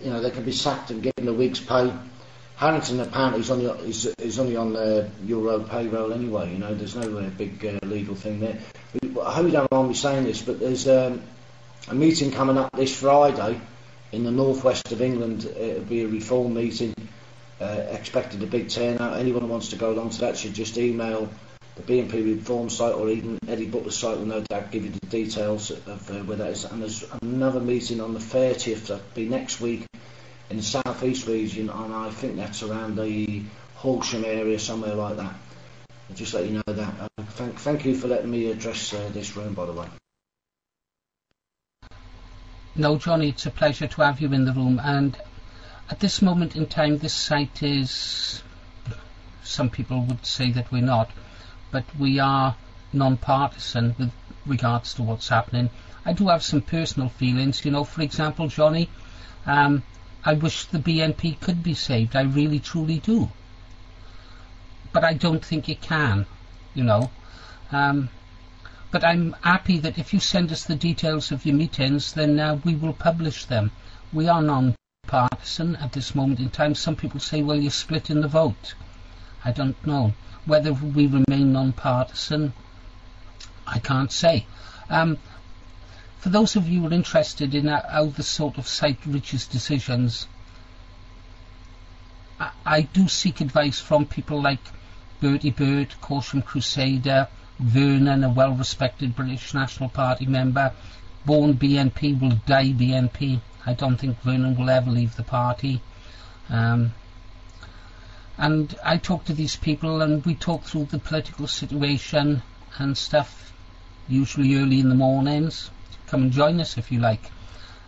you know, they can be sacked and given a week's pay. Harrington apparently is only on the Euro payroll anyway. You know, there's no big legal thing there. I hope you don't mind me saying this, but there's a meeting coming up this Friday in the northwest of England. It'll be a reform meeting. Expected a big turnout. Anyone who wants to go along to that should just email the BNP Reform site, or even Eddie Butler's site will no doubt give you the details of where that is. And there's another meeting on the 30th, that'll be next week, in the South East region, and I think that's around the Horsham area, somewhere like that. I'll just let you know that. Thank you for letting me address this room, by the way. No, Johnny, it's a pleasure to have you in the room. And at this moment in time, this site is, some people would say that we're not, but we are non-partisan with regards to what's happening. I do have some personal feelings, you know. For example, Johnny, I wish the BNP could be saved. I really, truly do. But I don't think it can, you know. But I'm happy that if you send us the details of your meetings, then we will publish them. We are non-partisan at this moment in time. Some people say, well, you're splitting the vote. I don't know. Whether we remain non-partisan, I can't say. For those of you who are interested in how the sort of site reaches decisions, I do seek advice from people like Bertie Bird, Corsham Crusader, Vernon, a well-respected British National Party member. Born BNP, will die BNP. I don't think Vernon will ever leave the party. And I talk to these people, and we talk through the political situation and stuff, usually early in the mornings. Come and join us if you like.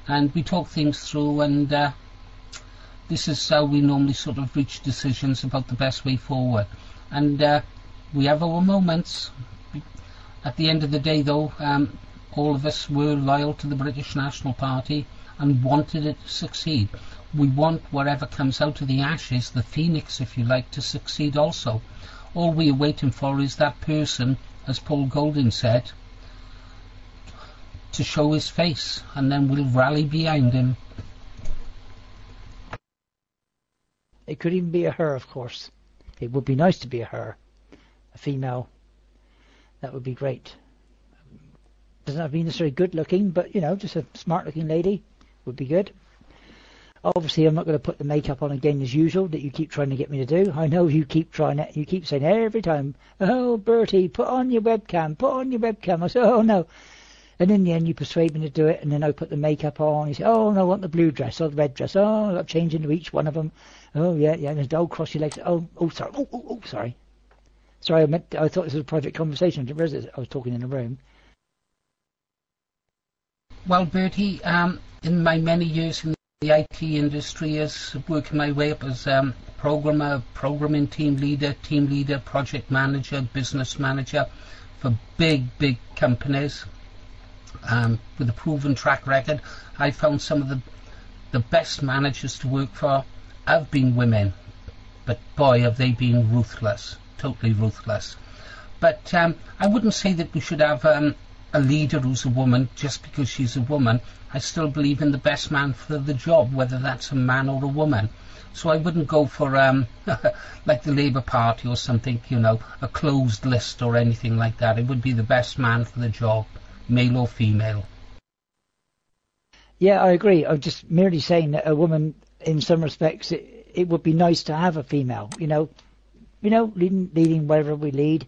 And we talk things through, and this is how we normally sort of reach decisions about the best way forward. And we have our moments. At the end of the day, though, all of us were loyal to the British National Party and wanted it to succeed. We want whatever comes out of the ashes, the phoenix, if you like, to succeed also. All we are waiting for is that person, as Paul Golding said, to show his face, and then we'll rally behind him. It could even be a her, of course. It would be nice to be a her, a female. That would be great. Doesn't have to be necessarily good looking, but just a smart looking lady would be good. Obviously, I'm not going to put the makeup on again as usual that you keep trying to get me to do. I know you keep trying it. You keep saying every time, "Oh, Bertie, put on your webcam, put on your webcam." I say, "Oh, no." And in the end, you persuade me to do it, and then I put the makeup on. You say, "Oh, no, I want the blue dress or the red dress." "Oh, I've got to change into each one of them." "Oh, yeah, yeah." And there's, "Oh, cross your legs." "Oh, sorry. Oh, sorry. Sorry, I thought this was a private conversation. I was talking in a room." Well, Bertie, in my many years in the IT industry, as working my way up as programmer, programming team leader, project manager, business manager for big companies, with a proven track record, I found some of the best managers to work for have been women. But boy, have they been ruthless, totally ruthless. But I wouldn't say that we should have a leader who's a woman just because she's a woman. I still believe in the best man for the job, whether that's a man or a woman. So I wouldn't go for like the Labour Party or something, a closed list or anything like that. It would be the best man for the job, male or female. Yeah, I agree. I'm just merely saying that a woman, in some respects, it would be nice to have a female. Leading wherever we lead.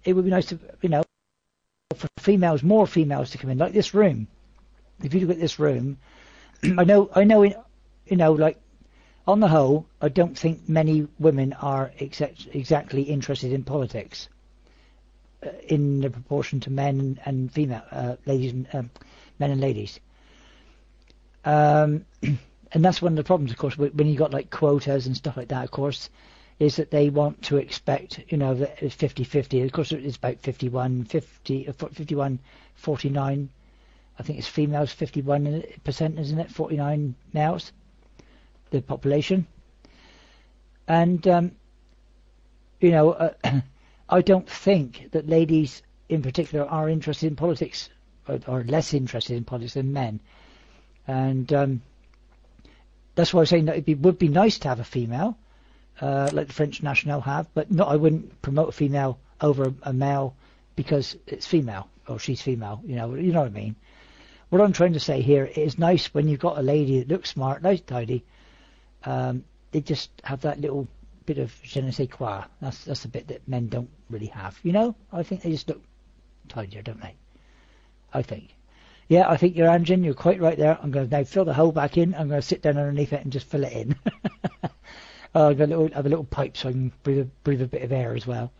It would be nice to, for females, more females to come in, like this room. If you look at this room, I know, like on the whole, I don't think many women are exactly interested in politics in the proportion to men and female ladies, men and ladies. And that's one of the problems, of course, when you got like quotas and stuff like that. Of course, is that they want to expect, that it's 50-50. Of course, it's about 51, 49. I think it's females, 51%, isn't it? 49 males, the population. And, I don't think that ladies in particular are interested in politics, or less interested in politics than men. And that's why I was saying that it would be nice to have a female, like the French National have, but I wouldn't promote a female over a male because it's female, or she's female, you know what I mean. What I'm trying to say here is nice when you've got a lady that looks smart, nice, tidy. They just have that little bit of je ne sais quoi. That's a bit that men don't really have, I think they just look tidier, don't they? I think. Yeah, I think you're Anjan, you're quite right there. I'm going to now fill the hole back in. I'm going to sit down underneath it and just fill it in. I'm going to have a little pipe so I can breathe a bit of air as well.